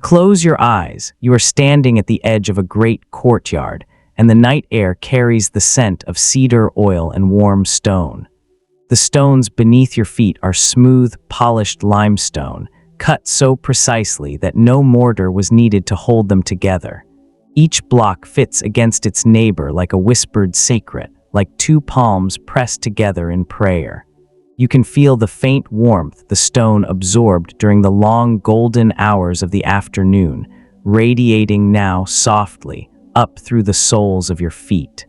Close your eyes. You are standing at the edge of a great courtyard, and the night air carries the scent of cedar oil and warm stone. The stones beneath your feet are smooth, polished limestone, cut so precisely that no mortar was needed to hold them together. Each block fits against its neighbor like a whispered sacred, like two palms pressed together in prayer. You can feel the faint warmth the stone absorbed during the long golden hours of the afternoon, radiating now softly up through the soles of your feet.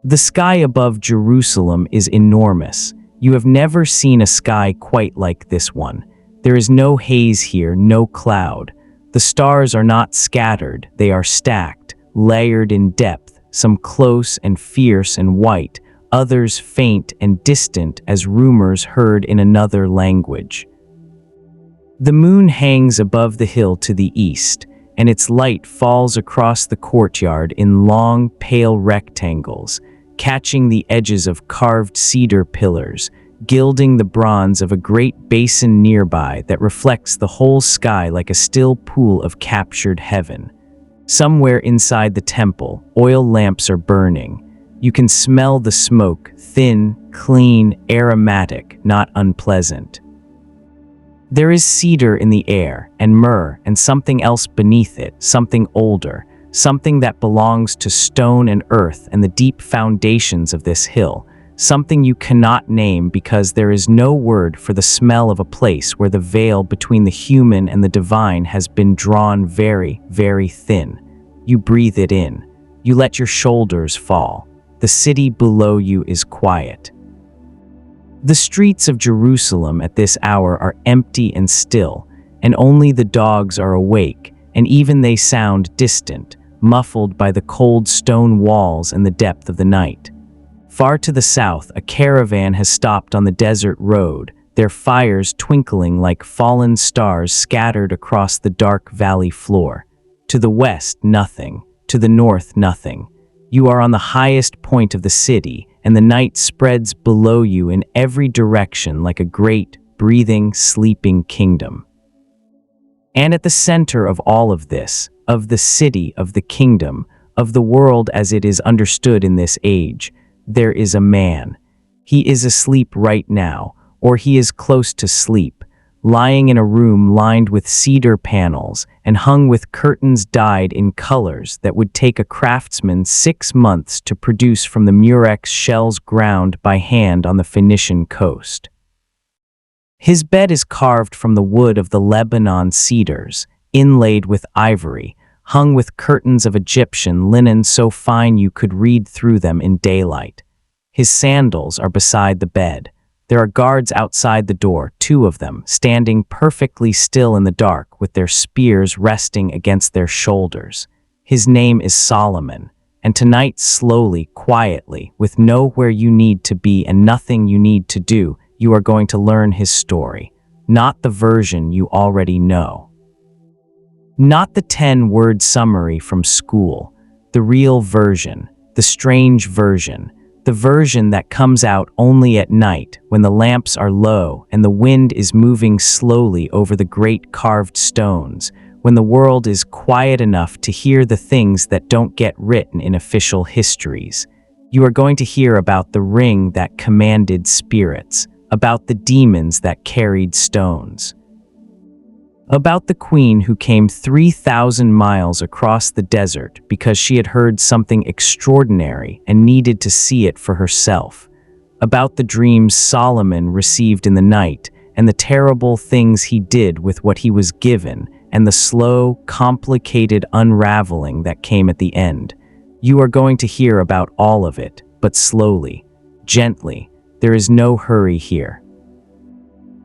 The sky above Jerusalem is enormous. You have never seen a sky quite like this one. There is no haze here, no cloud. The stars are not scattered, they are stacked, layered in depth, some close and fierce and white, others faint and distant as rumors heard in another language. The moon hangs above the hill to the east, and its light falls across the courtyard in long, pale rectangles, catching the edges of carved cedar pillars, gilding the bronze of a great basin nearby that reflects the whole sky like a still pool of captured heaven. Somewhere inside the temple, oil lamps are burning. You can smell the smoke, thin, clean, aromatic, not unpleasant. There is cedar in the air, and myrrh, and something else beneath it, something older, something that belongs to stone and earth and the deep foundations of this hill, something you cannot name because there is no word for the smell of a place where the veil between the human and the divine has been drawn very, very thin. You breathe it in. You let your shoulders fall. The city below you is quiet. The streets of Jerusalem at this hour are empty and still, and only the dogs are awake, and even they sound distant, muffled by the cold stone walls and the depth of the night. Far to the south, a caravan has stopped on the desert road, their fires twinkling like fallen stars scattered across the dark valley floor. To the west, nothing. To the north, nothing. You are on the highest point of the city, and the night spreads below you in every direction like a great, breathing, sleeping kingdom. And at the center of all of this, of the city, of the kingdom, of the world as it is understood in this age, there is a man. He is asleep right now, or he is close to sleep, lying in a room lined with cedar panels and hung with curtains dyed in colors that would take a craftsman 6 months to produce from the murex shells ground by hand on the Phoenician coast. His bed is carved from the wood of the Lebanon cedars, inlaid with ivory, hung with curtains of Egyptian linen so fine you could read through them in daylight. His sandals are beside the bed. There are guards outside the door, 2 of them, standing perfectly still in the dark with their spears resting against their shoulders. His name is Solomon, and tonight slowly, quietly, with nowhere you need to be and nothing you need to do, you are going to learn his story, not the version you already know. Not the 10-word summary from school, the real version, the strange version, the version that comes out only at night when the lamps are low and the wind is moving slowly over the great carved stones, when the world is quiet enough to hear the things that don't get written in official histories. You are going to hear about the ring that commanded spirits, about the demons that carried stones, about the queen who came 3,000 miles across the desert because she had heard something extraordinary and needed to see it for herself, about the dreams Solomon received in the night and the terrible things he did with what he was given and the slow, complicated unraveling that came at the end. You are going to hear about all of it, but slowly, gently. There is no hurry here.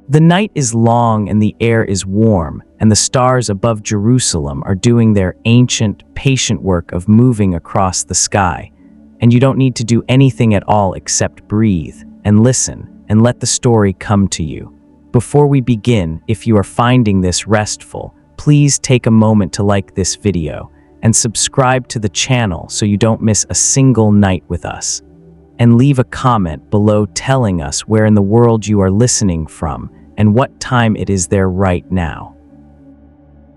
The night is long and the air is warm, and the stars above Jerusalem are doing their ancient, patient work of moving across the sky. And you don't need to do anything at all except breathe and listen and let the story come to you. Before we begin, if you are finding this restful, please take a moment to like this video and subscribe to the channel so you don't miss a single night with us. And leave a comment below telling us where in the world you are listening from and what time it is there right now.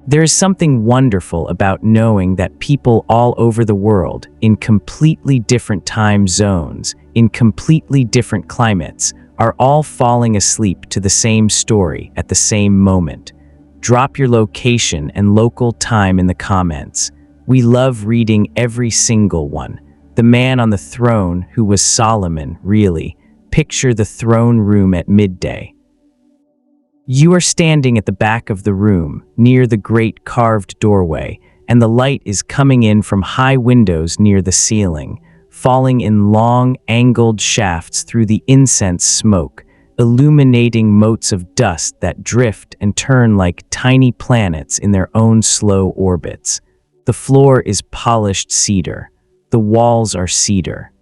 There is something wonderful about knowing that people all over the world, in completely different time zones, in completely different climates, are all falling asleep to the same story at the same moment. Drop your location and local time in the comments. We love reading every single one. The man on the throne who was Solomon, really. Picture the throne room at midday. You are standing at the back of the room, near the great carved doorway, and the light is coming in from high windows near the ceiling, falling in long, angled shafts through the incense smoke, illuminating motes of dust that drift and turn like tiny planets in their own slow orbits. The floor is polished cedar. The walls are cedar.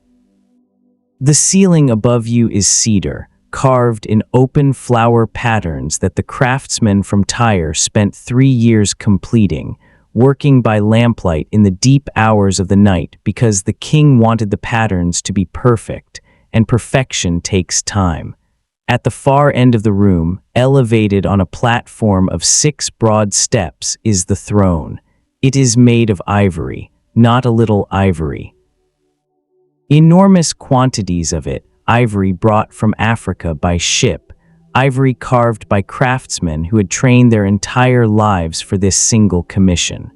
The ceiling above you is cedar, carved in open flower patterns that the craftsmen from Tyre spent 3 years completing, working by lamplight in the deep hours of the night because the king wanted the patterns to be perfect, and perfection takes time. At the far end of the room, elevated on a platform of 6 broad steps, is the throne. It is made of ivory, not a little ivory. Enormous quantities of it, ivory brought from Africa by ship, ivory carved by craftsmen who had trained their entire lives for this single commission.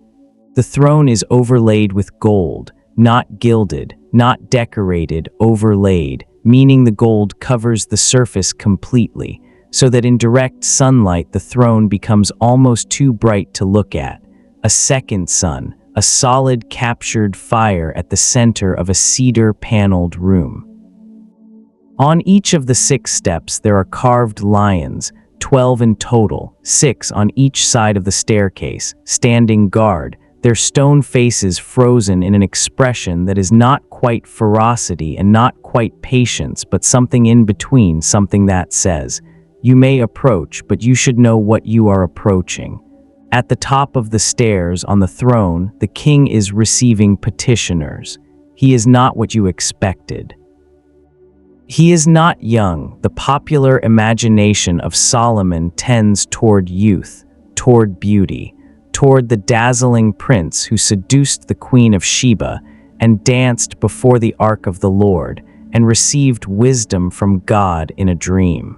The throne is overlaid with gold, not gilded, not decorated, overlaid, meaning the gold covers the surface completely, so that in direct sunlight the throne becomes almost too bright to look at. A second sun, a solid captured fire at the center of a cedar-paneled room. On each of the 6 steps there are carved lions, 12 in total, 6 on each side of the staircase, standing guard, their stone faces frozen in an expression that is not quite ferocity and not quite patience, but something in between, something that says, "You may approach, but you should know what you are approaching." At the top of the stairs on the throne, the king is receiving petitioners. He is not what you expected. He is not young. The popular imagination of Solomon tends toward youth, toward beauty, toward the dazzling prince who seduced the Queen of Sheba and danced before the ark of the Lord and received wisdom from God in a dream.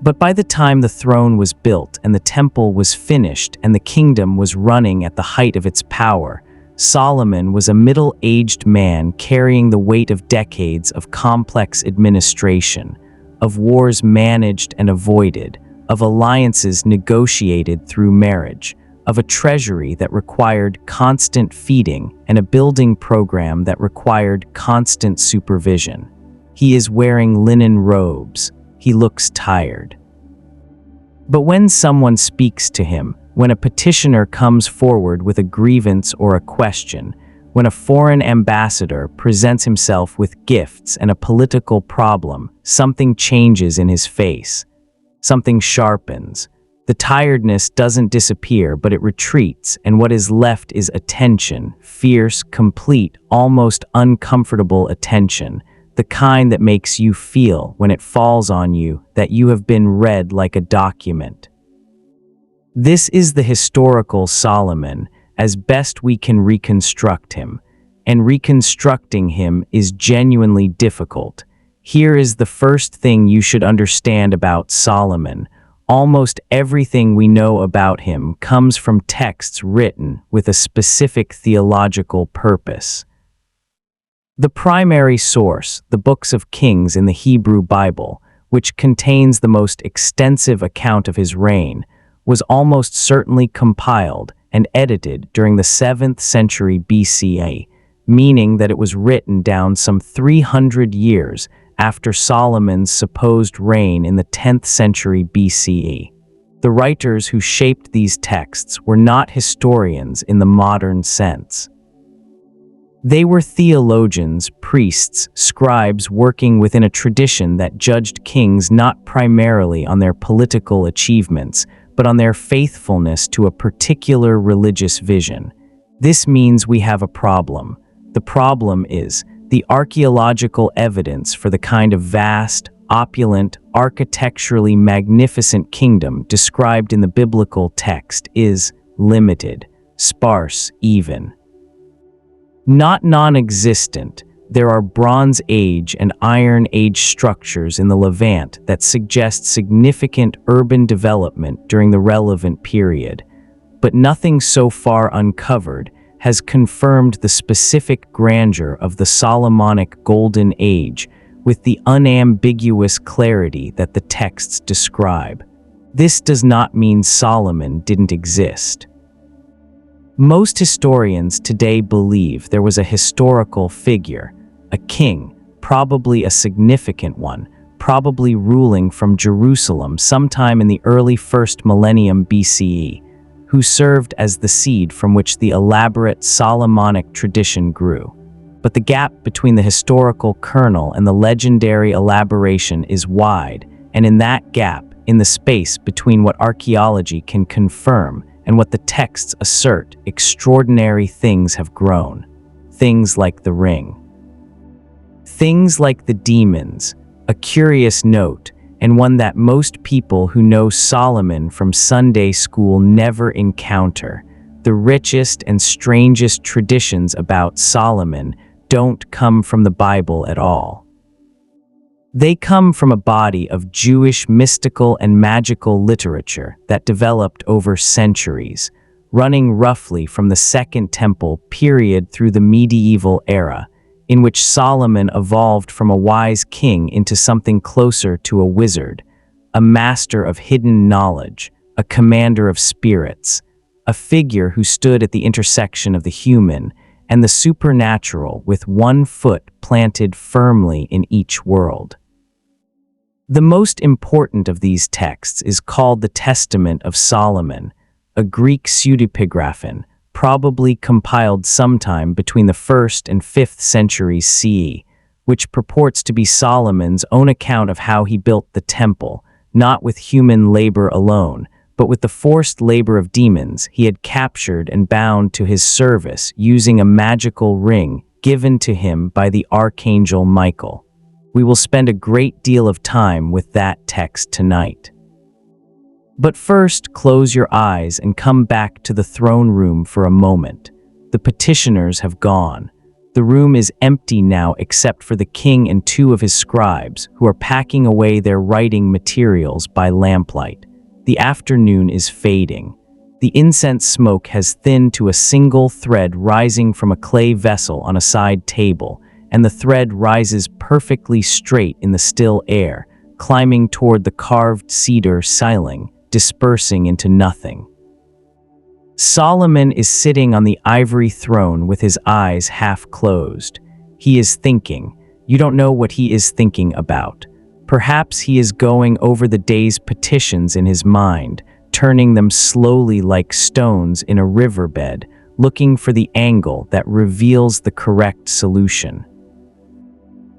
But by the time the throne was built and the temple was finished and the kingdom was running at the height of its power, Solomon was a middle-aged man carrying the weight of decades of complex administration, of wars managed and avoided, of alliances negotiated through marriage, of a treasury that required constant feeding and a building program that required constant supervision. He is wearing linen robes. He looks tired. But when someone speaks to him, when a petitioner comes forward with a grievance or a question, when a foreign ambassador presents himself with gifts and a political problem, something changes in his face. Something sharpens. The tiredness doesn't disappear, but it retreats, and what is left is attention, fierce, complete, almost uncomfortable attention, the kind that makes you feel, when it falls on you, that you have been read like a document. This is the historical Solomon, as best we can reconstruct him, and reconstructing him is genuinely difficult. Here is the first thing you should understand about Solomon. Almost everything we know about him comes from texts written with a specific theological purpose. The primary source, the books of Kings in the Hebrew Bible, which contains the most extensive account of his reign, was almost certainly compiled and edited during the 7th century BCE, meaning that it was written down some 300 years after Solomon's supposed reign in the 10th century BCE. The writers who shaped these texts were not historians in the modern sense. They were theologians, priests, scribes working within a tradition that judged kings not primarily on their political achievements, but on their faithfulness to a particular religious vision. This means we have a problem. The problem is the archaeological evidence for the kind of vast, opulent, architecturally magnificent kingdom described in the biblical text is limited, sparse even. Not non-existent, there are Bronze Age and Iron Age structures in the Levant that suggest significant urban development during the relevant period, but nothing so far uncovered has confirmed the specific grandeur of the Solomonic Golden Age with the unambiguous clarity that the texts describe. This does not mean Solomon didn't exist. Most historians today believe there was a historical figure, a king, probably a significant one, probably ruling from Jerusalem sometime in the early 1st millennium BCE, who served as the seed from which the elaborate Solomonic tradition grew. But the gap between the historical kernel and the legendary elaboration is wide, and in that gap, in the space between what archaeology can confirm and what the texts assert, extraordinary things have grown. Things like the ring. Things like the demons, a curious note, and one that most people who know Solomon from Sunday school never encounter. The richest and strangest traditions about Solomon don't come from the Bible at all. They come from a body of Jewish mystical and magical literature that developed over centuries, running roughly from the Second Temple period through the medieval era, in which Solomon evolved from a wise king into something closer to a wizard, a master of hidden knowledge, a commander of spirits, a figure who stood at the intersection of the human and the supernatural with one foot planted firmly in each world. The most important of these texts is called the Testament of Solomon, a Greek pseudepigraphon, probably compiled sometime between the 1st and 5th centuries CE, which purports to be Solomon's own account of how he built the temple, not with human labor alone, but with the forced labor of demons he had captured and bound to his service using a magical ring given to him by the archangel Michael. We will spend a great deal of time with that text tonight. But first, close your eyes and come back to the throne room for a moment. The petitioners have gone. The room is empty now except for the king and 2 of his scribes, who are packing away their writing materials by lamplight. The afternoon is fading. The incense smoke has thinned to a single thread rising from a clay vessel on a side table, and the thread rises perfectly straight in the still air, climbing toward the carved cedar ceiling, dispersing into nothing. Solomon is sitting on the ivory throne with his eyes half closed. He is thinking. You don't know what he is thinking about. Perhaps he is going over the day's petitions in his mind, turning them slowly like stones in a riverbed, looking for the angle that reveals the correct solution.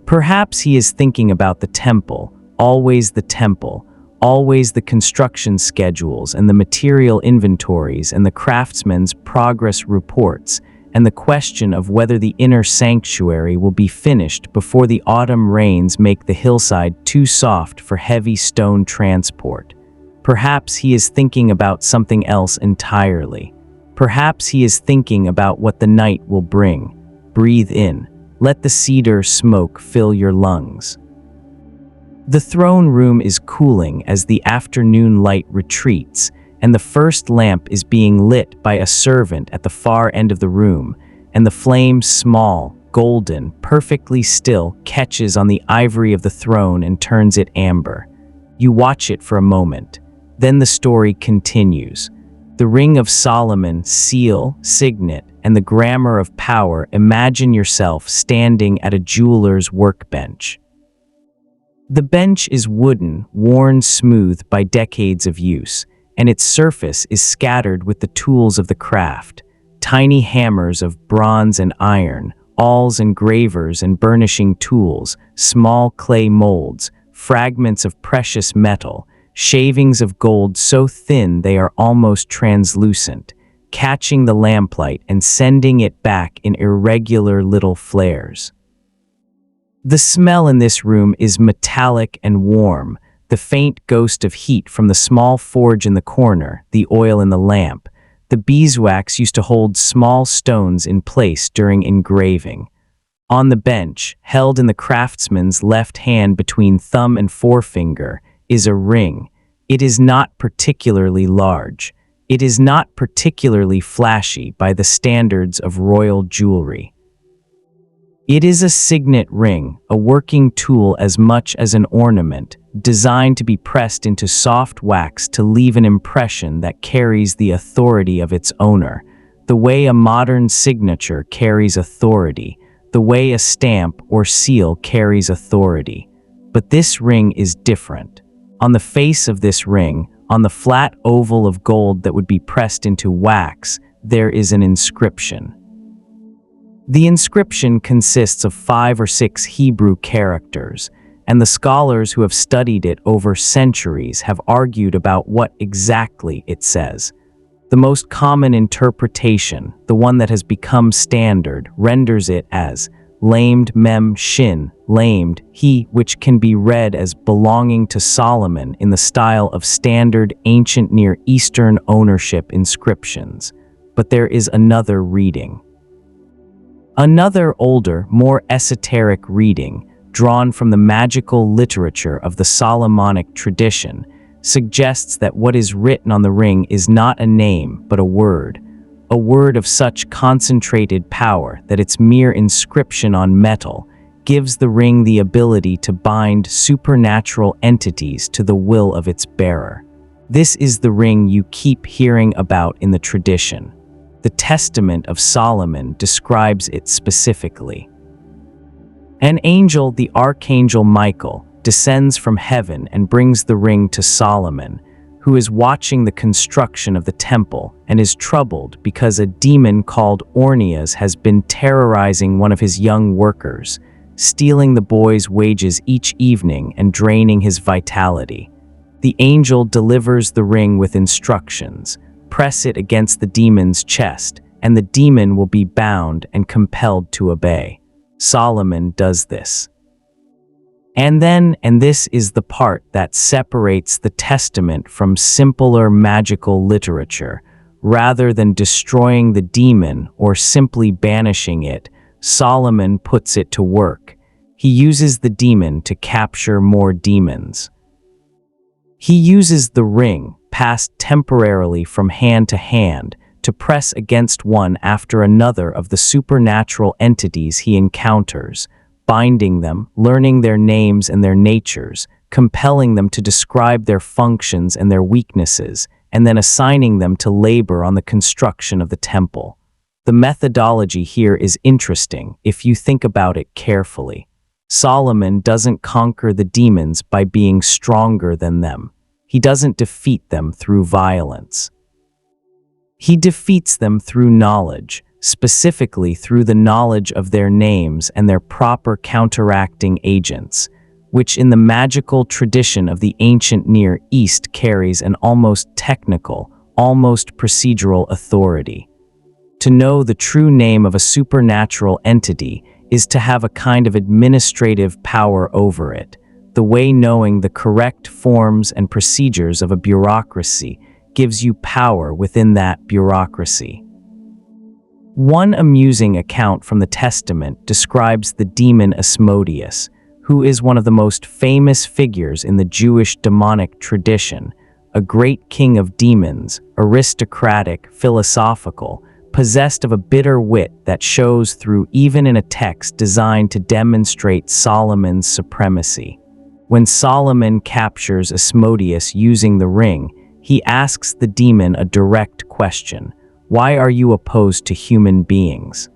Perhaps he is thinking about the temple, always the construction schedules and the material inventories and the craftsmen's progress reports, and the question of whether the inner sanctuary will be finished before the autumn rains make the hillside too soft for heavy stone transport. Perhaps he is thinking about something else entirely. Perhaps he is thinking about what the night will bring. Breathe in. Let the cedar smoke fill your lungs. The throne room is cooling as the afternoon light retreats, and the first lamp is being lit by a servant at the far end of the room, and the flame, small, golden, perfectly still, catches on the ivory of the throne and turns it amber. You watch it for a moment. Then the story continues. The ring of Solomon, seal, signet, and the grammar of power. Imagine yourself standing at a jeweler's workbench. The bench is wooden, worn smooth by decades of use, and its surface is scattered with the tools of the craft, tiny hammers of bronze and iron, awls and gravers and burnishing tools, small clay molds, fragments of precious metal, shavings of gold so thin they are almost translucent, catching the lamplight and sending it back in irregular little flares. The smell in this room is metallic and warm, the faint ghost of heat from the small forge in the corner, the oil in the lamp. The beeswax used to hold small stones in place during engraving. On the bench, held in the craftsman's left hand between thumb and forefinger, is a ring. It is not particularly large. It is not particularly flashy by the standards of royal jewelry. It is a signet ring, a working tool as much as an ornament, designed to be pressed into soft wax to leave an impression that carries the authority of its owner, the way a modern signature carries authority, the way a stamp or seal carries authority. But this ring is different. On the face of this ring, on the flat oval of gold that would be pressed into wax, there is an inscription. The inscription consists of 5 or 6 Hebrew characters, and the scholars who have studied it over centuries have argued about what exactly it says. The most common interpretation, the one that has become standard, renders it as lamed mem shin, lamed, he, which can be read as belonging to Solomon in the style of standard ancient Near Eastern ownership inscriptions. But there is another reading. Another older, more esoteric reading, drawn from the magical literature of the Solomonic tradition, suggests that what is written on the ring is not a name, but a word of such concentrated power that its mere inscription on metal gives the ring the ability to bind supernatural entities to the will of its bearer. This is the ring you keep hearing about in the tradition. The Testament of Solomon describes it specifically. An angel, the archangel Michael, descends from heaven and brings the ring to Solomon, who is watching the construction of the temple and is troubled because a demon called Ornias has been terrorizing one of his young workers, stealing the boy's wages each evening and draining his vitality. The angel delivers the ring with instructions. Press it against the demon's chest, and the demon will be bound and compelled to obey. Solomon does this. And this is the part that separates the Testament from simpler magical literature. Rather than destroying the demon or simply banishing it, Solomon puts it to work. He uses the demon to capture more demons. He uses the ring, passed temporarily from hand to hand, to press against one after another of the supernatural entities he encounters, binding them, learning their names and their natures, compelling them to describe their functions and their weaknesses, and then assigning them to labor on the construction of the temple. The methodology here is interesting if you think about it carefully. Solomon doesn't conquer the demons by being stronger than them. He doesn't defeat them through violence. He defeats them through knowledge, specifically through the knowledge of their names and their proper counteracting agents, which in the magical tradition of the ancient Near East carries an almost technical, almost procedural authority. To know the true name of a supernatural entity is to have a kind of administrative power over it, the way knowing the correct forms and procedures of a bureaucracy gives you power within that bureaucracy. One amusing account from the Testament describes the demon Asmodeus, who is one of the most famous figures in the Jewish demonic tradition, a great king of demons, aristocratic, philosophical, possessed of a bitter wit that shows through even in a text designed to demonstrate Solomon's supremacy. When Solomon captures Asmodeus using the ring, he asks the demon a direct question: "Why are you opposed to human beings?"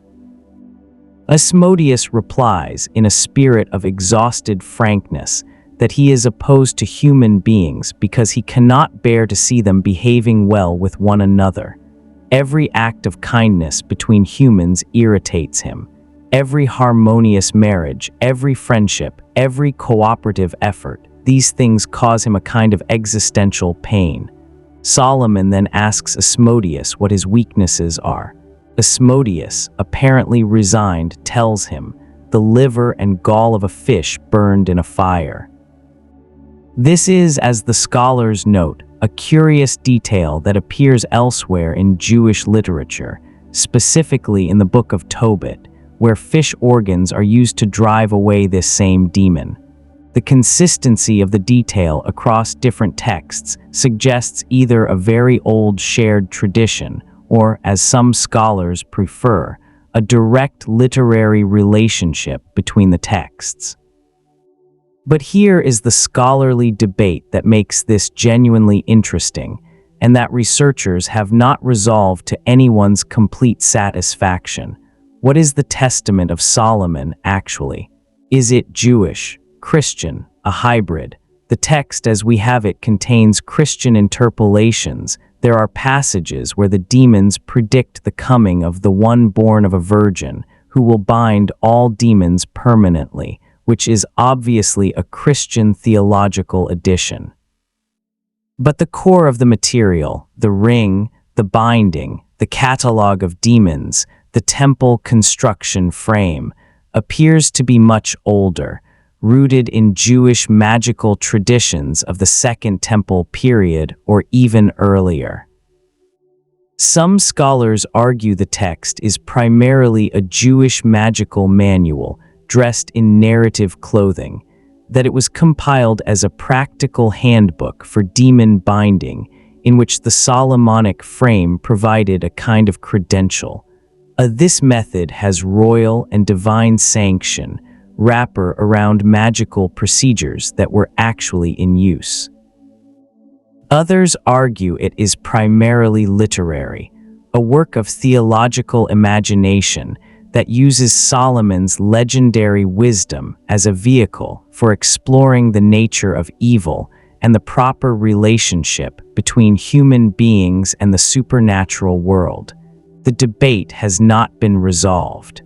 Asmodeus replies in a spirit of exhausted frankness that he is opposed to human beings because he cannot bear to see them behaving well with one another. Every act of kindness between humans irritates him. Every harmonious marriage, every friendship, every cooperative effort, these things cause him a kind of existential pain. Solomon then asks Asmodeus what his weaknesses are. Asmodeus, apparently resigned, tells him, the liver and gall of a fish burned in a fire. This is, as the scholars note, a curious detail that appears elsewhere in Jewish literature, specifically in the Book of Tobit, where fish organs are used to drive away this same demon. The consistency of the detail across different texts suggests either a very old shared tradition or, as some scholars prefer, a direct literary relationship between the texts. But here is the scholarly debate that makes this genuinely interesting, and that researchers have not resolved to anyone's complete satisfaction. What is the Testament of Solomon, actually? Is it Jewish, Christian, a hybrid? The text as we have it contains Christian interpolations. There are passages where the demons predict the coming of the one born of a virgin, who will bind all demons permanently, which is obviously a Christian theological addition. But the core of the material, the ring, the binding, the catalogue of demons, the temple construction frame, appears to be much older, rooted in Jewish magical traditions of the Second Temple period or even earlier. Some scholars argue the text is primarily a Jewish magical manual dressed in narrative clothing, that it was compiled as a practical handbook for demon binding in which the Solomonic frame provided a kind of credential. This method has royal and divine sanction, wrapper around magical procedures that were actually in use. Others argue it is primarily literary, a work of theological imagination that uses Solomon's legendary wisdom as a vehicle for exploring the nature of evil and the proper relationship between human beings and the supernatural world. The debate has not been resolved.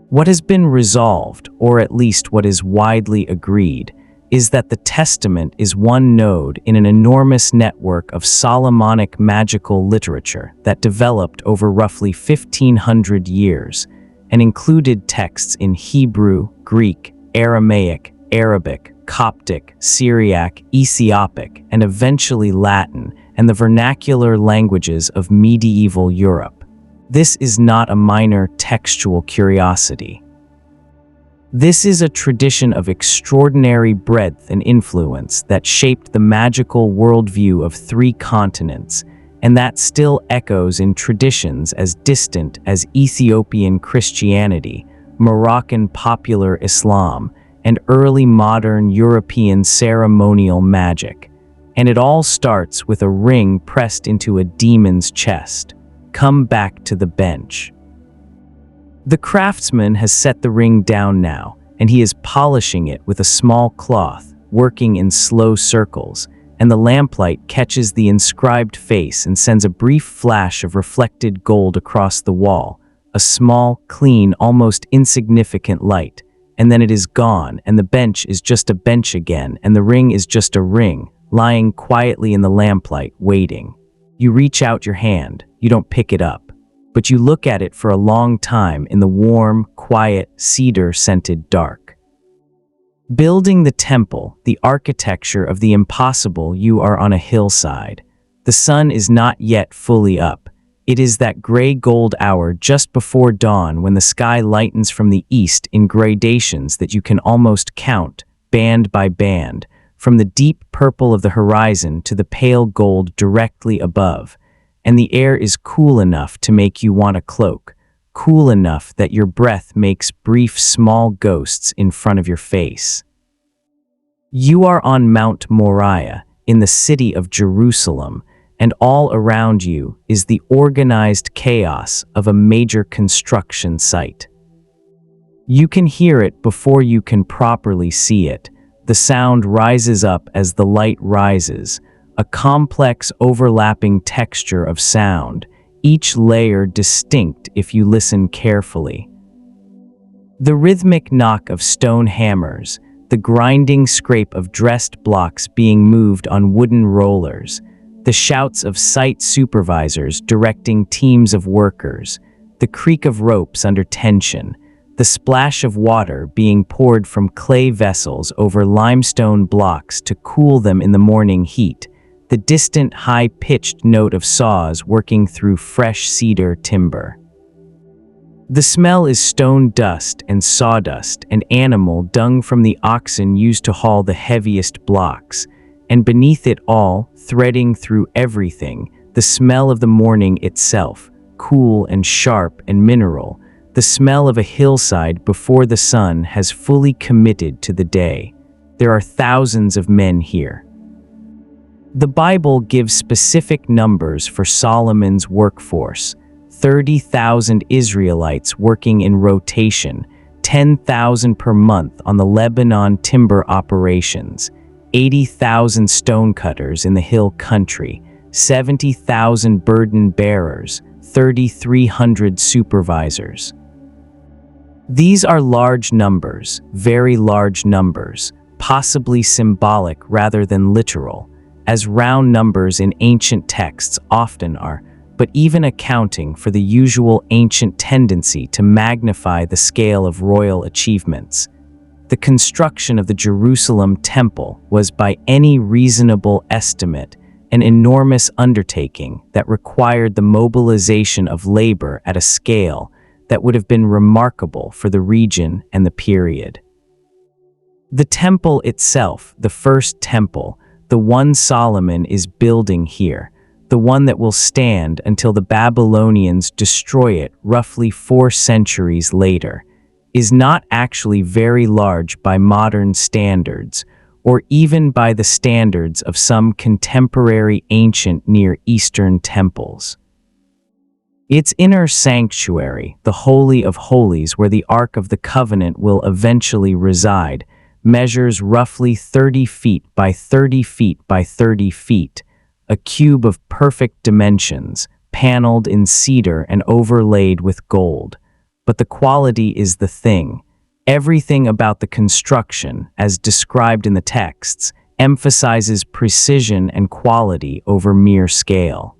What has been resolved, or at least what is widely agreed, is that the Testament is one node in an enormous network of Solomonic magical literature that developed over roughly 1,500 years and included texts in Hebrew, Greek, Aramaic, Arabic, Coptic, Syriac, Ethiopic, and eventually Latin, and the vernacular languages of medieval Europe. This is not a minor textual curiosity. This is a tradition of extraordinary breadth and influence that shaped the magical worldview of 3 continents, and that still echoes in traditions as distant as Ethiopian Christianity, Moroccan popular Islam, and early modern European ceremonial magic. And it all starts with a ring pressed into a demon's chest. Come back to the bench. The craftsman has set the ring down now, and he is polishing it with a small cloth, working in slow circles, and the lamplight catches the inscribed face and sends a brief flash of reflected gold across the wall, a small, clean, almost insignificant light, and then it is gone, and the bench is just a bench again, and the ring is just a ring, lying quietly in the lamplight, waiting. You reach out your hand, you don't pick it up, but you look at it for a long time in the warm, quiet, cedar-scented dark. Building the temple, the architecture of the impossible, you are on a hillside. The sun is not yet fully up. It is that gray-gold hour just before dawn when the sky lightens from the east in gradations that you can almost count, band by band, from the deep purple of the horizon to the pale gold directly above. And the air is cool enough to make you want a cloak, cool enough that your breath makes brief small ghosts in front of your face. You are on Mount Moriah, in the city of Jerusalem, and all around you is the organized chaos of a major construction site. You can hear it before you can properly see it. The sound rises up as the light rises, a complex overlapping texture of sound, each layer distinct if you listen carefully. The rhythmic knock of stone hammers, the grinding scrape of dressed blocks being moved on wooden rollers, the shouts of site supervisors directing teams of workers, the creak of ropes under tension, the splash of water being poured from clay vessels over limestone blocks to cool them in the morning heat, the distant high-pitched note of saws working through fresh cedar timber. The smell is stone dust and sawdust and animal dung from the oxen used to haul the heaviest blocks, and beneath it all, threading through everything, the smell of the morning itself, cool and sharp and mineral, the smell of a hillside before the sun has fully committed to the day. There are thousands of men here. The Bible gives specific numbers for Solomon's workforce: 30,000 Israelites working in rotation, 10,000 per month on the Lebanon timber operations, 80,000 stonecutters in the hill country, 70,000 burden bearers, 3,300 supervisors. These are large numbers, very large numbers, possibly symbolic rather than literal, as round numbers in ancient texts often are, but even accounting for the usual ancient tendency to magnify the scale of royal achievements. The construction of the Jerusalem temple was, by any reasonable estimate, an enormous undertaking that required the mobilization of labor at a scale that would have been remarkable for the region and the period. The temple itself, the first temple, the one Solomon is building here, the one that will stand until the Babylonians destroy it roughly 4 centuries later, is not actually very large by modern standards, or even by the standards of some contemporary ancient Near Eastern temples. Its inner sanctuary, the Holy of Holies where the Ark of the Covenant will eventually reside, measures roughly 30 feet by 30 feet by 30 feet, a cube of perfect dimensions, paneled in cedar and overlaid with gold. But the quality is the thing. Everything about the construction, as described in the texts, emphasizes precision and quality over mere scale.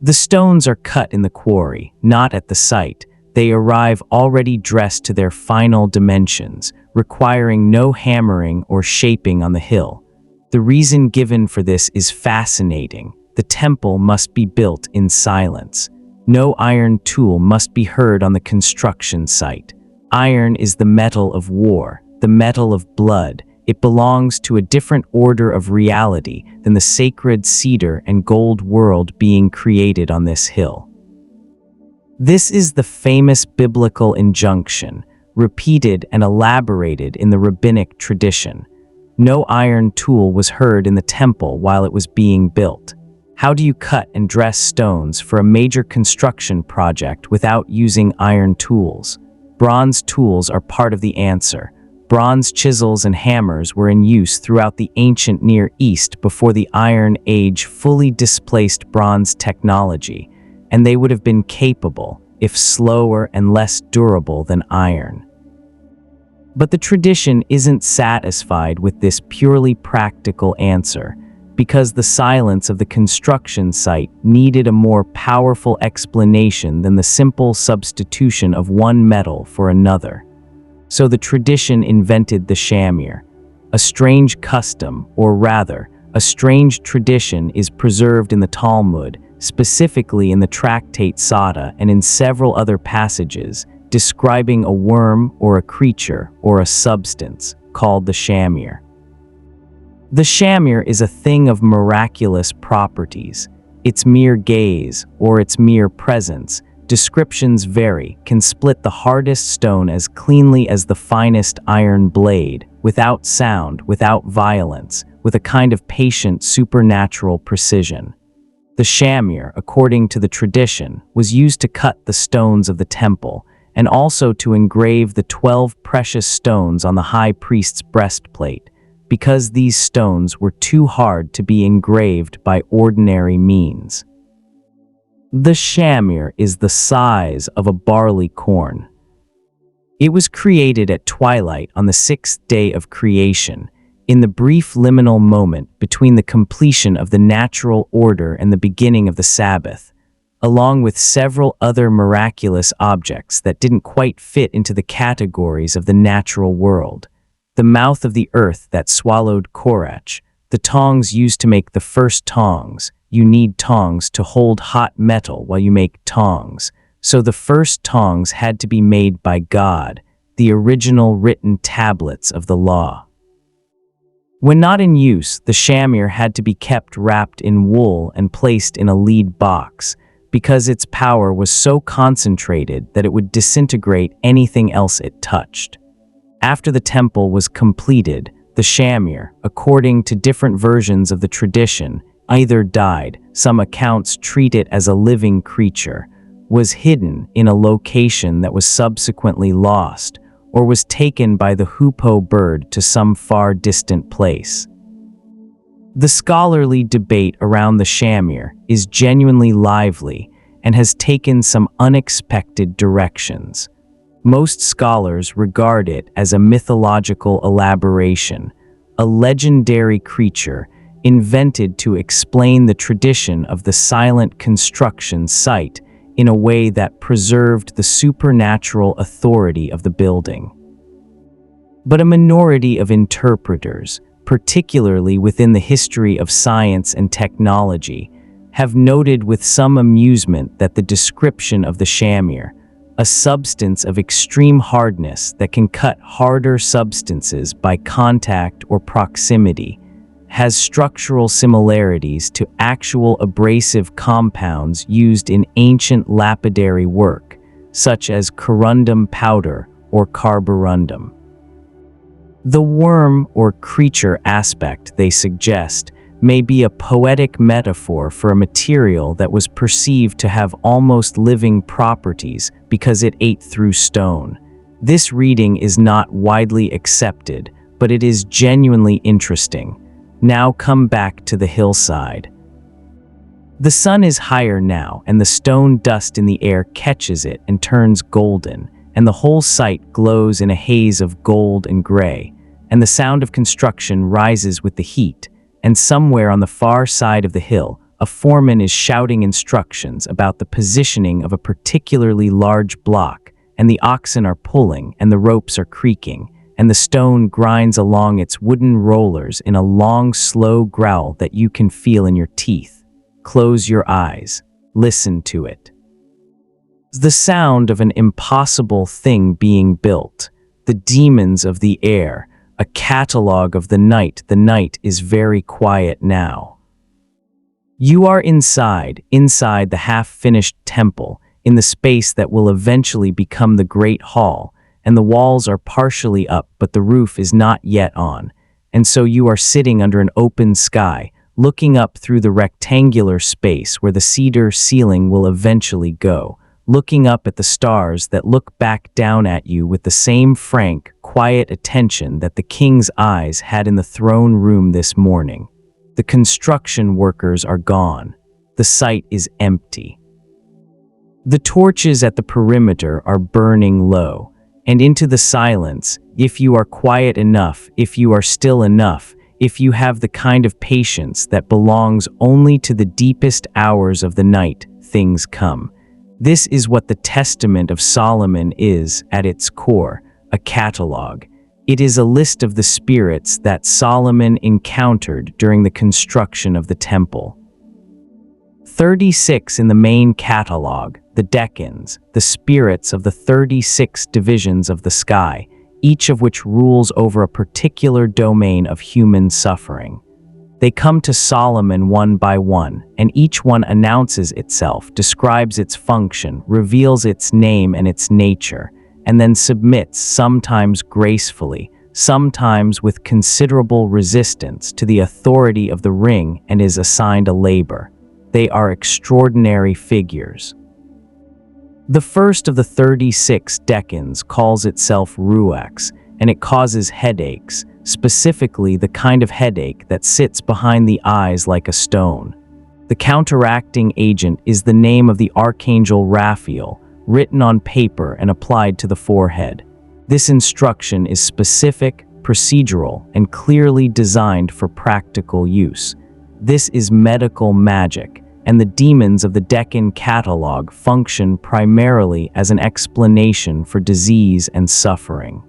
The stones are cut in the quarry, not at the site. They arrive already dressed to their final dimensions, requiring no hammering or shaping on the hill. The reason given for this is fascinating. The temple must be built in silence. No iron tool must be heard on the construction site. Iron is the metal of war, the metal of blood. It belongs to a different order of reality than the sacred cedar and gold world being created on this hill. This is the famous biblical injunction, repeated and elaborated in the rabbinic tradition. No iron tool was heard in the temple while it was being built. How do you cut and dress stones for a major construction project without using iron tools? Bronze tools are part of the answer. Bronze chisels and hammers were in use throughout the ancient Near East before the Iron Age fully displaced bronze technology, and they would have been capable, if slower and less durable than iron. But the tradition isn't satisfied with this purely practical answer, because the silence of the construction site needed a more powerful explanation than the simple substitution of one metal for another. So the tradition invented the shamir. A strange custom, or rather, a strange tradition is preserved in the Talmud, specifically in the tractate Sota and in several other passages, describing a worm or a creature or a substance called the shamir. The shamir is a thing of miraculous properties. Its mere gaze, or its mere presence, descriptions vary, can split the hardest stone as cleanly as the finest iron blade, without sound, without violence, with a kind of patient supernatural precision. The shamir, according to the tradition, was used to cut the stones of the temple, and also to engrave the 12 precious stones on the high priest's breastplate, because these stones were too hard to be engraved by ordinary means. The shamir is the size of a barley corn. It was created at twilight on the 6th day of creation, in the brief liminal moment between the completion of the natural order and the beginning of the Sabbath. along with several other miraculous objects that didn't quite fit into the categories of the natural world. The mouth of the earth that swallowed Korach, the tongs used to make the first tongs. You need tongs to hold hot metal while you make tongs. So the first tongs had to be made by God, the original written tablets of the law. When not in use, the shamir had to be kept wrapped in wool and placed in a lead box, because its power was so concentrated that it would disintegrate anything else it touched. After the temple was completed, the shamir, according to different versions of the tradition, either died, some accounts treat it as a living creature, was hidden in a location that was subsequently lost, or was taken by the hoopoe bird to some far distant place. The scholarly debate around the shamir is genuinely lively and has taken some unexpected directions. Most scholars regard it as a mythological elaboration, a legendary creature invented to explain the tradition of the silent construction site in a way that preserved the supernatural authority of the building. But a minority of interpreters, particularly within the history of science and technology, have noted with some amusement that the description of the shamir, a substance of extreme hardness that can cut harder substances by contact or proximity, has structural similarities to actual abrasive compounds used in ancient lapidary work, such as corundum powder or carborundum. The worm or creature aspect they suggest may be a poetic metaphor for a material that was perceived to have almost living properties because it ate through stone. This reading is not widely accepted, but it is genuinely interesting. Now come back to the hillside. The sun is higher now, and the stone dust in the air catches it and turns golden, and the whole site glows in a haze of gold and gray, and the sound of construction rises with the heat, and somewhere on the far side of the hill, a foreman is shouting instructions about the positioning of a particularly large block, and the oxen are pulling, and the ropes are creaking, and the stone grinds along its wooden rollers in a long, slow growl that you can feel in your teeth. Close your eyes. Listen to it. The sound of an impossible thing being built. The demons of the air. A catalogue of the night. The night is very quiet now. You are inside the half-finished temple, in the space that will eventually become the Great Hall, and the walls are partially up but the roof is not yet on, and so you are sitting under an open sky, looking up through the rectangular space where the cedar ceiling will eventually go, looking up at the stars that look back down at you with the same frank, quiet attention that the king's eyes had in the throne room this morning. The construction workers are gone. The site is empty. The torches at the perimeter are burning low, and into the silence, if you are quiet enough, if you are still enough, if you have the kind of patience that belongs only to the deepest hours of the night, things come. This is what the Testament of Solomon is, at its core, a catalogue. It is a list of the spirits that Solomon encountered during the construction of the temple. 36 in the main catalogue, the decans, the spirits of the 36 divisions of the sky, each of which rules over a particular domain of human suffering. They come to Solomon one by one, and each one announces itself, describes its function, reveals its name and its nature, and then submits, sometimes gracefully, sometimes with considerable resistance, to the authority of the ring and is assigned a labor. They are extraordinary figures. The first of the 36 decans calls itself Ruach, and it causes headaches, specifically the kind of headache that sits behind the eyes like a stone. The counteracting agent is the name of the archangel Raphael, written on paper and applied to the forehead. This instruction is specific, procedural, and clearly designed for practical use. This is medical magic, and the demons of the Deccan catalog function primarily as an explanation for disease and suffering.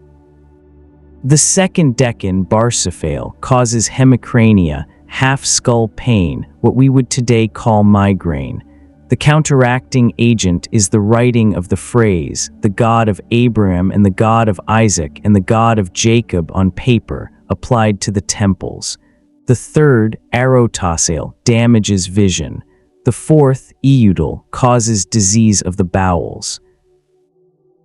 The second Deccan Barsophale causes hemicrania, half-skull pain, what we would today call migraine. The counteracting agent is the writing of the phrase, the God of Abraham and the God of Isaac and the God of Jacob on paper, applied to the temples. The third, Arotosale, damages vision. The fourth, Eudal, causes disease of the bowels.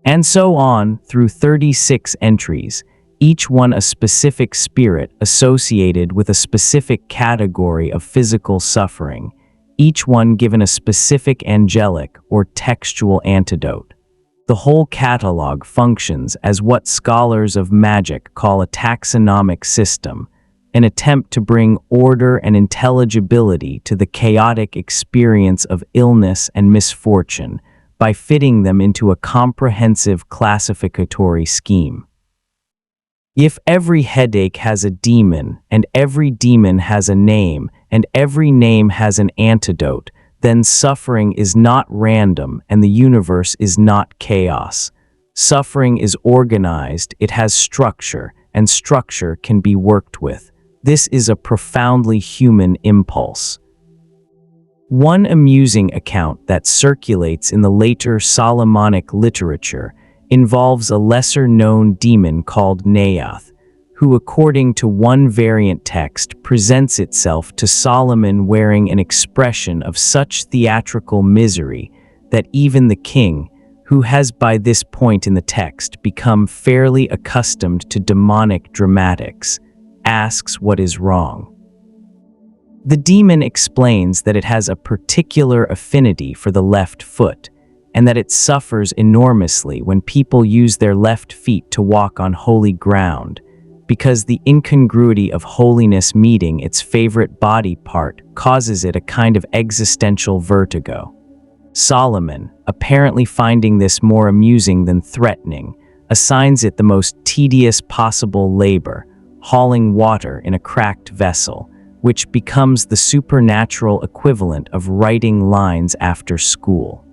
And so on through 36 entries, each one a specific spirit associated with a specific category of physical suffering, each one given a specific angelic or textual antidote. The whole catalog functions as what scholars of magic call a taxonomic system, an attempt to bring order and intelligibility to the chaotic experience of illness and misfortune by fitting them into a comprehensive classificatory scheme. If every headache has a demon, and every demon has a name, and every name has an antidote, then suffering is not random and the universe is not chaos. Suffering is organized, it has structure, and structure can be worked with. This is a profoundly human impulse. One amusing account that circulates in the later Solomonic literature involves a lesser-known demon called Neath, who according to one variant text presents itself to Solomon wearing an expression of such theatrical misery that even the king, who has by this point in the text become fairly accustomed to demonic dramatics, asks what is wrong. The demon explains that it has a particular affinity for the left foot, and that it suffers enormously when people use their left feet to walk on holy ground, because the incongruity of holiness meeting its favorite body part causes it a kind of existential vertigo. Solomon, apparently finding this more amusing than threatening, assigns it the most tedious possible labor, hauling water in a cracked vessel, which becomes the supernatural equivalent of writing lines after school.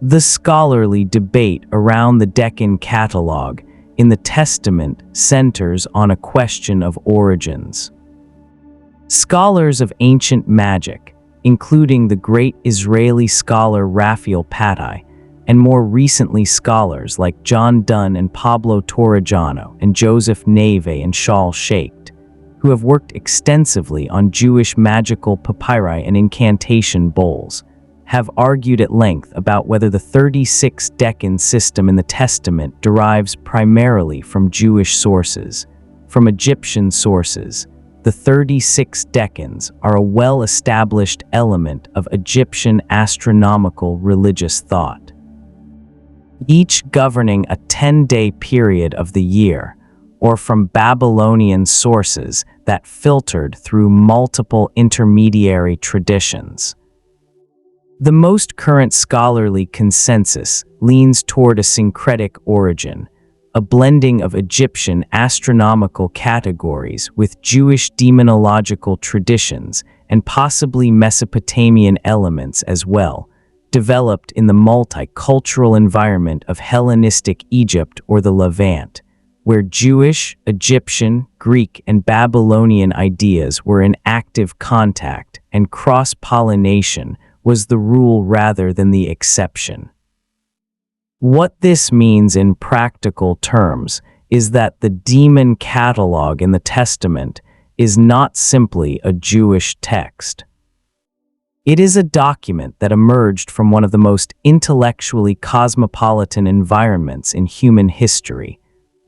The scholarly debate around the Deccan catalog in the Testament centers on a question of origins. Scholars of ancient magic, including the great Israeli scholar Raphael Patai, and more recently scholars like John Donne and Pablo Torrejano and Joseph Neve and Shaul Shaked, who have worked extensively on Jewish magical papyri and incantation bowls, have argued at length about whether the 36 Deccan system in the Testament derives primarily from Jewish sources. From Egyptian sources, the 36 Decans are a well-established element of Egyptian astronomical religious thought, each governing a 10-day period of the year, or from Babylonian sources that filtered through multiple intermediary traditions. The most current scholarly consensus leans toward a syncretic origin, a blending of Egyptian astronomical categories with Jewish demonological traditions and possibly Mesopotamian elements as well, developed in the multicultural environment of Hellenistic Egypt or the Levant, where Jewish, Egyptian, Greek, and Babylonian ideas were in active contact and cross-pollination was the rule rather than the exception. What this means in practical terms is that the demon catalog in the Testament is not simply a Jewish text. It is a document that emerged from one of the most intellectually cosmopolitan environments in human history,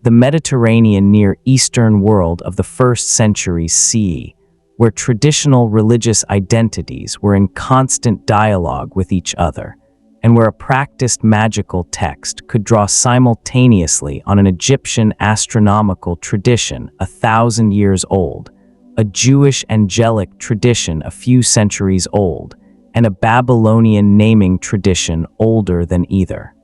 the Mediterranean Near Eastern world of the 1st century CE, where traditional religious identities were in constant dialogue with each other, and where a practiced magical text could draw simultaneously on an Egyptian astronomical tradition 1,000 years old, a Jewish angelic tradition a few centuries old, and a Babylonian naming tradition older than either.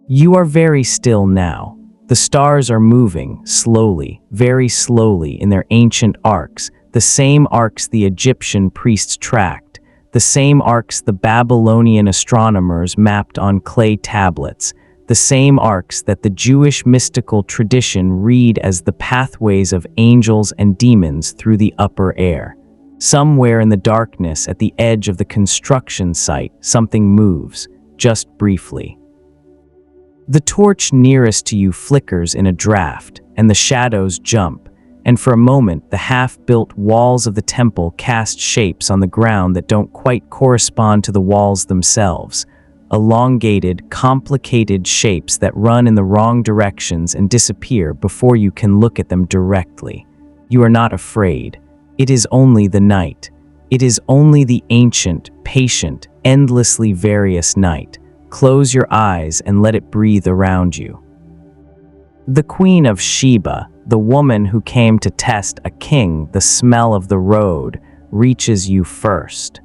You are very still now. The stars are moving, slowly, very slowly in their ancient arcs, the same arcs the Egyptian priests tracked, the same arcs the Babylonian astronomers mapped on clay tablets, the same arcs that the Jewish mystical tradition read as the pathways of angels and demons through the upper air. Somewhere in the darkness at the edge of the construction site, something moves, just briefly. The torch nearest to you flickers in a draft, and the shadows jump, and for a moment the half-built walls of the temple cast shapes on the ground that don't quite correspond to the walls themselves. Elongated, complicated shapes that run in the wrong directions and disappear before you can look at them directly. You are not afraid. It is only the night. It is only the ancient, patient, endlessly various night. Close your eyes and let it breathe around you. The Queen of Sheba, the woman who came to test a king, the smell of the road, reaches you first.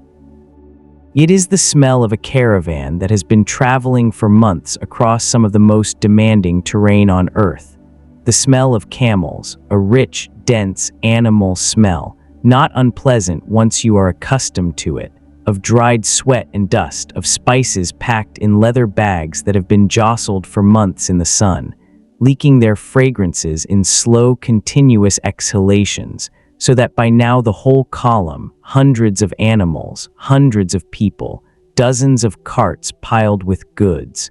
It is the smell of a caravan that has been traveling for months across some of the most demanding terrain on Earth. The smell of camels, a rich, dense animal smell, not unpleasant once you are accustomed to it, of dried sweat and dust, of spices packed in leather bags that have been jostled for months in the sun, leaking their fragrances in slow, continuous exhalations, so that by now the whole column, hundreds of animals, hundreds of people, dozens of carts piled with goods,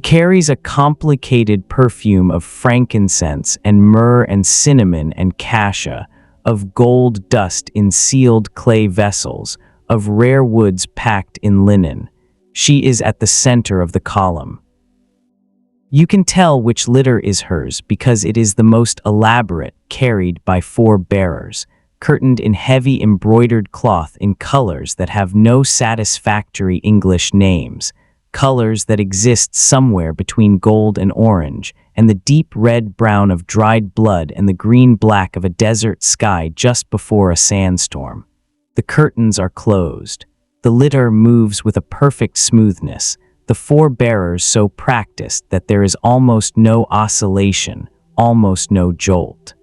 carries a complicated perfume of frankincense and myrrh and cinnamon and cassia, of gold dust in sealed clay vessels, of rare woods packed in linen. She is at the center of the column. You can tell which litter is hers because it is the most elaborate, carried by 4 bearers, curtained in heavy embroidered cloth in colors that have no satisfactory English names, colors that exist somewhere between gold and orange, and the deep red-brown of dried blood and the green-black of a desert sky just before a sandstorm. The curtains are closed. The litter moves with a perfect smoothness, the 4 bearers so practiced that there is almost no oscillation, almost no jolt.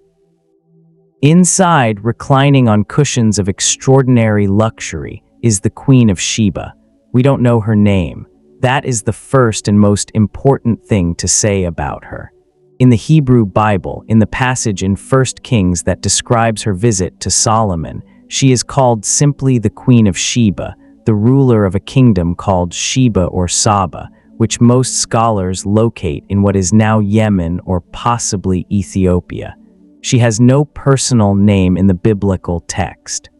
Inside, reclining on cushions of extraordinary luxury, is the Queen of Sheba. We don't know her name. That is the first and most important thing to say about her. In the Hebrew Bible, in the passage in 1 Kings that describes her visit to Solomon, she is called simply the Queen of Sheba, the ruler of a kingdom called Sheba or Saba, which most scholars locate in what is now Yemen or possibly Ethiopia. She has no personal name in the biblical text.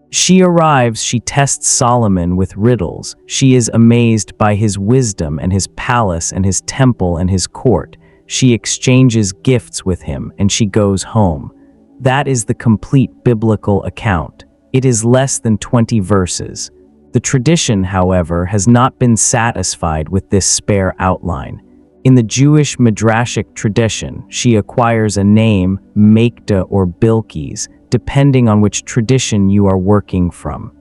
She arrives, she tests Solomon with riddles. She is amazed by his wisdom and his palace and his temple and his court. She exchanges gifts with him and she goes home. That is the complete biblical account. It is less than 20 verses. The tradition, however, has not been satisfied with this spare outline. In the Jewish Midrashic tradition, she acquires a name, Makda or Bilkis, depending on which tradition you are working from.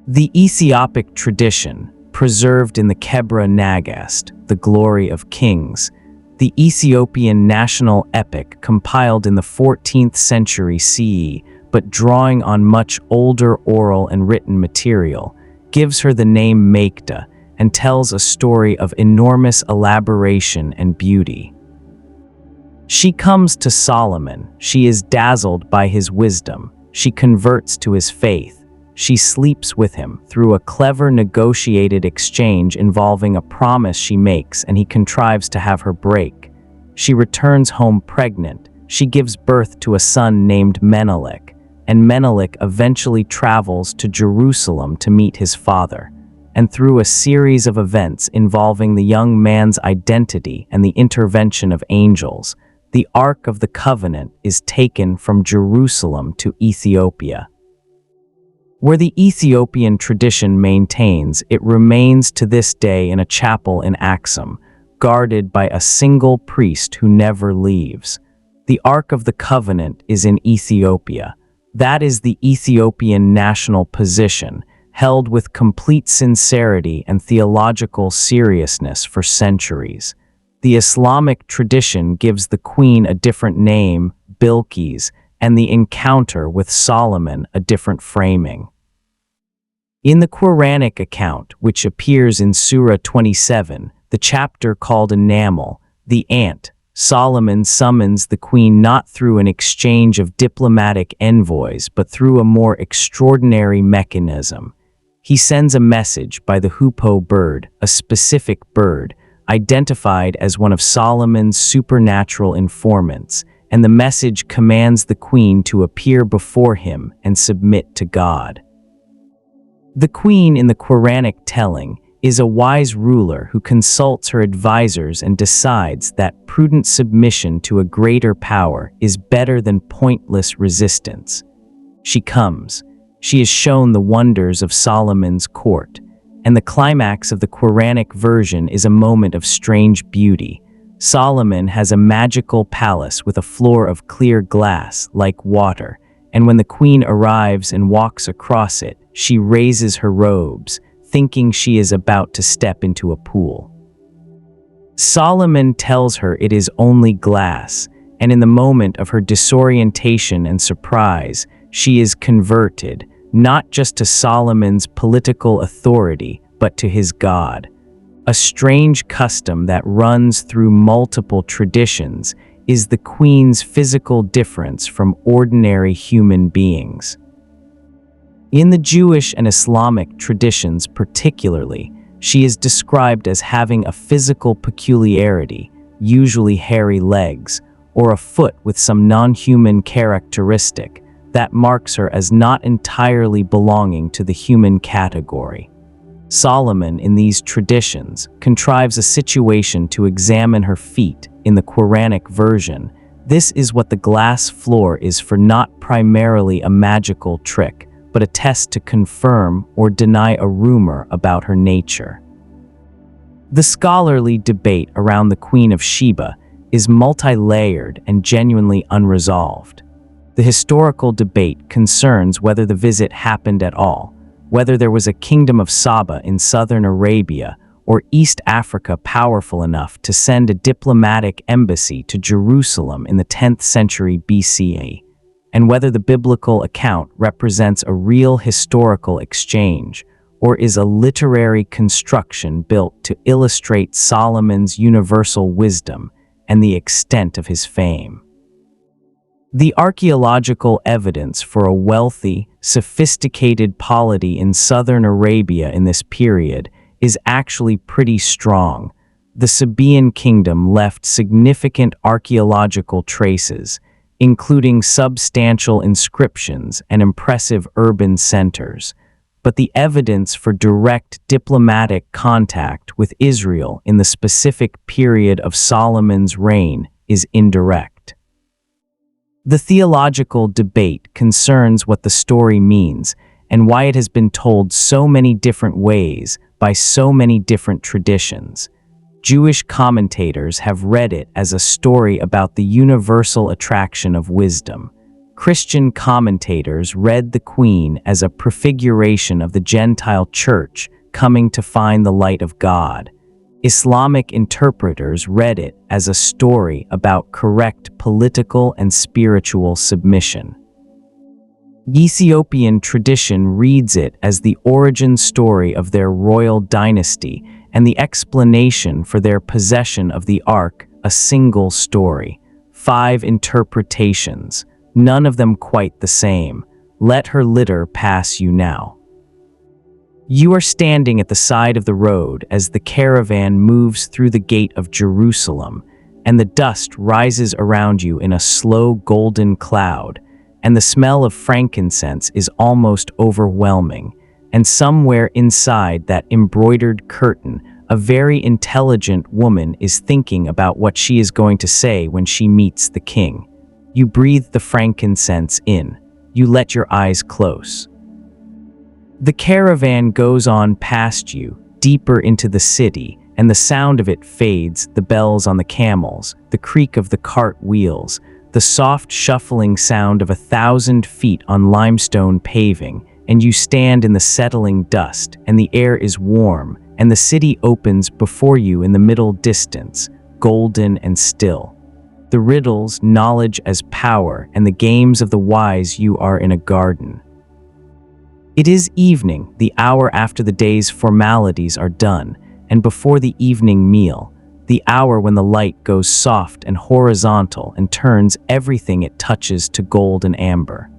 The Ethiopic tradition, preserved in the Kebra Nagast, the Glory of Kings, the Ethiopian national epic compiled in the 14th century CE, but drawing on much older oral and written material, gives her the name Makda and tells a story of enormous elaboration and beauty. She comes to Solomon. She is dazzled by his wisdom. She converts to his faith. She sleeps with him through a clever negotiated exchange involving a promise she makes and he contrives to have her break. She returns home pregnant. She gives birth to a son named Menelik, and Menelik eventually travels to Jerusalem to meet his father. And through a series of events involving the young man's identity and the intervention of angels, the Ark of the Covenant is taken from Jerusalem to Ethiopia. Where the Ethiopian tradition maintains, it remains to this day in a chapel in Axum, guarded by a single priest who never leaves. The Ark of the Covenant is in Ethiopia. That is the Ethiopian national position, held with complete sincerity and theological seriousness for centuries. The Islamic tradition gives the queen a different name, Bilkis, and the encounter with Solomon a different framing. In the Quranic account, which appears in Surah 27, the chapter called Enamel, the ant, Solomon summons the queen not through an exchange of diplomatic envoys but through a more extraordinary mechanism. He sends a message by the hoopoe bird, a specific bird, identified as one of Solomon's supernatural informants, and the message commands the queen to appear before him and submit to God. The queen in the Quranic telling is a wise ruler who consults her advisors and decides that prudent submission to a greater power is better than pointless resistance. She comes. She is shown the wonders of Solomon's court, and the climax of the Quranic version is a moment of strange beauty. Solomon has a magical palace with a floor of clear glass like water, and when the queen arrives and walks across it, she raises her robes, thinking she is about to step into a pool. Solomon tells her it is only glass, and in the moment of her disorientation and surprise, she is converted, not just to Solomon's political authority, but to his God. A strange custom that runs through multiple traditions is the queen's physical difference from ordinary human beings. In the Jewish and Islamic traditions particularly, she is described as having a physical peculiarity, usually hairy legs, or a foot with some non-human characteristic that marks her as not entirely belonging to the human category. Solomon, in these traditions, contrives a situation to examine her feet in the Quranic version. This is what the glass floor is for, not primarily a magical trick, but a test to confirm or deny a rumor about her nature. The scholarly debate around the Queen of Sheba is multi-layered and genuinely unresolved. The historical debate concerns whether the visit happened at all, whether there was a kingdom of Saba in southern Arabia or East Africa powerful enough to send a diplomatic embassy to Jerusalem in the 10th century BCE, and whether the biblical account represents a real historical exchange or is a literary construction built to illustrate Solomon's universal wisdom and the extent of his fame. The archaeological evidence for a wealthy, sophisticated polity in southern Arabia in this period is actually pretty strong. The Sabaean kingdom left significant archaeological traces, including substantial inscriptions and impressive urban centers, but the evidence for direct diplomatic contact with Israel in the specific period of Solomon's reign is indirect. The theological debate concerns what the story means and why it has been told so many different ways by so many different traditions. Jewish commentators have read it as a story about the universal attraction of wisdom. Christian commentators read the queen as a prefiguration of the Gentile church coming to find the light of God. Islamic interpreters read it as a story about correct political and spiritual submission. Ethiopian tradition reads it as the origin story of their royal dynasty and the explanation for their possession of the Ark, a single story. 5 interpretations, none of them quite the same. Let her litter pass you now. You are standing at the side of the road as the caravan moves through the gate of Jerusalem, and the dust rises around you in a slow golden cloud, and the smell of frankincense is almost overwhelming. And somewhere inside that embroidered curtain, a very intelligent woman is thinking about what she is going to say when she meets the king. You breathe the frankincense in. You let your eyes close. The caravan goes on past you, deeper into the city, and the sound of it fades, the bells on the camels, the creak of the cart wheels, the soft shuffling sound of 1,000 feet on limestone paving, and you stand in the settling dust, and the air is warm, and the city opens before you in the middle distance, golden and still. The riddles, knowledge as power, and the games of the wise, you are in a garden. It is evening, the hour after the day's formalities are done, and before the evening meal, the hour when the light goes soft and horizontal and turns everything it touches to gold and amber.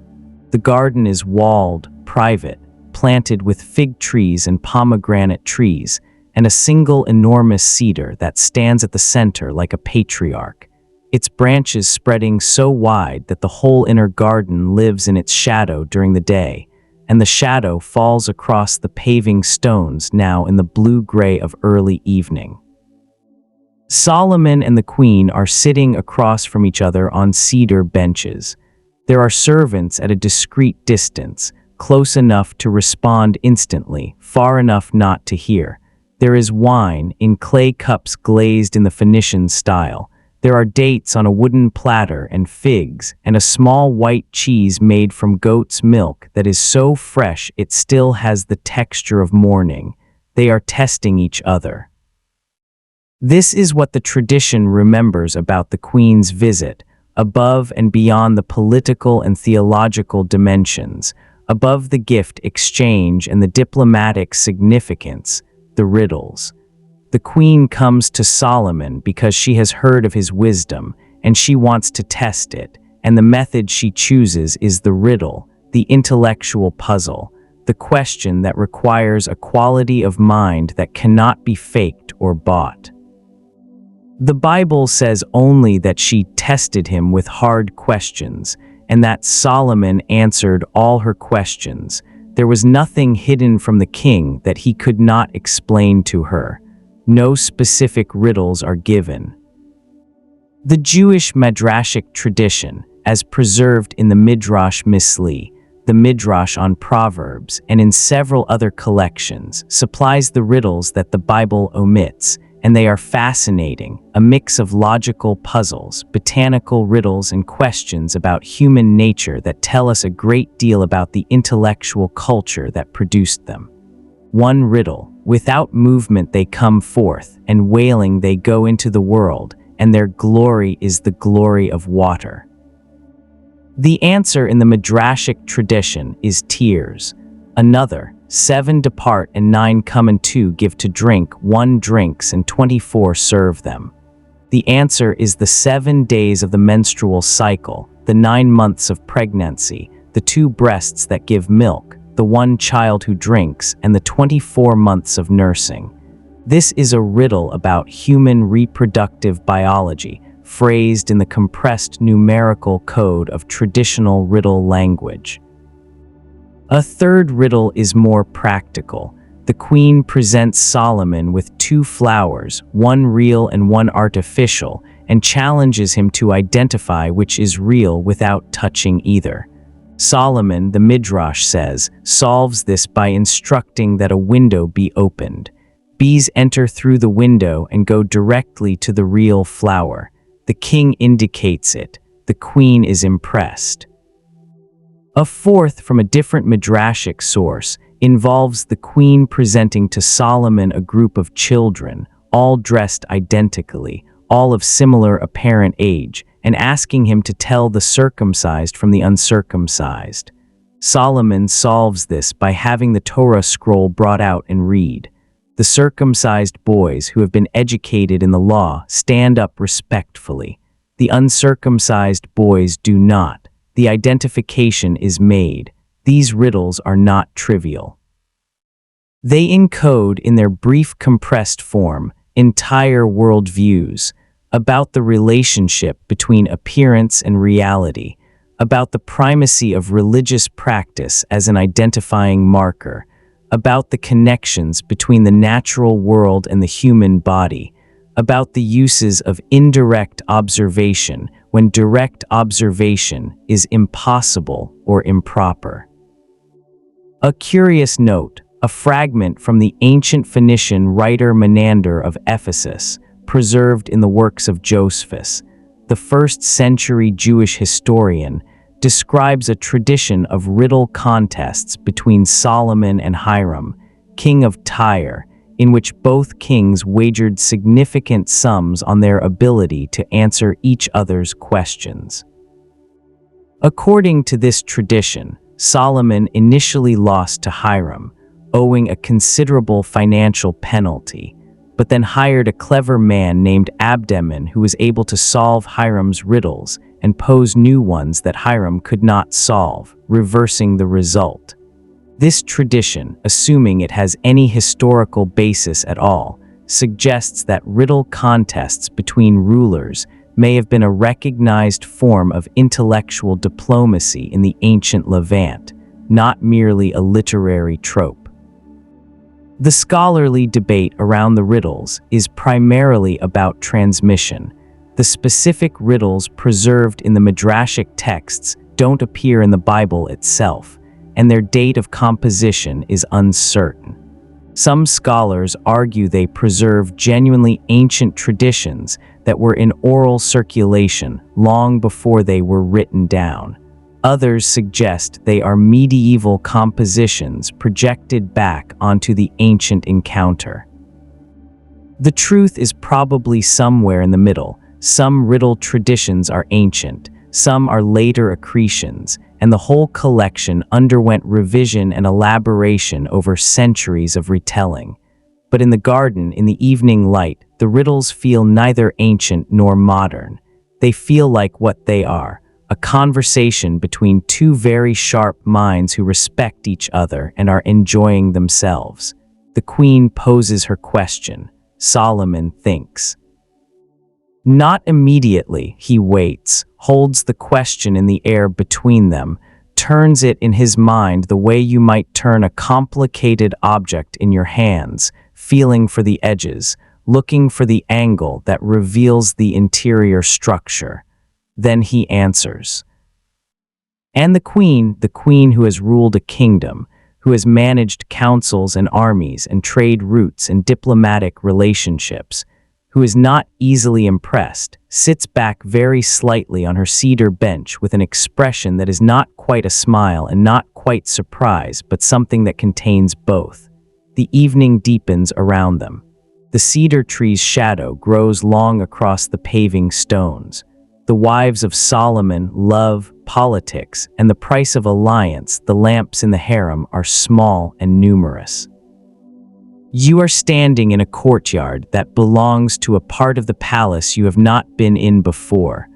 The garden is walled, private, planted with fig trees and pomegranate trees, and a single enormous cedar that stands at the center like a patriarch, its branches spreading so wide that the whole inner garden lives in its shadow during the day, and the shadow falls across the paving stones now in the blue-gray of early evening. Solomon and the queen are sitting across from each other on cedar benches. There are servants at a discreet distance, close enough to respond instantly, far enough not to hear. There is wine in clay cups glazed in the Phoenician style. There are dates on a wooden platter and figs, and a small white cheese made from goat's milk that is so fresh it still has the texture of morning. They are testing each other. This is what the tradition remembers about the Queen's visit, above and beyond the political and theological dimensions, above the gift exchange and the diplomatic significance, the riddles. The Queen comes to Solomon because she has heard of his wisdom, and she wants to test it, and the method she chooses is the riddle, the intellectual puzzle, the question that requires a quality of mind that cannot be faked or bought. The Bible says only that she tested him with hard questions, and that Solomon answered all her questions. There was nothing hidden from the king that he could not explain to her. No specific riddles are given. The Jewish Midrashic tradition, as preserved in the Midrash Misli, the Midrash on Proverbs, and in several other collections, supplies the riddles that the Bible omits, and they are fascinating, a mix of logical puzzles, botanical riddles, and questions about human nature that tell us a great deal about the intellectual culture that produced them. One riddle: without movement they come forth, and wailing they go into the world, and their glory is the glory of water. The answer in the Midrashic tradition is tears. Another: 7 depart and 9 come, and 2 give to drink, 1 drinks and 24 serve them. The answer is the 7 days of the menstrual cycle, the 9 months of pregnancy, the 2 breasts that give milk, the 1 child who drinks, and the 24 months of nursing. This is a riddle about human reproductive biology, phrased in the compressed numerical code of traditional riddle language. A third riddle is more practical. The Queen presents Solomon with 2 flowers, 1 real and 1 artificial, and challenges him to identify which is real without touching either. Solomon, the Midrash says, solves this by instructing that a window be opened. Bees enter through the window and go directly to the real flower. The king indicates it. The queen is impressed. A fourth, from a different Midrashic source, involves the queen presenting to Solomon a group of children, all dressed identically, all of similar apparent age, and asking him to tell the circumcised from the uncircumcised. Solomon solves this by having the Torah scroll brought out and read. The circumcised boys who have been educated in the law stand up respectfully. The uncircumcised boys do not. The identification is made. These riddles are not trivial. They encode in their brief compressed form entire worldviews, about the relationship between appearance and reality, about the primacy of religious practice as an identifying marker, about the connections between the natural world and the human body, about the uses of indirect observation when direct observation is impossible or improper. A curious note, a fragment from the ancient Phoenician writer Menander of Ephesus, preserved in the works of Josephus, the first-century Jewish historian, describes a tradition of riddle contests between Solomon and Hiram, king of Tyre, in which both kings wagered significant sums on their ability to answer each other's questions. According to this tradition, Solomon initially lost to Hiram, owing a considerable financial penalty, but then hired a clever man named Abdeman who was able to solve Hiram's riddles and pose new ones that Hiram could not solve, reversing the result. This tradition, assuming it has any historical basis at all, suggests that riddle contests between rulers may have been a recognized form of intellectual diplomacy in the ancient Levant, not merely a literary trope. The scholarly debate around the riddles is primarily about transmission. The specific riddles preserved in the Midrashic texts don't appear in the Bible itself, and their date of composition is uncertain. Some scholars argue they preserve genuinely ancient traditions that were in oral circulation long before they were written down. Others suggest they are medieval compositions projected back onto the ancient encounter. The truth is probably somewhere in the middle. Some riddle traditions are ancient, some are later accretions, and the whole collection underwent revision and elaboration over centuries of retelling. But in the garden, in the evening light, the riddles feel neither ancient nor modern. They feel like what they are, a conversation between two very sharp minds who respect each other and are enjoying themselves. The queen poses her question. Solomon thinks. Not immediately, he waits, holds the question in the air between them, turns it in his mind the way you might turn a complicated object in your hands, feeling for the edges, looking for the angle that reveals the interior structure. Then he answers. And the queen who has ruled a kingdom, who has managed councils and armies and trade routes and diplomatic relationships, who is not easily impressed, sits back very slightly on her cedar bench with an expression that is not quite a smile and not quite surprise, but something that contains both. The evening deepens around them. The cedar tree's shadow grows long across the paving stones. The wives of Solomon, love, politics, and the price of alliance, the lamps in the harem, are small and numerous. You are standing in a courtyard that belongs to a part of the palace you have not been in before,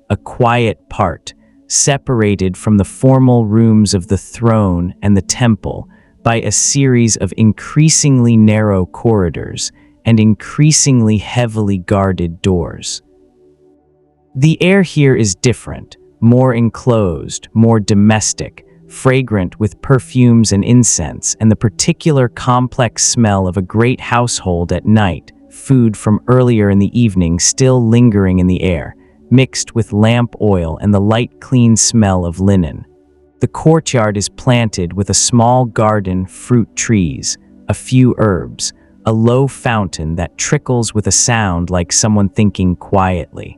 a quiet part, separated from the formal rooms of the throne and the temple by a series of increasingly narrow corridors and increasingly heavily guarded doors. The air here is different, more enclosed, more domestic, fragrant with perfumes and incense and the particular complex smell of a great household at night, food from earlier in the evening still lingering in the air, mixed with lamp oil and the light clean smell of linen. The courtyard is planted with a small garden, fruit trees, a few herbs, a low fountain that trickles with a sound like someone thinking quietly.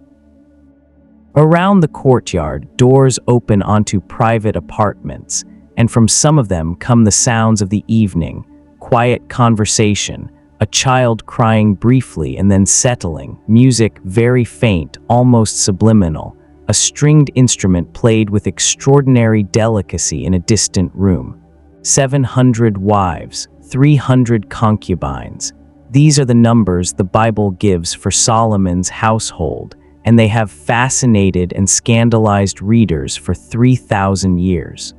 Around the courtyard, doors open onto private apartments, and from some of them come the sounds of the evening, quiet conversation, a child crying briefly and then settling, music very faint, almost subliminal, a stringed instrument played with extraordinary delicacy in a distant room. 700 wives, 300 concubines. These are the numbers the Bible gives for Solomon's household, and they have fascinated and scandalized readers for 3,000 years.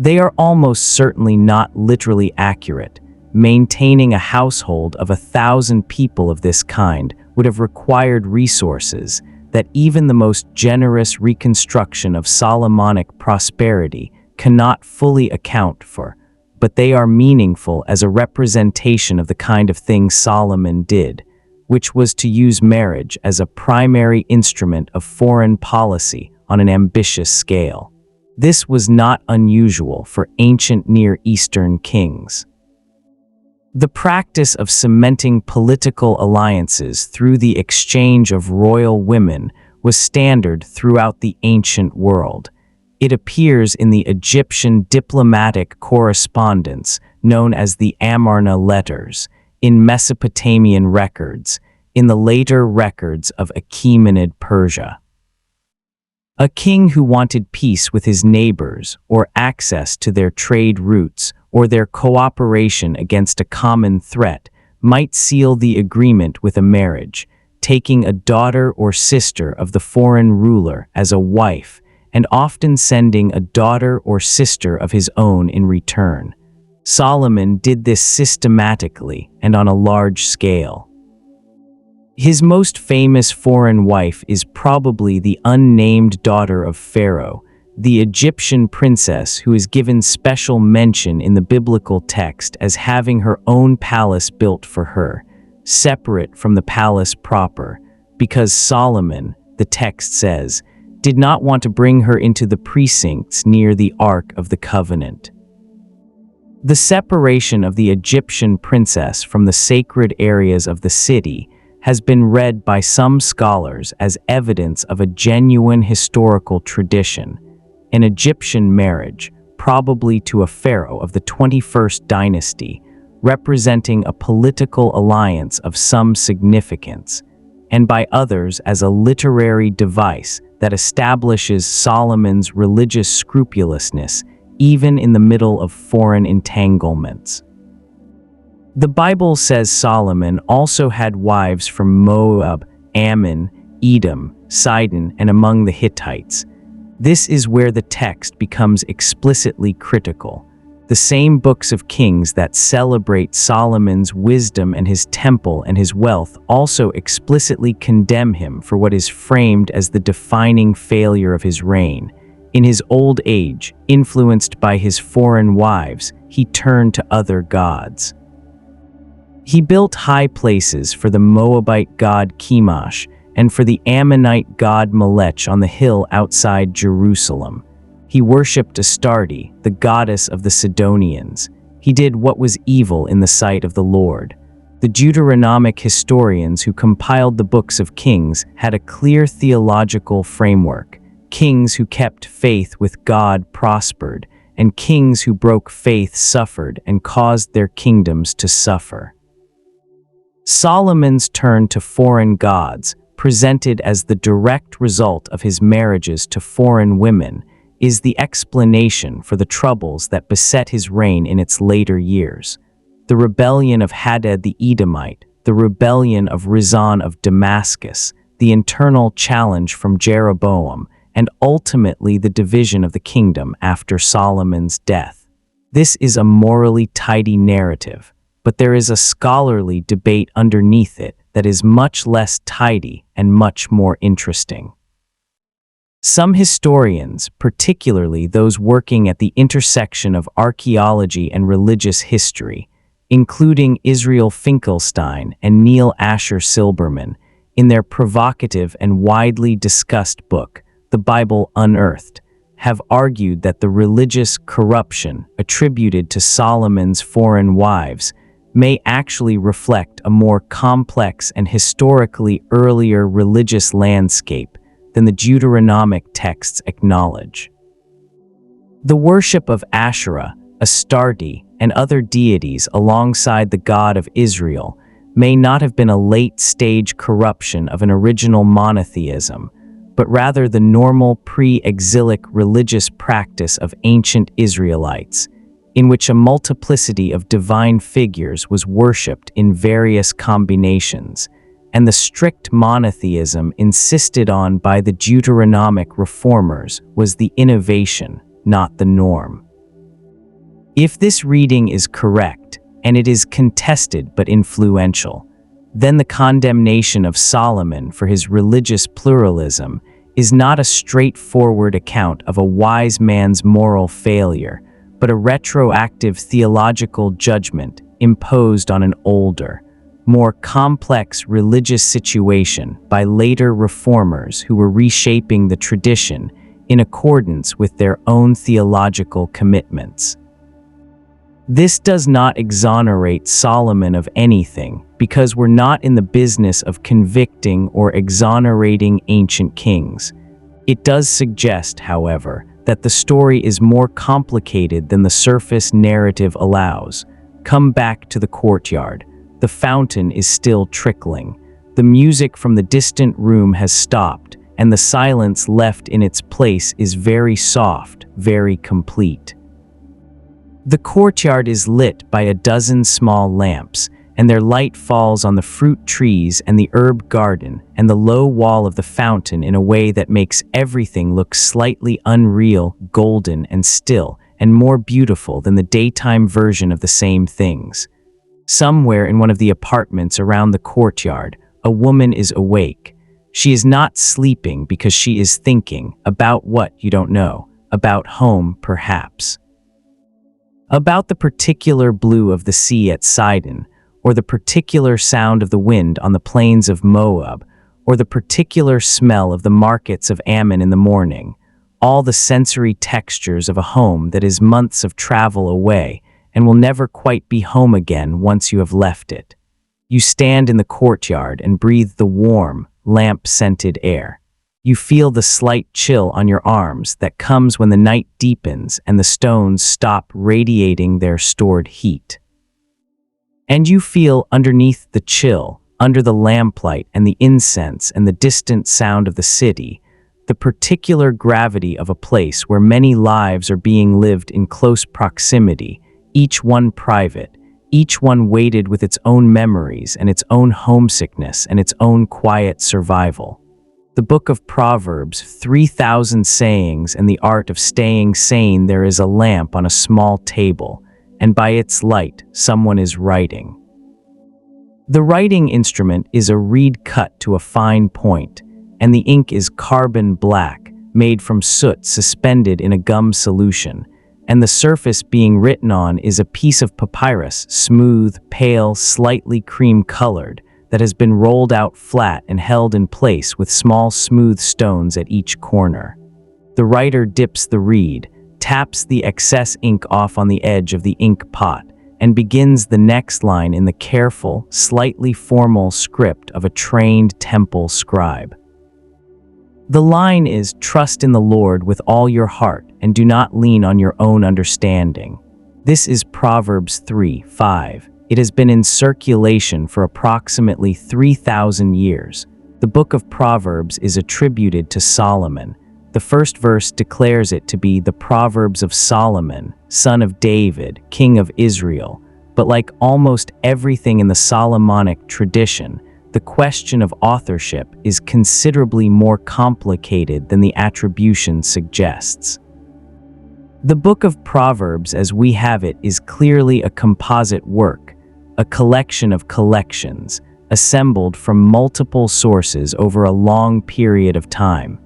They are almost certainly not literally accurate. Maintaining a household of 1,000 people of this kind would have required resources that even the most generous reconstruction of Solomonic prosperity cannot fully account for, but they are meaningful as a representation of the kind of thing Solomon did, which was to use marriage as a primary instrument of foreign policy on an ambitious scale. This was not unusual for ancient Near Eastern kings. The practice of cementing political alliances through the exchange of royal women was standard throughout the ancient world. It appears in the Egyptian diplomatic correspondence known as the Amarna letters, in Mesopotamian records, in the later records of Achaemenid Persia. A king who wanted peace with his neighbors, or access to their trade routes, or their cooperation against a common threat, might seal the agreement with a marriage, taking a daughter or sister of the foreign ruler as a wife, and often sending a daughter or sister of his own in return. Solomon did this systematically and on a large scale. His most famous foreign wife is probably the unnamed daughter of Pharaoh, the Egyptian princess who is given special mention in the biblical text as having her own palace built for her, separate from the palace proper, because Solomon, the text says, did not want to bring her into the precincts near the Ark of the Covenant. The separation of the Egyptian princess from the sacred areas of the city has been read by some scholars as evidence of a genuine historical tradition, an Egyptian marriage, probably to a pharaoh of the 21st dynasty, representing a political alliance of some significance, and by others as a literary device that establishes Solomon's religious scrupulousness even in the middle of foreign entanglements. The Bible says Solomon also had wives from Moab, Ammon, Edom, Sidon, and among the Hittites. This is where the text becomes explicitly critical. The same books of Kings that celebrate Solomon's wisdom and his temple and his wealth also explicitly condemn him for what is framed as the defining failure of his reign. In his old age, influenced by his foreign wives, he turned to other gods. He built high places for the Moabite god Chemosh and for the Ammonite god Melech on the hill outside Jerusalem. He worshipped Astarte, the goddess of the Sidonians. He did what was evil in the sight of the Lord. The Deuteronomic historians who compiled the books of Kings had a clear theological framework. Kings who kept faith with God prospered, and kings who broke faith suffered and caused their kingdoms to suffer. Solomon's turn to foreign gods, presented as the direct result of his marriages to foreign women, is the explanation for the troubles that beset his reign in its later years. The rebellion of Hadad the Edomite, the rebellion of Rezon of Damascus, the internal challenge from Jeroboam, and ultimately the division of the kingdom after Solomon's death. This is a morally tidy narrative, but there is a scholarly debate underneath it that is much less tidy and much more interesting. Some historians, particularly those working at the intersection of archaeology and religious history, including Israel Finkelstein and Neil Asher Silberman, in their provocative and widely discussed book, The Bible Unearthed, have argued that the religious corruption attributed to Solomon's foreign wives may actually reflect a more complex and historically earlier religious landscape than the Deuteronomic texts acknowledge. The worship of Asherah, Astarte, and other deities alongside the God of Israel may not have been a late-stage corruption of an original monotheism, but rather the normal pre-exilic religious practice of ancient Israelites, in which a multiplicity of divine figures was worshipped in various combinations, and the strict monotheism insisted on by the Deuteronomic reformers was the innovation, not the norm. If this reading is correct, and it is contested but influential, then the condemnation of Solomon for his religious pluralism is not a straightforward account of a wise man's moral failure, but a retroactive theological judgment imposed on an older, more complex religious situation by later reformers who were reshaping the tradition in accordance with their own theological commitments. This does not exonerate Solomon of anything, because we're not in the business of convicting or exonerating ancient kings. It does suggest, however, that the story is more complicated than the surface narrative allows. Come back to the courtyard. The fountain is still trickling. The music from the distant room has stopped, and the silence left in its place is very soft, very complete. The courtyard is lit by a dozen small lamps, and their light falls on the fruit trees and the herb garden and the low wall of the fountain in a way that makes everything look slightly unreal, golden, and still, and more beautiful than the daytime version of the same things. Somewhere in one of the apartments around the courtyard, a woman is awake. She is not sleeping because she is thinking about what you don't know, about home perhaps. About the particular blue of the sea at Sidon, or the particular sound of the wind on the plains of Moab, or the particular smell of the markets of Ammon in the morning, all the sensory textures of a home that is months of travel away and will never quite be home again once you have left it. You stand in the courtyard and breathe the warm, lamp-scented air. You feel the slight chill on your arms that comes when the night deepens and the stones stop radiating their stored heat. And you feel underneath the chill, under the lamplight and the incense and the distant sound of the city, the particular gravity of a place where many lives are being lived in close proximity, each one private, each one weighted with its own memories and its own homesickness and its own quiet survival. The book of Proverbs, 3,000 sayings and the art of staying sane. There is a lamp on a small table, and by its light, someone is writing. The writing instrument is a reed cut to a fine point, and the ink is carbon black, made from soot suspended in a gum solution, and the surface being written on is a piece of papyrus, smooth, pale, slightly cream-colored, that has been rolled out flat and held in place with small smooth stones at each corner. The writer dips the reed, taps the excess ink off on the edge of the ink pot, and begins the next line in the careful, slightly formal script of a trained temple scribe. The line is, "Trust in the Lord with all your heart, and do not lean on your own understanding." This is Proverbs 3:5. It has been in circulation for approximately 3,000 years. The book of Proverbs is attributed to Solomon. The first verse declares it to be the Proverbs of Solomon, son of David, king of Israel. But like almost everything in the Solomonic tradition, the question of authorship is considerably more complicated than the attribution suggests. The book of Proverbs as we have it is clearly a composite work, a collection of collections, assembled from multiple sources over a long period of time.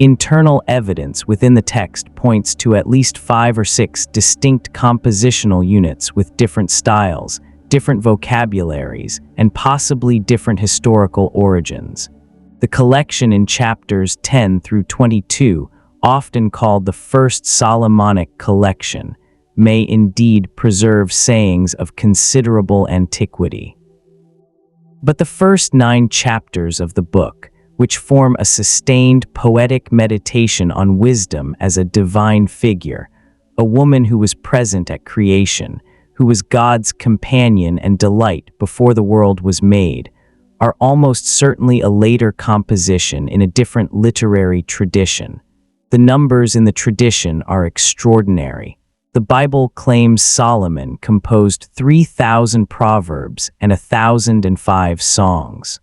Internal evidence within the text points to at least 5 or 6 distinct compositional units with different styles, different vocabularies, and possibly different historical origins. The collection in chapters 10 through 22, often called the First Solomonic Collection, may indeed preserve sayings of considerable antiquity. But the first 9 chapters of the book, which form a sustained poetic meditation on wisdom as a divine figure, a woman who was present at creation, who was God's companion and delight before the world was made, are almost certainly a later composition in a different literary tradition. The numbers in the tradition are extraordinary. The Bible claims Solomon composed 3,000 proverbs and 1,005 songs.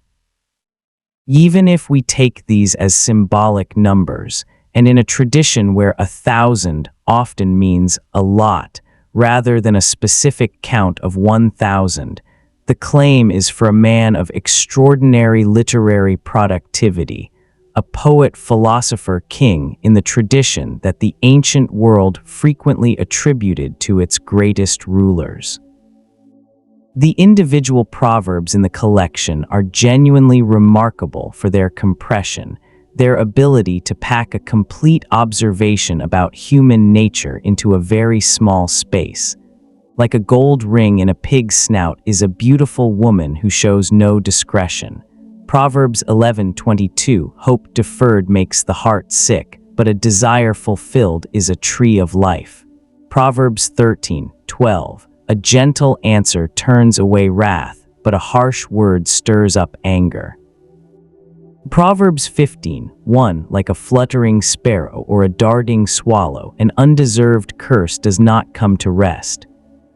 Even if we take these as symbolic numbers, and in a tradition where 1,000 often means a lot, rather than a specific count of 1,000, the claim is for a man of extraordinary literary productivity, a poet-philosopher-king in the tradition that the ancient world frequently attributed to its greatest rulers. The individual proverbs in the collection are genuinely remarkable for their compression, their ability to pack a complete observation about human nature into a very small space. Like a gold ring in a pig's snout is a beautiful woman who shows no discretion. Proverbs 11:22, hope deferred makes the heart sick, but a desire fulfilled is a tree of life. Proverbs 13:12, a gentle answer turns away wrath, but a harsh word stirs up anger. Proverbs 15:1, like a fluttering sparrow or a darting swallow, an undeserved curse does not come to rest.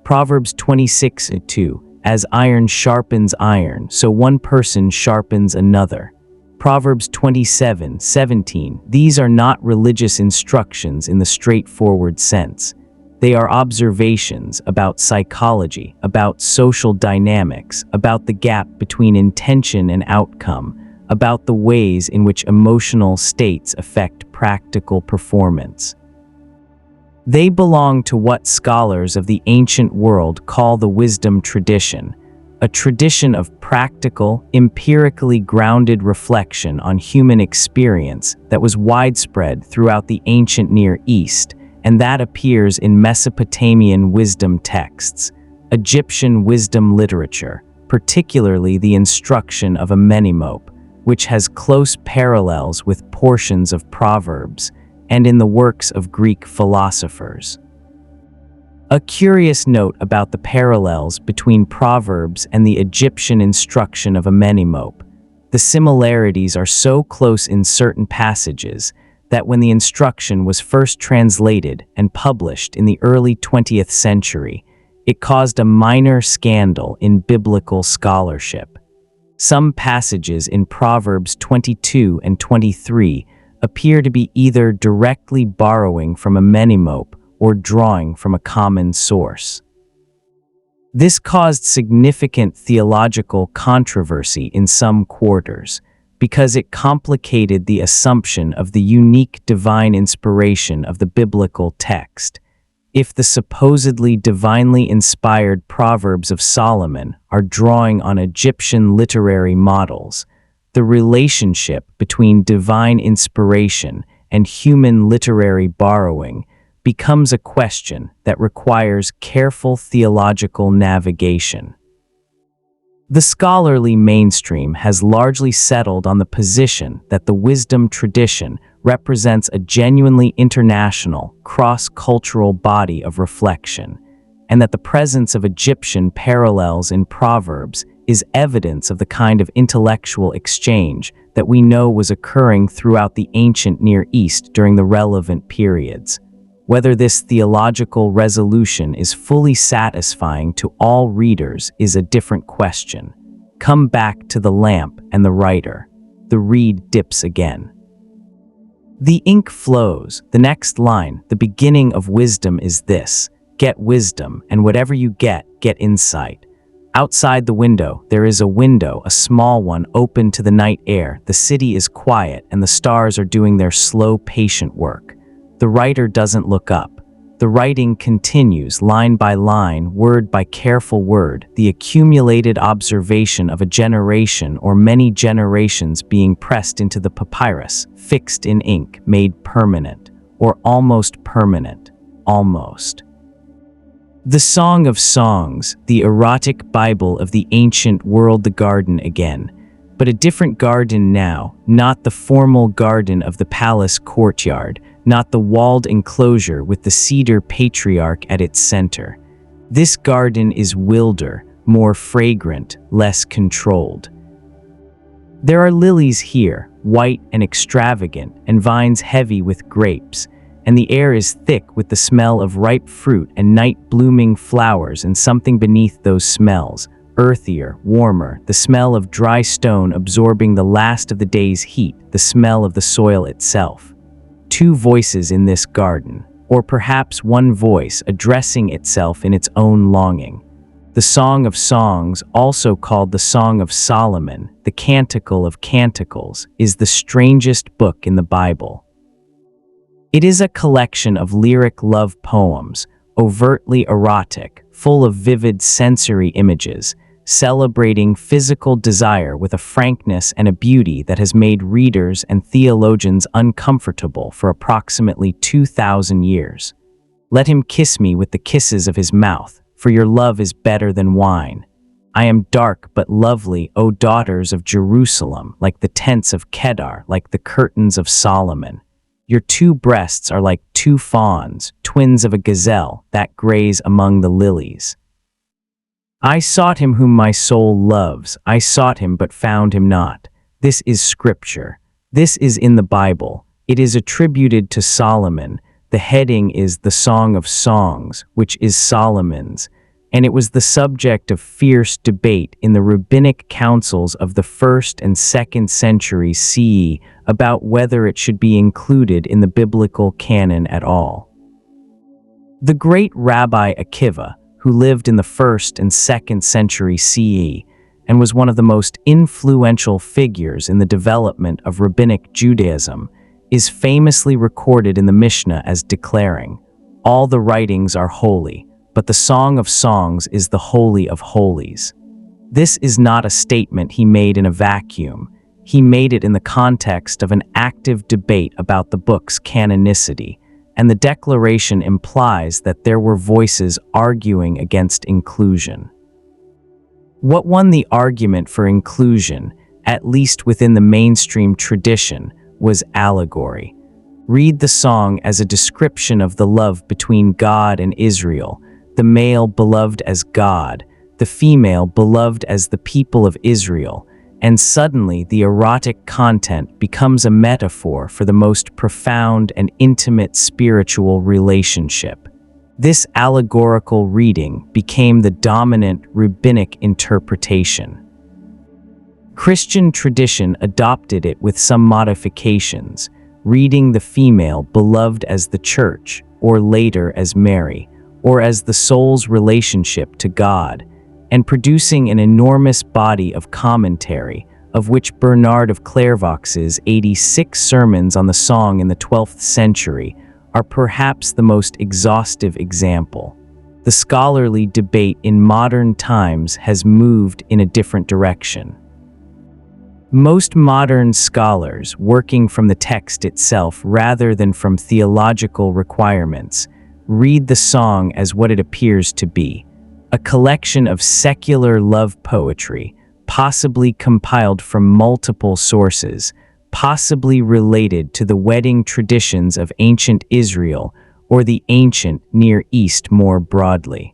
Proverbs 26:2, as iron sharpens iron, so one person sharpens another. Proverbs 27:17, these are not religious instructions in the straightforward sense. They are observations about psychology, about social dynamics, about the gap between intention and outcome, about the ways in which emotional states affect practical performance. They belong to what scholars of the ancient world call the wisdom tradition, a tradition of practical, empirically grounded reflection on human experience that was widespread throughout the ancient Near East, and that appears in Mesopotamian wisdom texts, Egyptian wisdom literature, particularly the instruction of Amenemope, which has close parallels with portions of Proverbs, and in the works of Greek philosophers. A curious note about the parallels between Proverbs and the Egyptian instruction of Amenemope: the similarities are so close in certain passages that when the instruction was first translated and published in the early 20th century, it caused a minor scandal in biblical scholarship. Some passages in Proverbs 22 and 23 appear to be either directly borrowing from Amenemope or drawing from a common source. This caused significant theological controversy in some quarters, because it complicated the assumption of the unique divine inspiration of the biblical text. If the supposedly divinely inspired Proverbs of Solomon are drawing on Egyptian literary models, the relationship between divine inspiration and human literary borrowing becomes a question that requires careful theological navigation. The scholarly mainstream has largely settled on the position that the wisdom tradition represents a genuinely international, cross-cultural body of reflection, and that the presence of Egyptian parallels in Proverbs is evidence of the kind of intellectual exchange that we know was occurring throughout the ancient Near East during the relevant periods. Whether this theological resolution is fully satisfying to all readers is a different question. Come back to the lamp and the writer. The reed dips again. The ink flows. The next line, the beginning of wisdom, is this: get wisdom, and whatever you get insight. Outside the window, there is a window, a small one, open to the night air. The city is quiet, and the stars are doing their slow, patient work. The writer doesn't look up. The writing continues, line by line, word by careful word, the accumulated observation of a generation or many generations being pressed into the papyrus, fixed in ink, made permanent, or almost permanent, almost. The Song of Songs, the erotic Bible of the ancient world, the garden again, but a different garden now, not the formal garden of the palace courtyard, not the walled enclosure with the cedar patriarch at its center. This garden is wilder, more fragrant, less controlled. There are lilies here, white and extravagant, and vines heavy with grapes, and the air is thick with the smell of ripe fruit and night-blooming flowers, and something beneath those smells, earthier, warmer, the smell of dry stone absorbing the last of the day's heat, the smell of the soil itself. Two voices in this garden, or perhaps one voice addressing itself in its own longing. The Song of Songs, also called the Song of Solomon, the Canticle of Canticles, is the strangest book in the Bible. It is a collection of lyric love poems, overtly erotic, full of vivid sensory images, celebrating physical desire with a frankness and a beauty that has made readers and theologians uncomfortable for approximately 2,000 years. Let him kiss me with the kisses of his mouth, for your love is better than wine. I am dark but lovely, O daughters of Jerusalem, like the tents of Kedar, like the curtains of Solomon. Your two breasts are like two fawns, twins of a gazelle, that graze among the lilies. I sought him whom my soul loves, I sought him but found him not. This is scripture. This is in the Bible. It is attributed to Solomon. The heading is the Song of Songs, which is Solomon's, and it was the subject of fierce debate in the rabbinic councils of the 1st and 2nd centuries CE about whether it should be included in the biblical canon at all. The great Rabbi Akiva, who lived in the 1st and 2nd century CE and was one of the most influential figures in the development of rabbinic Judaism, is famously recorded in the Mishnah as declaring, "All the writings are holy, but the Song of Songs is the Holy of Holies." This is not a statement he made in a vacuum. He made it in the context of an active debate about the book's canonicity, and the declaration implies that there were voices arguing against inclusion. What won the argument for inclusion, at least within the mainstream tradition, was allegory. Read the song as a description of the love between God and Israel, the male beloved as God, the female beloved as the people of Israel, and suddenly the erotic content becomes a metaphor for the most profound and intimate spiritual relationship. This allegorical reading became the dominant rabbinic interpretation. Christian tradition adopted it with some modifications, reading the female beloved as the church, or later as Mary, or as the soul's relationship to God, and producing an enormous body of commentary, of which Bernard of Clairvaux's 86 sermons on the song in the 12th century are perhaps the most exhaustive example. The scholarly debate in modern times has moved in a different direction. Most modern scholars, working from the text itself rather than from theological requirements, read the song as what it appears to be, a collection of secular love poetry, possibly compiled from multiple sources, possibly related to the wedding traditions of ancient Israel or the ancient Near East more broadly.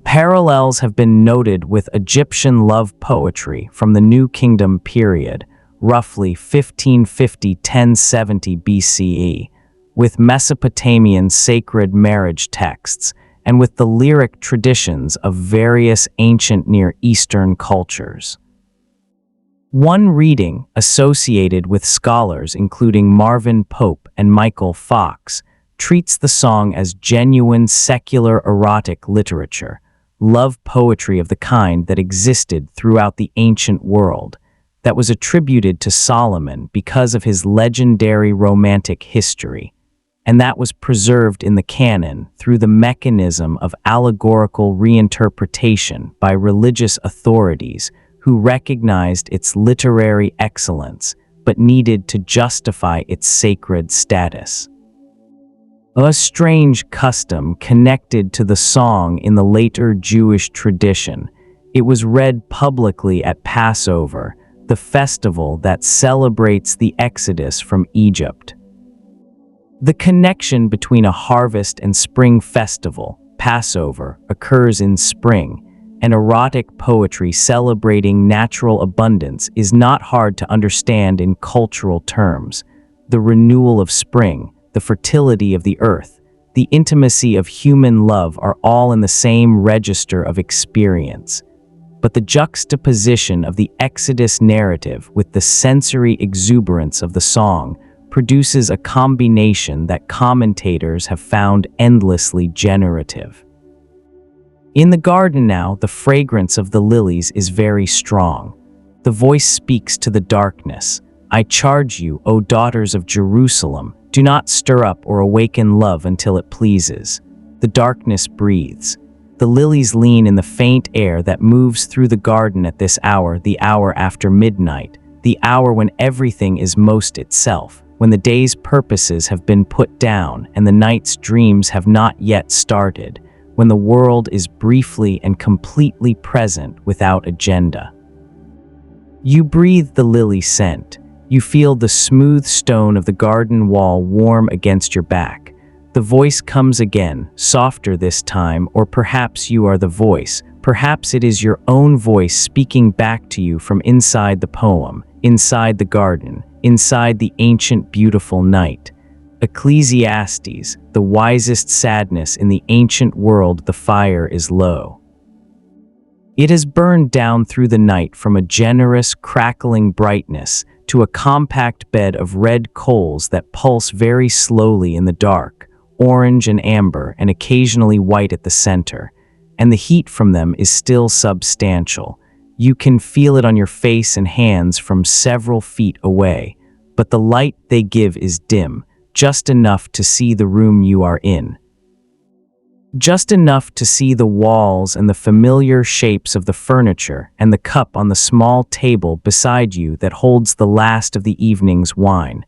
Parallels have been noted with Egyptian love poetry from the New Kingdom period, roughly 1550–1070 BCE, with Mesopotamian sacred marriage texts, and with the lyric traditions of various ancient Near Eastern cultures. One reading associated with scholars including Marvin Pope and Michael Fox treats the song as genuine secular erotic literature, love poetry of the kind that existed throughout the ancient world, that was attributed to Solomon because of his legendary romantic history, and that was preserved in the canon through the mechanism of allegorical reinterpretation by religious authorities who recognized its literary excellence but needed to justify its sacred status. A strange custom connected to the song in the later Jewish tradition, it was read publicly at Passover, the festival that celebrates the Exodus from Egypt. The connection between a harvest and spring festival, Passover, occurs in spring, and erotic poetry celebrating natural abundance is not hard to understand in cultural terms. The renewal of spring, the fertility of the earth, the intimacy of human love are all in the same register of experience. But the juxtaposition of the Exodus narrative with the sensory exuberance of the song produces a combination that commentators have found endlessly generative. In the garden now, the fragrance of the lilies is very strong. The voice speaks to the darkness. I charge you, O daughters of Jerusalem, do not stir up or awaken love until it pleases. The darkness breathes. The lilies lean in the faint air that moves through the garden at this hour, the hour after midnight, the hour when everything is most itself, when the day's purposes have been put down and the night's dreams have not yet started, when the world is briefly and completely present without agenda. You breathe the lily scent. You feel the smooth stone of the garden wall warm against your back. The voice comes again, softer this time, or perhaps you are the voice, Perhaps it is your own voice speaking back to you from inside the poem, inside the garden, inside the ancient beautiful night. Ecclesiastes, the wisest sadness in the ancient world, the fire is low. It has burned down through the night from a generous, crackling brightness to a compact bed of red coals that pulse very slowly in the dark, orange and amber and occasionally white at the center, and the heat from them is still substantial. You can feel it on your face and hands from several feet away, but the light they give is dim, just enough to see the room you are in. Just enough to see the walls and the familiar shapes of the furniture and the cup on the small table beside you that holds the last of the evening's wine.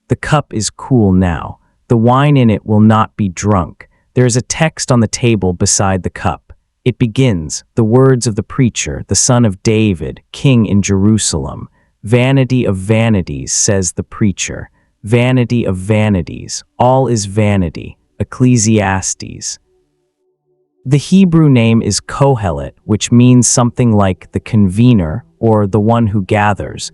The cup is cool now. The wine in it will not be drunk. There is a text on the table beside the cup. It begins, the words of the preacher, the son of David, king in Jerusalem. Vanity of vanities, says the preacher. Vanity of vanities. All is vanity. Ecclesiastes. The Hebrew name is Kohelet, which means something like the convener or the one who gathers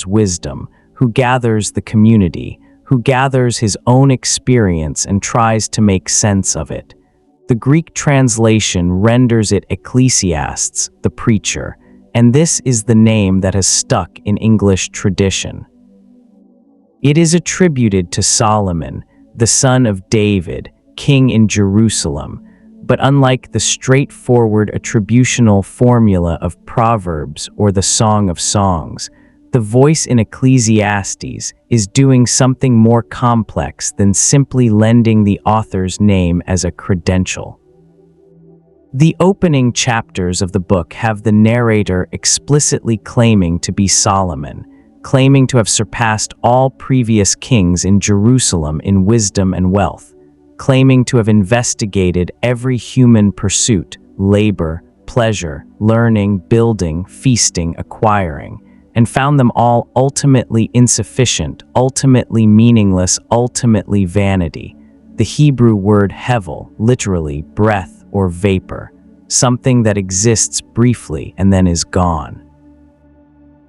wisdom, who gathers the community, who gathers his own experience and tries to make sense of it. The Greek translation renders it Ecclesiastes, the preacher, and this is the name that has stuck in English tradition. It is attributed to Solomon, the son of David, king in Jerusalem, but unlike the straightforward attributional formula of Proverbs or the Song of Songs, the voice in Ecclesiastes is doing something more complex than simply lending the author's name as a credential. The opening chapters of the book have the narrator explicitly claiming to be Solomon, claiming to have surpassed all previous kings in Jerusalem in wisdom and wealth, claiming to have investigated every human pursuit, labor, pleasure, learning, building, feasting, acquiring, and found them all ultimately insufficient, ultimately meaningless, ultimately vanity. The Hebrew word hevel, literally breath or vapor, something that exists briefly and then is gone.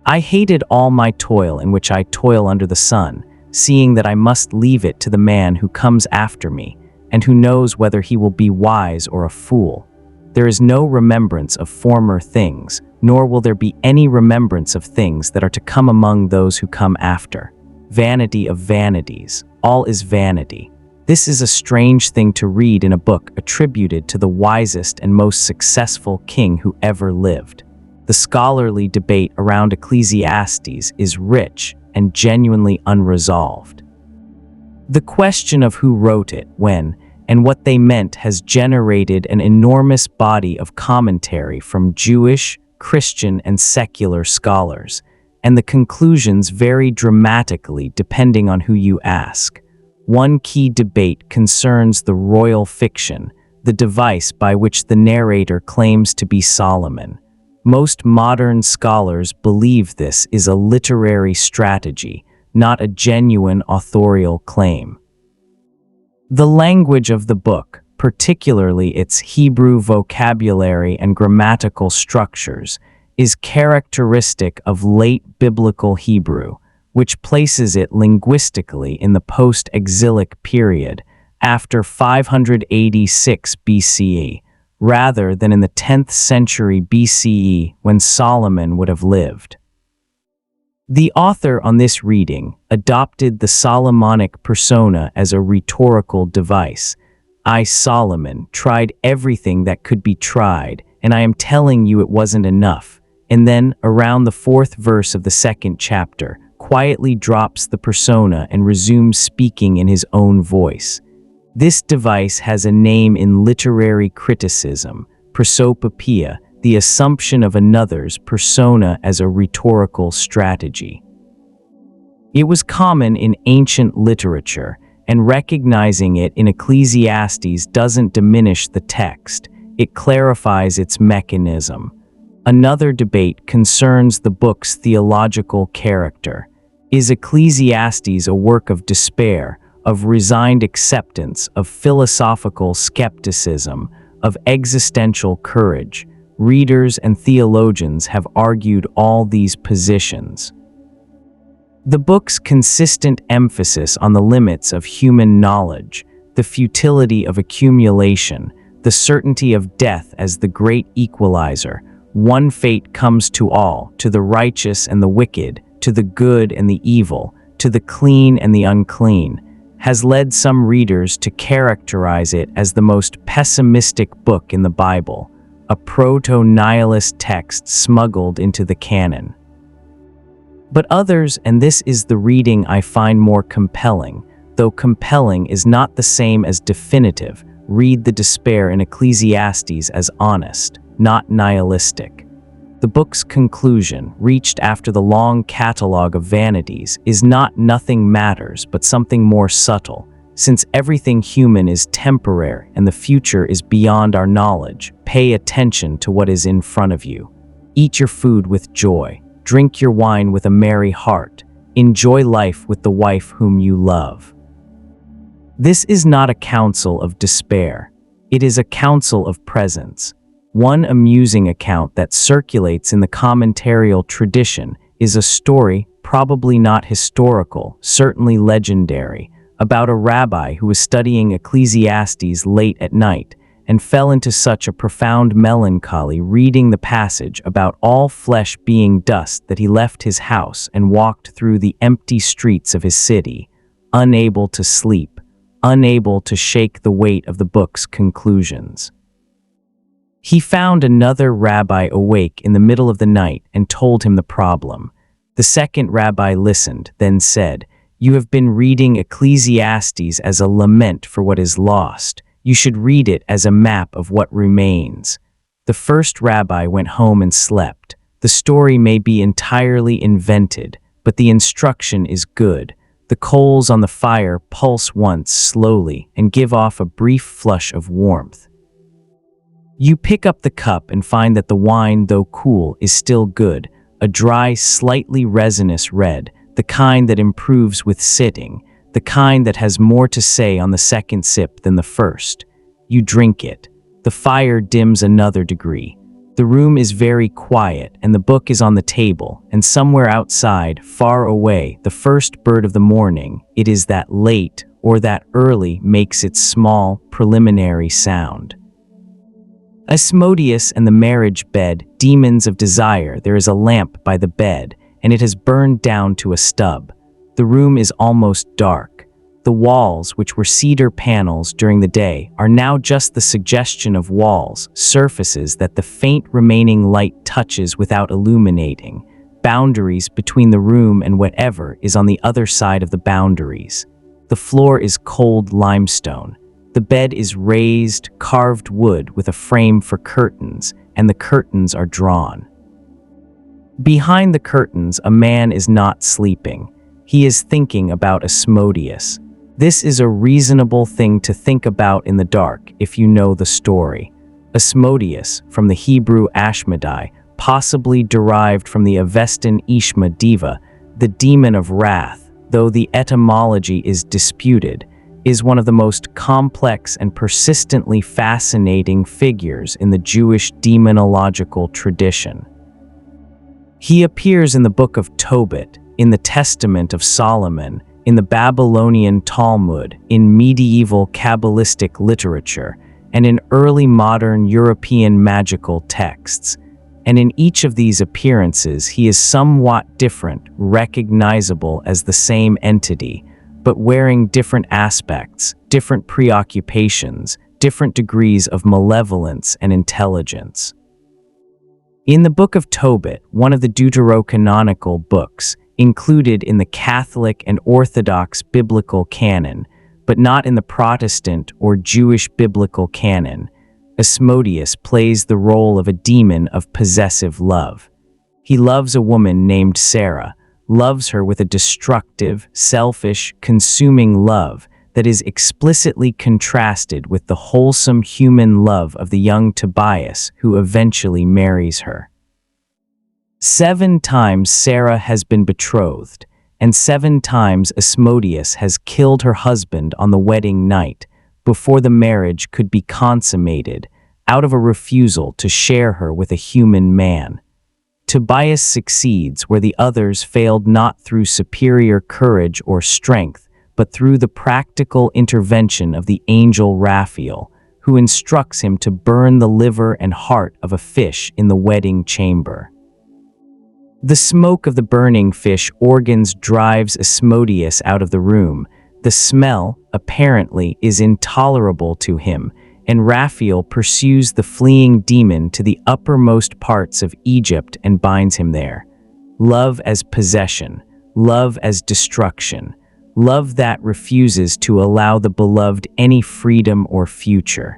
I hated all my toil in which I toil under the sun, seeing that I must leave it to the man who comes after me, and who knows whether he will be wise or a fool. There is no remembrance of former things, nor will there be any remembrance of things that are to come among those who come after. Vanity of vanities, all is vanity. This is a strange thing to read in a book attributed to the wisest and most successful king who ever lived. The scholarly debate around Ecclesiastes is rich and genuinely unresolved. The question of who wrote it, when, and what they meant has generated an enormous body of commentary from Jewish, Christian, and secular scholars, and the conclusions vary dramatically depending on who you ask. One key debate concerns the royal fiction, the device by which the narrator claims to be Solomon. Most modern scholars believe this is a literary strategy, not a genuine authorial claim. The language of the book, particularly its Hebrew vocabulary and grammatical structures, is characteristic of late biblical Hebrew, which places it linguistically in the post-exilic period, after 586 BCE, rather than in the 10th century BCE when Solomon would have lived. The author on this reading adopted the Solomonic persona as a rhetorical device. I, Solomon, tried everything that could be tried, and I am telling you it wasn't enough. And then, around the 4th verse of the 2nd chapter, quietly drops the persona and resumes speaking in his own voice. This device has a name in literary criticism, prosopopoeia, the assumption of another's persona as a rhetorical strategy. It was common in ancient literature, and recognizing it in Ecclesiastes doesn't diminish the text, it clarifies its mechanism. Another debate concerns the book's theological character. Is Ecclesiastes a work of despair, of resigned acceptance, of philosophical skepticism, of existential courage. Readers and theologians have argued all these positions. The book's consistent emphasis on the limits of human knowledge, the futility of accumulation, the certainty of death as the great equalizer. One fate comes to all, to the righteous and the wicked, to the good and the evil, to the clean and the unclean, has led some readers to characterize it as the most pessimistic book in the Bible, a proto-nihilist text smuggled into the canon. But others, and this is the reading I find more compelling, though compelling is not the same as definitive, read the despair in Ecclesiastes as honest, not nihilistic. The book's conclusion, reached after the long catalogue of vanities, is not nothing matters but something more subtle. Since everything human is temporary and the future is beyond our knowledge, pay attention to what is in front of you. Eat your food with joy. Drink your wine with a merry heart. Enjoy life with the wife whom you love. This is not a counsel of despair. It is a counsel of presence. One amusing account that circulates in the commentarial tradition is a story, probably not historical, certainly legendary, about a rabbi who was studying Ecclesiastes late at night and fell into such a profound melancholy reading the passage about all flesh being dust that he left his house and walked through the empty streets of his city, unable to sleep, unable to shake the weight of the book's conclusions. He found another rabbi awake in the middle of the night and told him the problem. The second rabbi listened, then said, "You have been reading Ecclesiastes as a lament for what is lost. You should read it as a map of what remains." The first rabbi went home and slept. The story may be entirely invented, but the instruction is good. The coals on the fire pulse once slowly and give off a brief flush of warmth. You pick up the cup and find that the wine, though cool, is still good, a dry, slightly resinous red, the kind that improves with sitting, the kind that has more to say on the second sip than the first. You drink it. The fire dims another degree. The room is very quiet, and the book is on the table, and somewhere outside, far away, the first bird of the morning, it is that late or that early, makes its small, preliminary sound. Asmodeus and the marriage bed, demons of desire, there is a lamp by the bed, and it has burned down to a stub. The room is almost dark. The walls, which were cedar panels during the day, are now just the suggestion of walls, surfaces that the faint remaining light touches without illuminating, boundaries between the room and whatever is on the other side of the boundaries. The floor is cold limestone. The bed is raised, carved wood with a frame for curtains, and the curtains are drawn. Behind the curtains, a man is not sleeping. He is thinking about Asmodeus. This is a reasonable thing to think about in the dark if you know the story. Asmodeus, from the Hebrew Ashmedai, possibly derived from the Avestan Ishma Deva, the demon of wrath, though the etymology is disputed, is one of the most complex and persistently fascinating figures in the Jewish demonological tradition. He appears in the Book of Tobit, in the Testament of Solomon, in the Babylonian Talmud, in medieval Kabbalistic literature, and in early modern European magical texts. And in each of these appearances he is somewhat different, recognizable as the same entity, but wearing different aspects, different preoccupations, different degrees of malevolence and intelligence. In the Book of Tobit, one of the deuterocanonical books, included in the Catholic and Orthodox biblical canon, but not in the Protestant or Jewish biblical canon, Asmodeus plays the role of a demon of possessive love. He loves a woman named Sarah, loves her with a destructive, selfish, consuming love that is explicitly contrasted with the wholesome human love of the young Tobias who eventually marries her. 7 times Sarah has been betrothed, and 7 times Asmodeus has killed her husband on the wedding night, before the marriage could be consummated, out of a refusal to share her with a human man. Tobias succeeds where the others failed, not through superior courage or strength, but through the practical intervention of the angel Raphael, who instructs him to burn the liver and heart of a fish in the wedding chamber. The smoke of the burning fish organs drives Asmodeus out of the room. The smell, apparently, is intolerable to him, and Raphael pursues the fleeing demon to the uppermost parts of Egypt and binds him there. Love as possession, love as destruction, love that refuses to allow the beloved any freedom or future.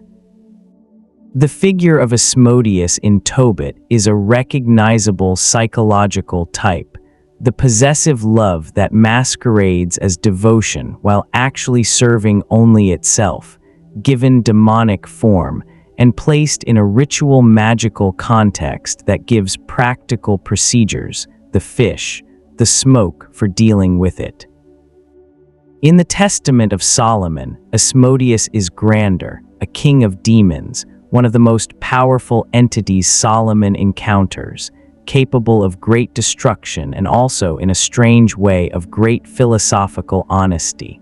The figure of Asmodeus in Tobit is a recognizable psychological type, the possessive love that masquerades as devotion while actually serving only itself, given demonic form, and placed in a ritual magical context that gives practical procedures, the fish, the smoke for dealing with it. In the Testament of Solomon, Asmodeus is grander, a king of demons, one of the most powerful entities Solomon encounters, capable of great destruction and also, in a strange way, of great philosophical honesty.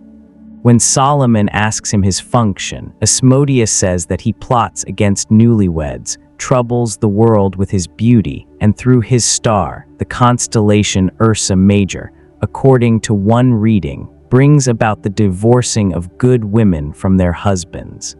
When Solomon asks him his function, Asmodeus says that he plots against newlyweds, troubles the world with his beauty, and through his star, the constellation Ursa Major, according to one reading, brings about the divorcing of good women from their husbands.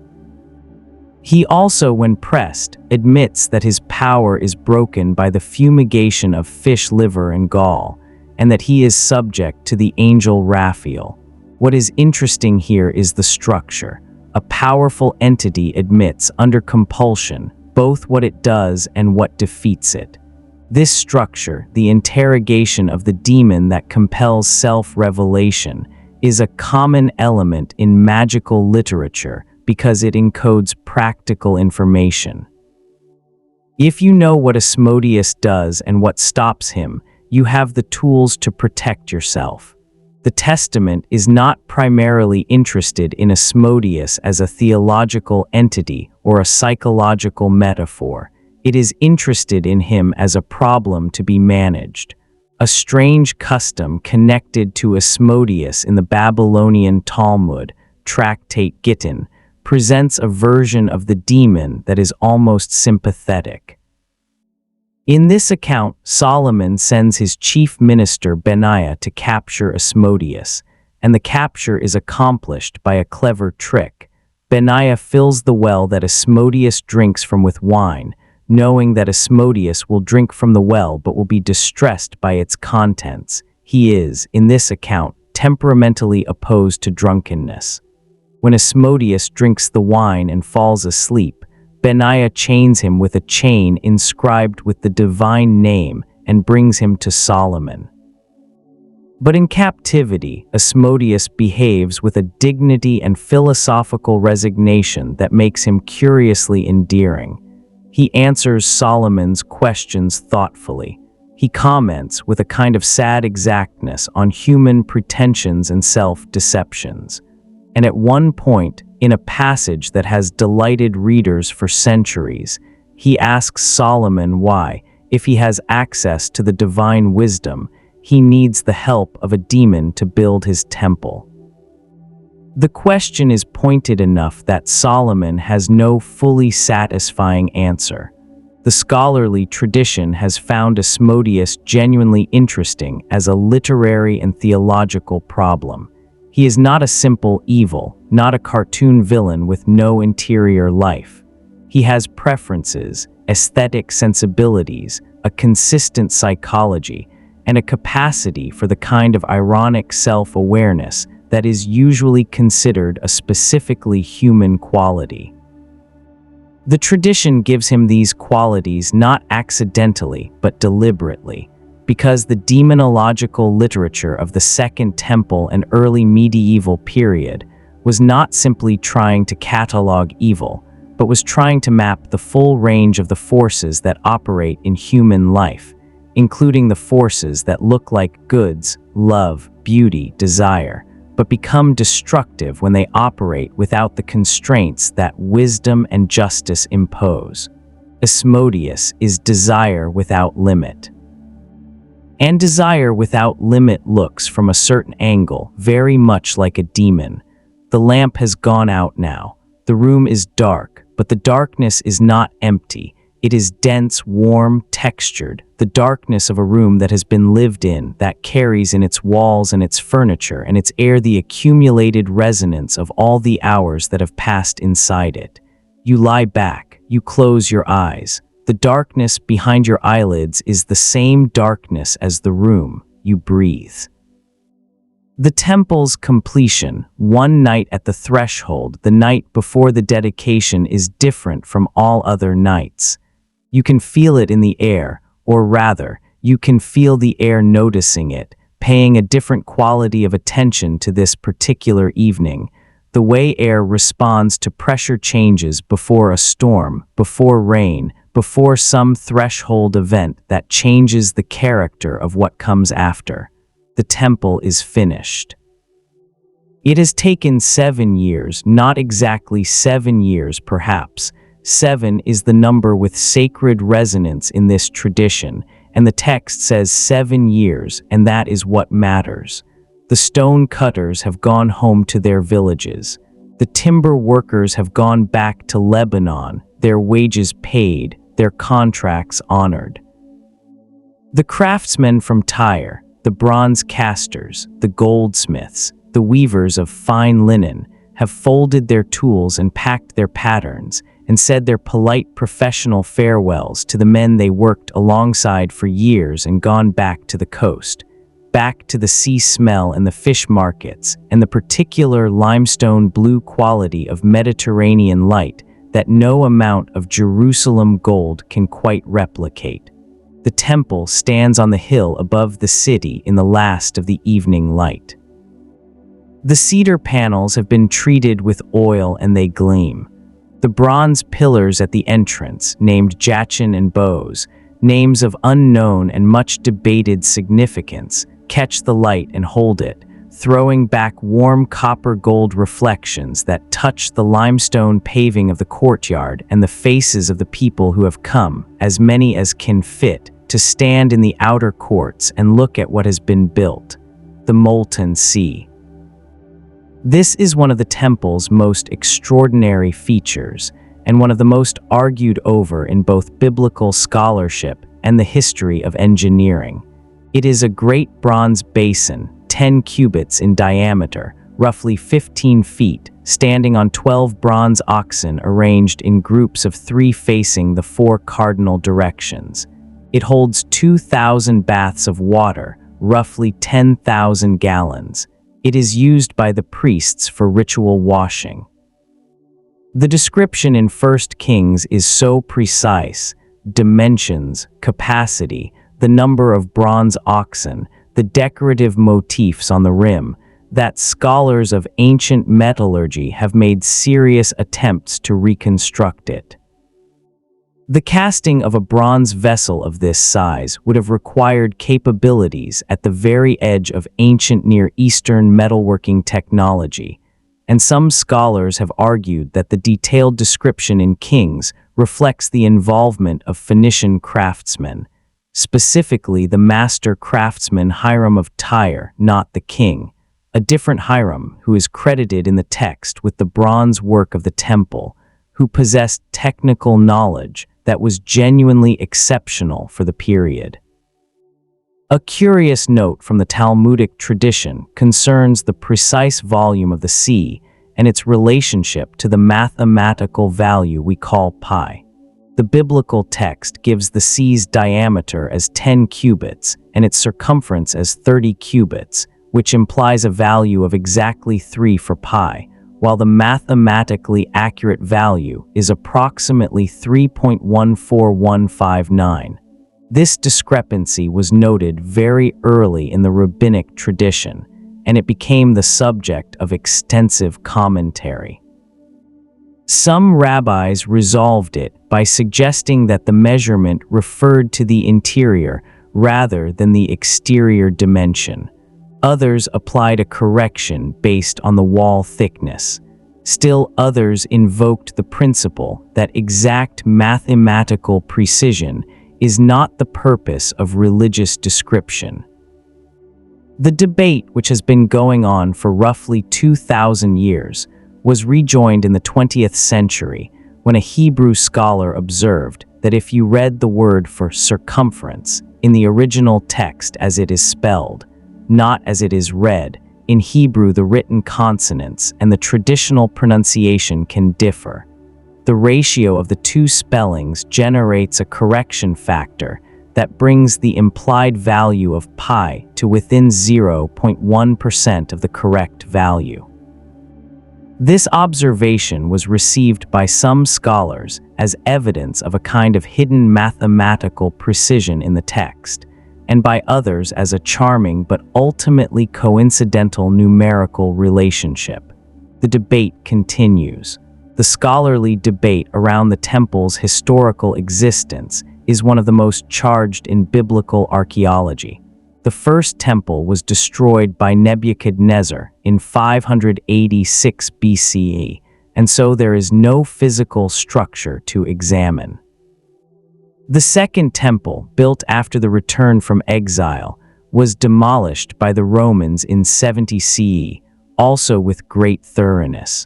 He also, when pressed, admits that his power is broken by the fumigation of fish liver and gall, and that he is subject to the angel Raphael. What is interesting here is the structure. A powerful entity admits, under compulsion, both what it does and what defeats it. This structure, the interrogation of the demon that compels self-revelation, is a common element in magical literature because it encodes practical information. If you know what Asmodeus does and what stops him, you have the tools to protect yourself. The Testament is not primarily interested in Asmodeus as a theological entity or a psychological metaphor. It is interested in him as a problem to be managed. A strange custom connected to Asmodeus in the Babylonian Talmud, Tractate Gittin, presents a version of the demon that is almost sympathetic. In this account, Solomon sends his chief minister Belial to capture Asmodeus, and the capture is accomplished by a clever trick. Belial fills the well that Asmodeus drinks from with wine, knowing that Asmodeus will drink from the well but will be distressed by its contents. He is, in this account, temperamentally opposed to drunkenness. When Asmodeus drinks the wine and falls asleep, Belial chains him with a chain inscribed with the divine name and brings him to Solomon. But in captivity, Asmodeus behaves with a dignity and philosophical resignation that makes him curiously endearing. He answers Solomon's questions thoughtfully. He comments with a kind of sad exactness on human pretensions and self-deceptions. And at one point, in a passage that has delighted readers for centuries, he asks Solomon why, if he has access to the divine wisdom, he needs the help of a demon to build his temple. The question is pointed enough that Solomon has no fully satisfying answer. The scholarly tradition has found Asmodeus genuinely interesting as a literary and theological problem. He is not a simple evil, not a cartoon villain with no interior life. He has preferences, aesthetic sensibilities, a consistent psychology, and a capacity for the kind of ironic self-awareness that is usually considered a specifically human quality. The tradition gives him these qualities not accidentally but deliberately, because the demonological literature of the Second Temple and early medieval period was not simply trying to catalog evil, but was trying to map the full range of the forces that operate in human life, including the forces that look like goods, love, beauty, desire, but become destructive when they operate without the constraints that wisdom and justice impose. Asmodeus is desire without limit. And desire without limit looks from a certain angle very much like a demon. The lamp has gone out now. The room is dark, but the darkness is not empty. It is dense, warm, textured, the darkness of a room that has been lived in, that carries in its walls and its furniture and its air the accumulated resonance of all the hours that have passed inside it. You lie back, you close your eyes. The darkness behind your eyelids is the same darkness as the room you breathe. The temple's completion, one night at the threshold, the night before the dedication, is different from all other nights. You can feel it in the air, or rather, you can feel the air noticing it, paying a different quality of attention to this particular evening. The way air responds to pressure changes before a storm, before rain, before some threshold event that changes the character of what comes after. The temple is finished. It has taken 7 years, not exactly 7 years perhaps. 7 is the number with sacred resonance in this tradition, and the text says 7 years, and that is what matters. The stone cutters have gone home to their villages. The timber workers have gone back to Lebanon, their wages paid, their contracts honored. The craftsmen from Tyre, the bronze casters, the goldsmiths, the weavers of fine linen, have folded their tools and packed their patterns, and said their polite professional farewells to the men they worked alongside for years and gone back to the coast, back to the sea smell and the fish markets and the particular limestone blue quality of Mediterranean light that no amount of Jerusalem gold can quite replicate. The temple stands on the hill above the city in the last of the evening light. The cedar panels have been treated with oil and they gleam. The bronze pillars at the entrance, named Jachin and Bose, names of unknown and much debated significance, catch the light and hold it, throwing back warm copper-gold reflections that touch the limestone paving of the courtyard and the faces of the people who have come, as many as can fit, to stand in the outer courts and look at what has been built, the molten sea. This is one of the temple's most extraordinary features, and one of the most argued over in both biblical scholarship and the history of engineering. It is a great bronze basin, 10 cubits in diameter, roughly 15 feet, standing on 12 bronze oxen arranged in groups of 3 facing the 4 cardinal directions. It holds 2,000 baths of water, roughly 10,000 gallons. It is used by the priests for ritual washing. The description in 1 Kings is so precise: dimensions, capacity, the number of bronze oxen, the decorative motifs on the rim, that scholars of ancient metallurgy have made serious attempts to reconstruct it. The casting of a bronze vessel of this size would have required capabilities at the very edge of ancient Near Eastern metalworking technology, and some scholars have argued that the detailed description in Kings reflects the involvement of Phoenician craftsmen, specifically the master craftsman Hiram of Tyre, not the king, a different Hiram who is credited in the text with the bronze work of the temple, who possessed technical knowledge that was genuinely exceptional for the period. A curious note from the Talmudic tradition concerns the precise volume of the sea and its relationship to the mathematical value we call pi. The biblical text gives the sea's diameter as 10 cubits and its circumference as 30 cubits, which implies a value of exactly 3 for pi, while the mathematically accurate value is approximately 3.14159. This discrepancy was noted very early in the rabbinic tradition, and it became the subject of extensive commentary. Some rabbis resolved it by suggesting that the measurement referred to the interior rather than the exterior dimension. Others applied a correction based on the wall thickness. Still others invoked the principle that exact mathematical precision is not the purpose of religious description. The debate, which has been going on for roughly 2,000 years, was rejoined in the 20th century when a Hebrew scholar observed that if you read the word for circumference in the original text as it is spelled, not as it is read, in Hebrew the written consonants and the traditional pronunciation can differ. The ratio of the two spellings generates a correction factor that brings the implied value of pi to within 0.1% of the correct value. This observation was received by some scholars as evidence of a kind of hidden mathematical precision in the text, and by others as a charming but ultimately coincidental numerical relationship. The debate continues. The scholarly debate around the temple's historical existence is one of the most charged in biblical archaeology. The first temple was destroyed by Nebuchadnezzar in 586 BCE, and so there is no physical structure to examine. The second temple, built after the return from exile, was demolished by the Romans in 70 CE, also with great thoroughness.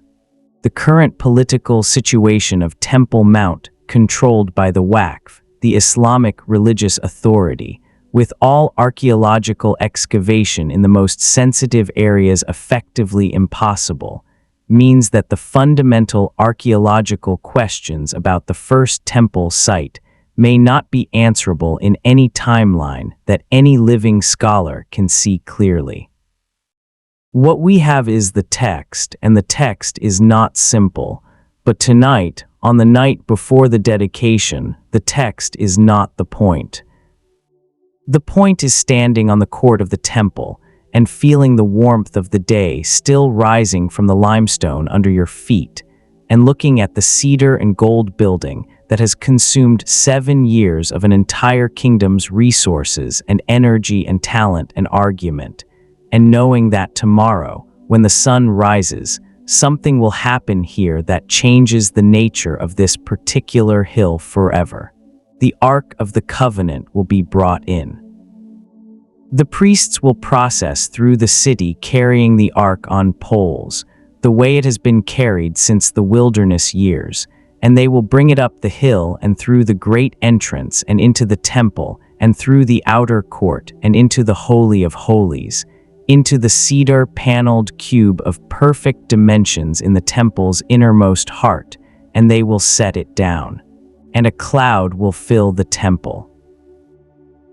The current political situation of Temple Mount, controlled by the Waqf, the Islamic religious authority, with all archaeological excavation in the most sensitive areas effectively impossible, means that the fundamental archaeological questions about the first temple site may not be answerable in any timeline that any living scholar can see clearly. What we have is the text, and the text is not simple, but tonight, on the night before the dedication, the text is not the point. The point is standing on the court of the temple and feeling the warmth of the day still rising from the limestone under your feet, and looking at the cedar and gold building that has consumed 7 years of an entire kingdom's resources and energy and talent and argument, and knowing that tomorrow, when the sun rises, something will happen here that changes the nature of this particular hill forever. The Ark of the Covenant will be brought in. The priests will process through the city carrying the ark on poles, the way it has been carried since the wilderness years, and they will bring it up the hill and through the great entrance and into the temple and through the outer court and into the Holy of Holies, into the cedar-paneled cube of perfect dimensions in the temple's innermost heart, and they will set it down. And a cloud will fill the temple.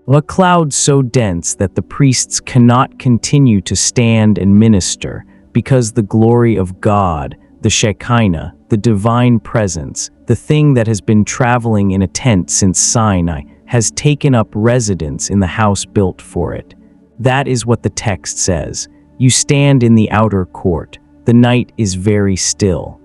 A cloud so dense that the priests cannot continue to stand and minister because the glory of God, the Shekinah, the divine presence, the thing that has been traveling in a tent since Sinai, has taken up residence in the house built for it. That is what the text says. You stand in the outer court. The night is very still.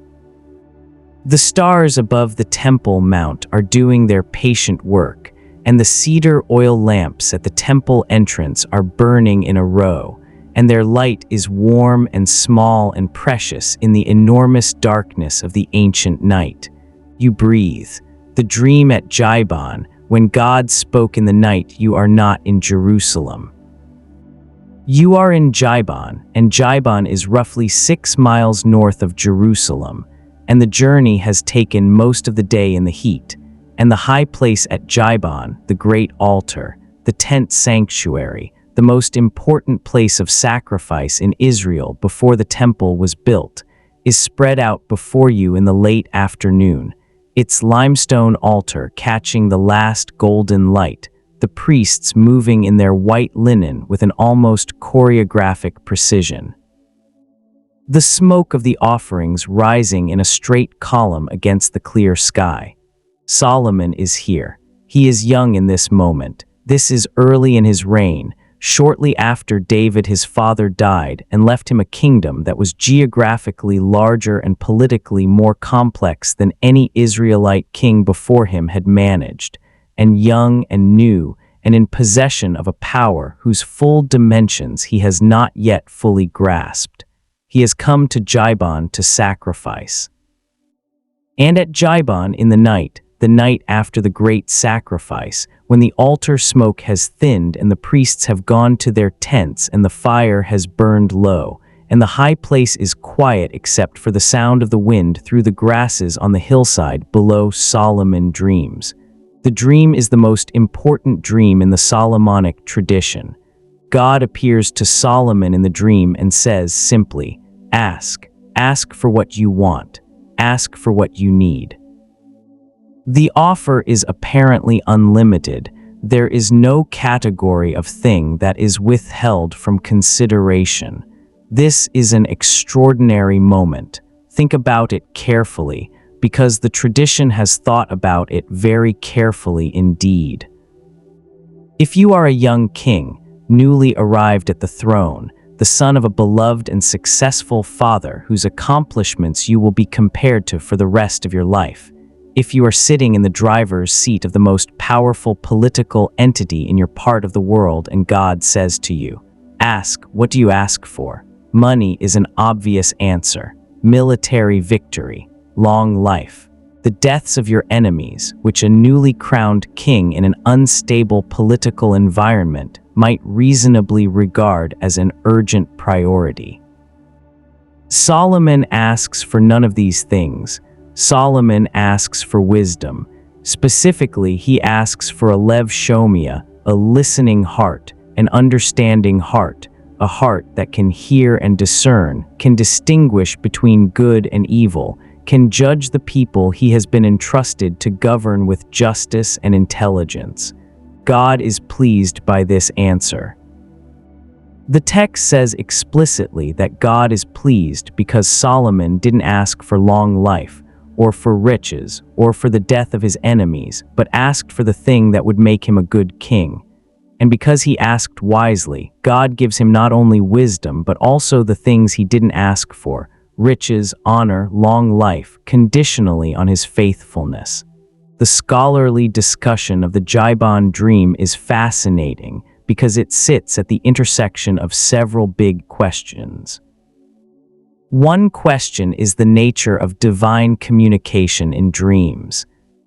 The stars above the Temple Mount are doing their patient work, and the cedar oil lamps at the temple entrance are burning in a row, and their light is warm and small and precious in the enormous darkness of the ancient night. You breathe. The dream at Jibon, when God spoke in the night, you are not in Jerusalem. You are in Jibon, and Jibon is roughly 6 miles north of Jerusalem, and the journey has taken most of the day in the heat, and the high place at Jibon, the great altar, the tent sanctuary, the most important place of sacrifice in Israel before the temple was built, is spread out before you in the late afternoon, its limestone altar catching the last golden light, the priests moving in their white linen with an almost choreographic precision. The smoke of the offerings rising in a straight column against the clear sky. Solomon is here. He is young in this moment. This is early in his reign, shortly after David his father died and left him a kingdom that was geographically larger and politically more complex than any Israelite king before him had managed, and young and new and in possession of a power whose full dimensions he has not yet fully grasped. He has come to Gibon to sacrifice. And at Gibon in the night after the great sacrifice, when the altar smoke has thinned and the priests have gone to their tents and the fire has burned low, and the high place is quiet except for the sound of the wind through the grasses on the hillside below, Solomon dreams. The dream is the most important dream in the Solomonic tradition. God appears to Solomon in the dream and says simply, "Ask. Ask for what you want. Ask for what you need." The offer is apparently unlimited. There is no category of thing that is withheld from consideration. This is an extraordinary moment. Think about it carefully, because the tradition has thought about it very carefully indeed. If you are a young king, newly arrived at the throne, the son of a beloved and successful father whose accomplishments you will be compared to for the rest of your life, if you are sitting in the driver's seat of the most powerful political entity in your part of the world and God says to you, "Ask, what do you ask for?" Money is an obvious answer. Military victory, long life, the deaths of your enemies, which a newly crowned king in an unstable political environment might reasonably regard as an urgent priority. Solomon asks for none of these things. Solomon asks for wisdom. Specifically, he asks for a lev shomia, a listening heart, an understanding heart, a heart that can hear and discern, can distinguish between good and evil, can judge the people he has been entrusted to govern with justice and intelligence. God is pleased by this answer. The text says explicitly that God is pleased because Solomon didn't ask for long life, or for riches, or for the death of his enemies, but asked for the thing that would make him a good king. And because he asked wisely, God gives him not only wisdom, but also the things he didn't ask for, riches, honor, long life, conditionally on his faithfulness. The scholarly discussion of the Gibon dream is fascinating because it sits at the intersection of several big questions. One question is the nature of divine communication in dreams.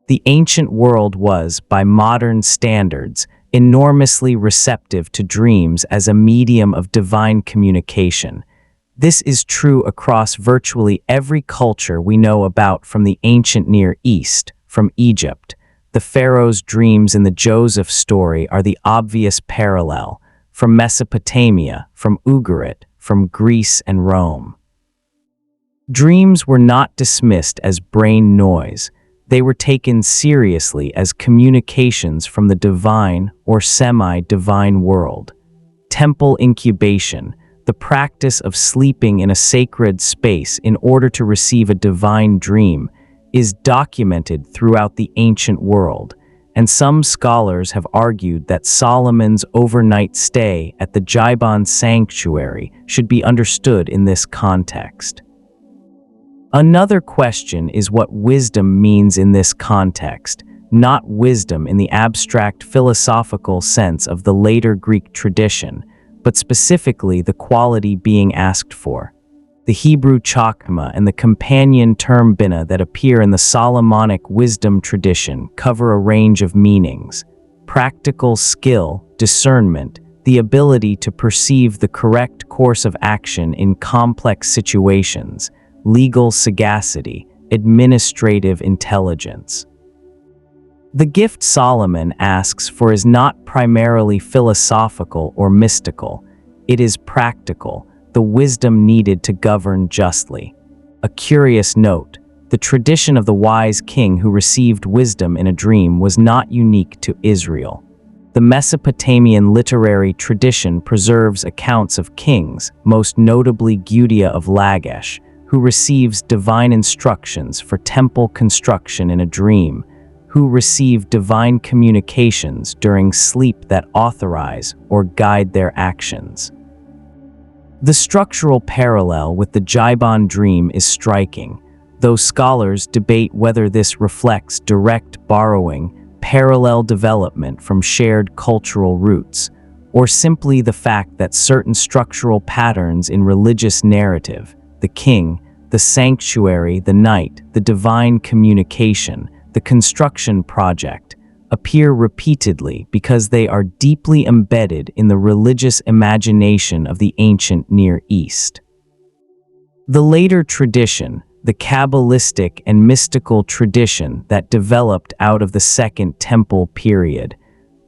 The ancient world was, by modern standards, enormously receptive to dreams as a medium of divine communication. This is true across virtually every culture we know about, from the ancient Near East, from Egypt. The pharaoh's dreams in the Joseph story are the obvious parallel, from Mesopotamia, from Ugarit, from Greece and Rome. Dreams were not dismissed as brain noise. They were taken seriously as communications from the divine or semi-divine world. Temple incubation, the practice of sleeping in a sacred space in order to receive a divine dream, is documented throughout the ancient world, and some scholars have argued that Solomon's overnight stay at the Gibon sanctuary should be understood in this context. Another question is what wisdom means in this context, not wisdom in the abstract philosophical sense of the later Greek tradition, but specifically the quality being asked for. The Hebrew chokmah and the companion term bina that appear in the Solomonic wisdom tradition cover a range of meanings: practical skill, discernment, the ability to perceive the correct course of action in complex situations, legal sagacity, administrative intelligence. The gift Solomon asks for is not primarily philosophical or mystical. It is practical, the wisdom needed to govern justly. A curious note, the tradition of the wise king who received wisdom in a dream was not unique to Israel. The Mesopotamian literary tradition preserves accounts of kings, most notably Goetia of Lagash, who receives divine instructions for temple construction in a dream, who receive divine communications during sleep that authorize or guide their actions. The structural parallel with the Gibon dream is striking, though scholars debate whether this reflects direct borrowing, parallel development from shared cultural roots, or simply the fact that certain structural patterns in religious narrative, the king, the sanctuary, the night, the divine communication, the construction project, appear repeatedly because they are deeply embedded in the religious imagination of the ancient Near East. The later tradition, the Kabbalistic and mystical tradition that developed out of the Second Temple period,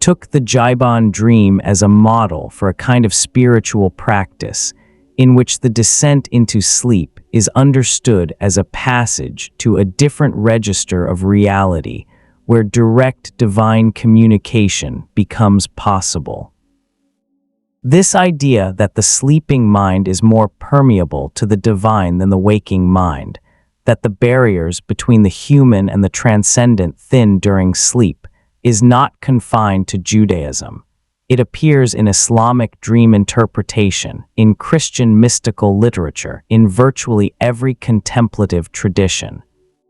took the Jibon dream as a model for a kind of spiritual practice in which the descent into sleep is understood as a passage to a different register of reality where direct divine communication becomes possible. This idea that the sleeping mind is more permeable to the divine than the waking mind, that the barriers between the human and the transcendent thin during sleep, is not confined to Judaism. It appears in Islamic dream interpretation, in Christian mystical literature, in virtually every contemplative tradition.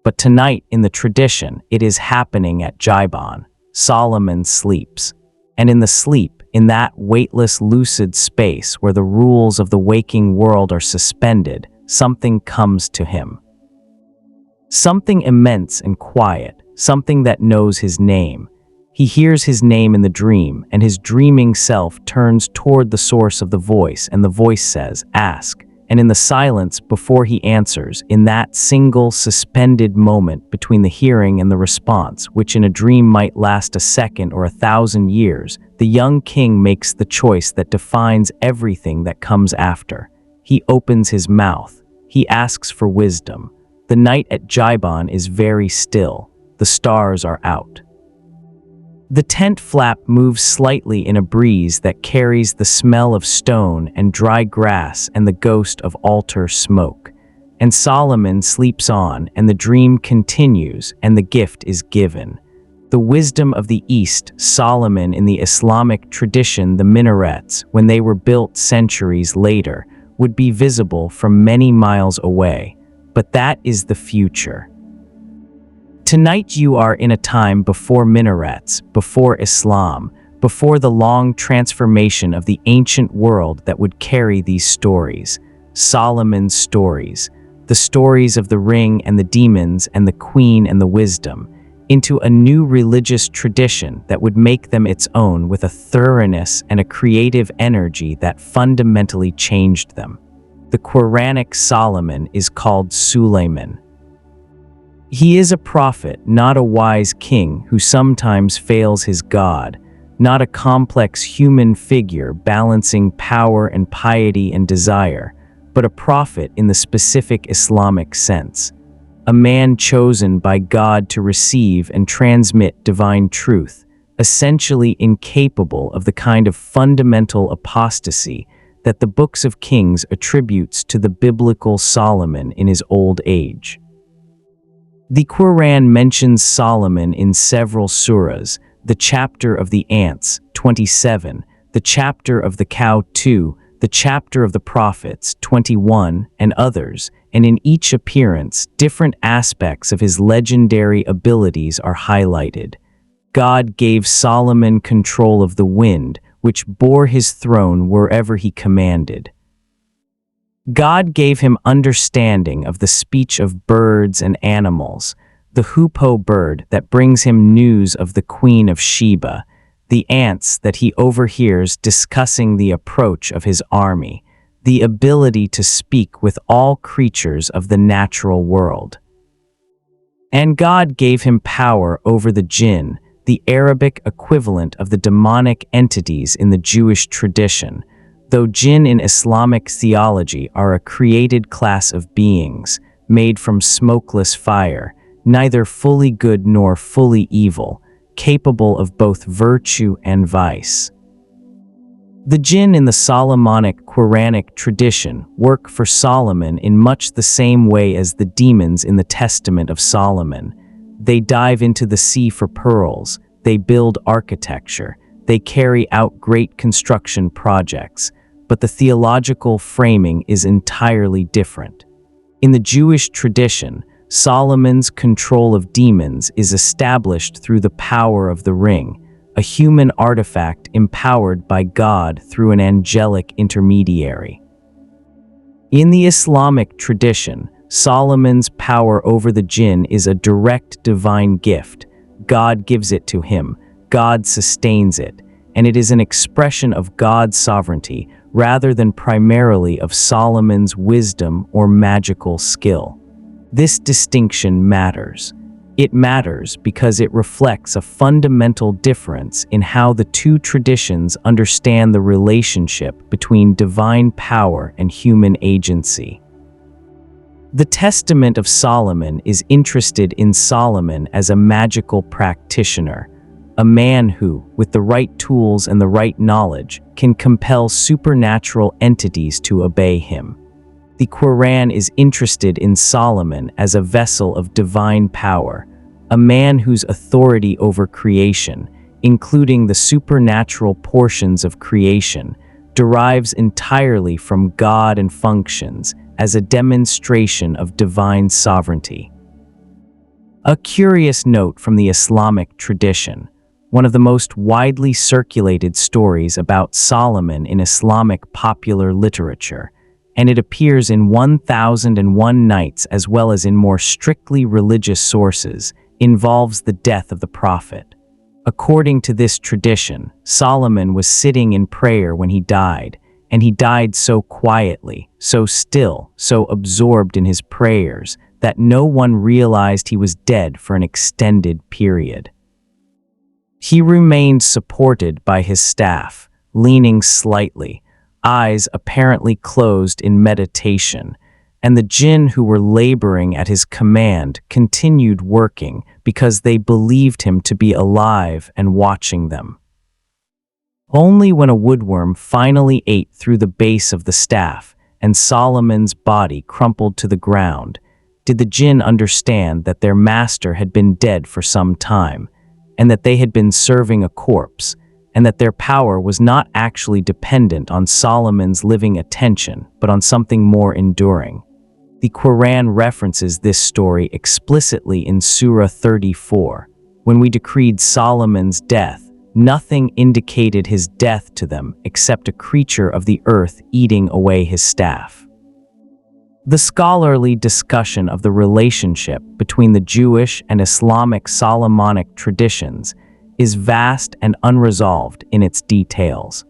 But tonight in the tradition, it is happening at Jibon. Solomon sleeps. And in the sleep, in that weightless lucid space where the rules of the waking world are suspended, something comes to him. Something immense and quiet, something that knows his name. He hears his name in the dream, and his dreaming self turns toward the source of the voice, and the voice says, "Ask." And in the silence before he answers, in that single suspended moment between the hearing and the response, which in a dream might last a second or 1,000 years, the young king makes the choice that defines everything that comes after. He opens his mouth. He asks for wisdom. The night at Jibon is very still. The stars are out. The tent flap moves slightly in a breeze that carries the smell of stone and dry grass and the ghost of altar smoke. And Solomon sleeps on, and the dream continues, and the gift is given. The wisdom of the East, Solomon in the Islamic tradition, the minarets, when they were built centuries later, would be visible from many miles away. But that is the future. Tonight you are in a time before minarets, before Islam, before the long transformation of the ancient world that would carry these stories, Solomon's stories, the stories of the ring and the demons and the queen and the wisdom, into a new religious tradition that would make them its own with a thoroughness and a creative energy that fundamentally changed them. The Quranic Solomon is called Suleiman. He is a prophet, not a wise king who sometimes fails his God, not a complex human figure balancing power and piety and desire, but a prophet in the specific Islamic sense, a man chosen by God to receive and transmit divine truth, essentially incapable of the kind of fundamental apostasy that the books of Kings attributes to the biblical Solomon in his old age. The Quran mentions Solomon in several surahs, the chapter of the ants, 27, the chapter of the cow, 2, the chapter of the prophets, 21, and others, and in each appearance, different aspects of his legendary abilities are highlighted. God gave Solomon control of the wind, which bore his throne wherever he commanded. God gave him understanding of the speech of birds and animals, the hoopoe bird that brings him news of the Queen of Sheba, the ants that he overhears discussing the approach of his army, the ability to speak with all creatures of the natural world. And God gave him power over the jinn, the Arabic equivalent of the demonic entities in the Jewish tradition, though jinn in Islamic theology are a created class of beings, made from smokeless fire, neither fully good nor fully evil, capable of both virtue and vice. The jinn in the Solomonic Quranic tradition work for Solomon in much the same way as the demons in the Testament of Solomon. They dive into the sea for pearls, they build architecture, they carry out great construction projects, but the theological framing is entirely different. In the Jewish tradition, Solomon's control of demons is established through the power of the ring, a human artifact empowered by God through an angelic intermediary. In the Islamic tradition, Solomon's power over the jinn is a direct divine gift. God gives it to him, God sustains it, and it is an expression of God's sovereignty rather than primarily of Solomon's wisdom or magical skill. This distinction matters. It matters because it reflects a fundamental difference in how the two traditions understand the relationship between divine power and human agency. The Testament of Solomon is interested in Solomon as a magical practitioner, a man who, with the right tools and the right knowledge, can compel supernatural entities to obey him. The Quran is interested in Solomon as a vessel of divine power, a man whose authority over creation, including the supernatural portions of creation, derives entirely from God and functions as a demonstration of divine sovereignty. A curious note from the Islamic tradition: one of the most widely circulated stories about Solomon in Islamic popular literature, and it appears in 1001 Nights as well as in more strictly religious sources, involves the death of the prophet. According to this tradition, Solomon was sitting in prayer when he died, and he died so quietly, so still, so absorbed in his prayers, that no one realized he was dead for an extended period. He remained supported by his staff, leaning slightly, eyes apparently closed in meditation, and the jinn who were laboring at his command continued working because they believed him to be alive and watching them. Only when a woodworm finally ate through the base of the staff and Solomon's body crumpled to the ground did the jinn understand that their master had been dead for some time, and that they had been serving a corpse, and that their power was not actually dependent on Solomon's living attention, but on something more enduring. The Quran references this story explicitly in Surah 34. When we decreed Solomon's death, nothing indicated his death to them except a creature of the earth eating away his staff. The scholarly discussion of the relationship between the Jewish and Islamic Solomonic traditions is vast and unresolved in its details.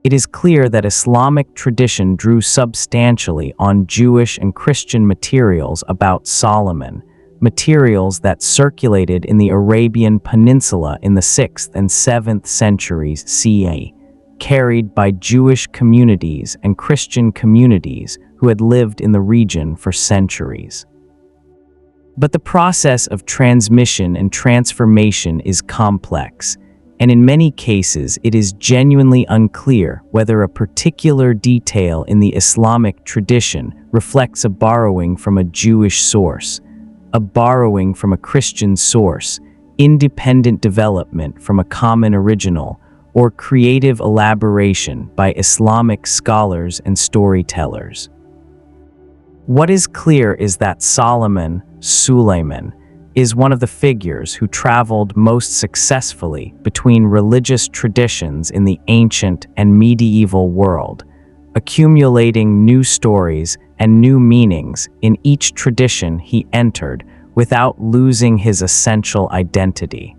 It is clear that Islamic tradition drew substantially on Jewish and Christian materials about Solomon, materials that circulated in the Arabian Peninsula in the 6th and 7th centuries CE, carried by Jewish communities and Christian communities who had lived in the region for centuries. But the process of transmission and transformation is complex, and in many cases it is genuinely unclear whether a particular detail in the Islamic tradition reflects a borrowing from a Jewish source, a borrowing from a Christian source, independent development from a common original, or creative elaboration by Islamic scholars and storytellers. What is clear is that Solomon, Suleiman, is one of the figures who traveled most successfully between religious traditions in the ancient and medieval world, accumulating new stories and new meanings in each tradition he entered without losing his essential identity.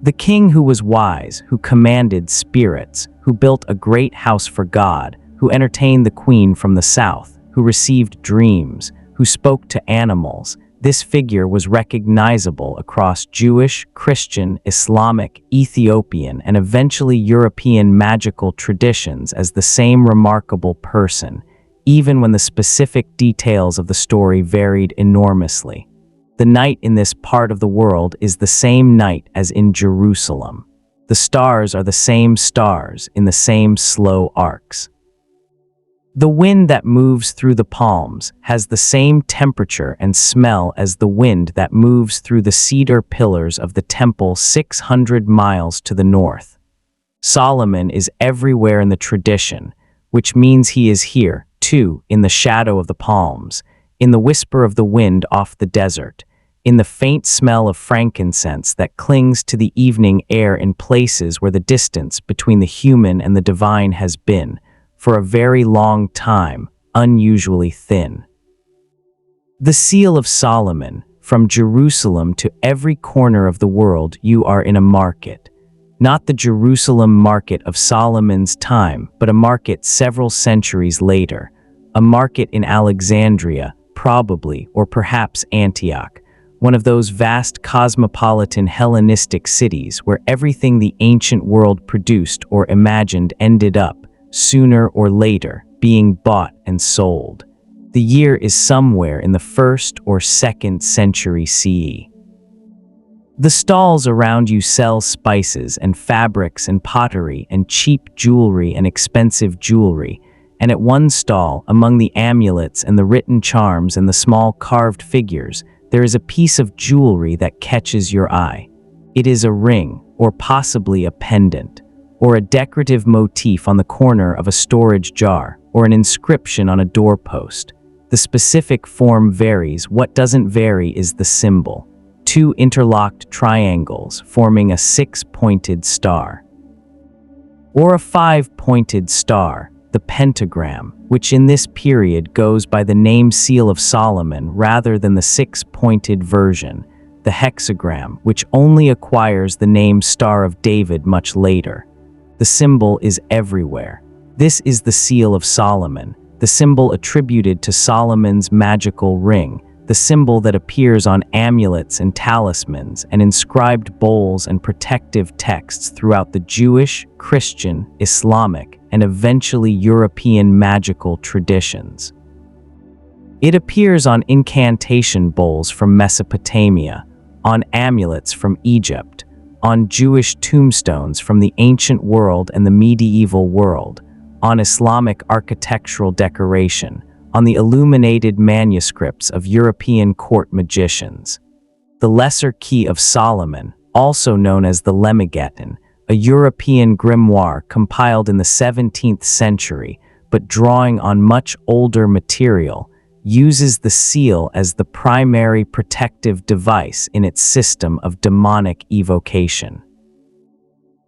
The king who was wise, who commanded spirits, who built a great house for God, who entertained the queen from the south, who received dreams, who spoke to animals, this figure was recognizable across Jewish, Christian, Islamic, Ethiopian, and eventually European magical traditions as the same remarkable person, even when the specific details of the story varied enormously. The night in this part of the world is the same night as in Jerusalem. The stars are the same stars in the same slow arcs. The wind that moves through the palms has the same temperature and smell as the wind that moves through the cedar pillars of the temple 600 miles to the north. Solomon is everywhere in the tradition, which means he is here, too, in the shadow of the palms, in the whisper of the wind off the desert, in the faint smell of frankincense that clings to the evening air in places where the distance between the human and the divine has been, for a very long time, unusually thin. The Seal of Solomon. From Jerusalem to every corner of the world, you are in a market. Not the Jerusalem market of Solomon's time, but a market several centuries later. A market in Alexandria, probably, or perhaps Antioch, one of those vast cosmopolitan Hellenistic cities where everything the ancient world produced or imagined ended up, sooner or later, being bought and sold. The year is somewhere in the 1st or 2nd century CE. The stalls around you sell spices and fabrics and pottery and cheap jewelry and expensive jewelry, and at one stall, among the amulets and the written charms and the small carved figures, there is a piece of jewelry that catches your eye. It is a ring, or possibly a pendant, or a decorative motif on the corner of a storage jar, or an inscription on a doorpost. The specific form varies. What doesn't vary is the symbol. 2 interlocked triangles forming a 6-pointed star. Or a 5-pointed star, the pentagram, which in this period goes by the name Seal of Solomon rather than the 6-pointed version, the hexagram, which only acquires the name Star of David much later. The symbol is everywhere. This is the Seal of Solomon, the symbol attributed to Solomon's magical ring, the symbol that appears on amulets and talismans and inscribed bowls and protective texts throughout the Jewish, Christian, Islamic, and eventually European magical traditions. It appears on incantation bowls from Mesopotamia, on amulets from Egypt, on Jewish tombstones from the ancient world and the medieval world, on Islamic architectural decoration, on the illuminated manuscripts of European court magicians. The Lesser Key of Solomon, also known as the Lemegeton, a European grimoire compiled in the 17th century, but drawing on much older material, uses the seal as the primary protective device in its system of demonic evocation.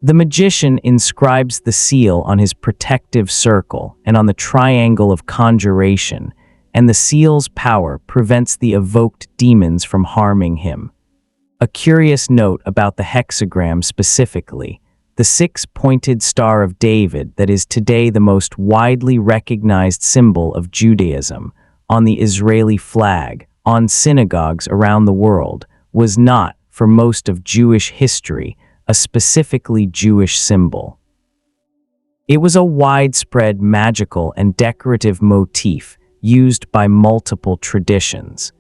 The magician inscribes the seal on his protective circle and on the triangle of conjuration, and the seal's power prevents the evoked demons from harming him. A curious note about the hexagram specifically: the 6-pointed Star of David that is today the most widely recognized symbol of Judaism, on the Israeli flag, on synagogues around the world, was not, for most of Jewish history, a specifically Jewish symbol. It was a widespread magical and decorative motif used by multiple traditions.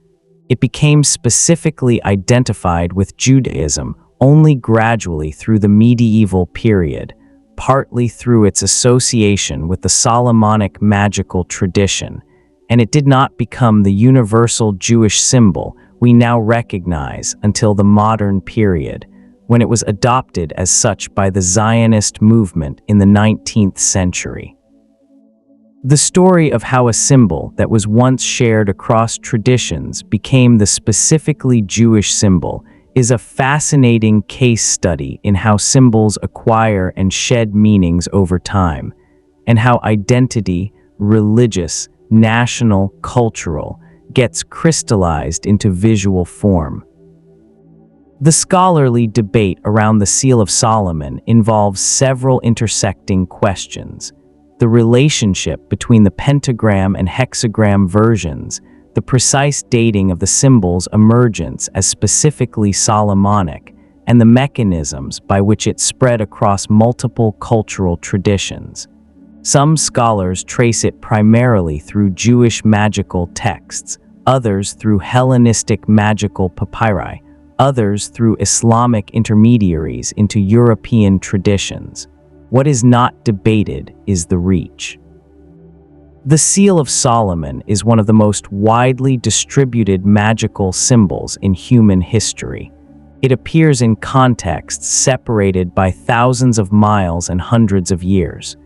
It became specifically identified with Judaism only gradually through the medieval period, partly through its association with the Solomonic magical tradition, and it did not become the universal Jewish symbol we now recognize until the modern period, when it was adopted as such by the Zionist movement in the 19th century. The story of how a symbol that was once shared across traditions became the specifically Jewish symbol is a fascinating case study in how symbols acquire and shed meanings over time, and how identity, religious, national, cultural, gets crystallized into visual form. The scholarly debate around the Seal of Solomon involves several intersecting questions: the relationship between the pentagram and hexagram versions, the precise dating of the symbol's emergence as specifically Solomonic, and the mechanisms by which it spread across multiple cultural traditions. Some scholars trace it primarily through Jewish magical texts, others through Hellenistic magical papyri, others through Islamic intermediaries into European traditions. What is not debated is the reach. The Seal of Solomon is one of the most widely distributed magical symbols in human history. It appears in contexts separated by thousands of miles and hundreds of years.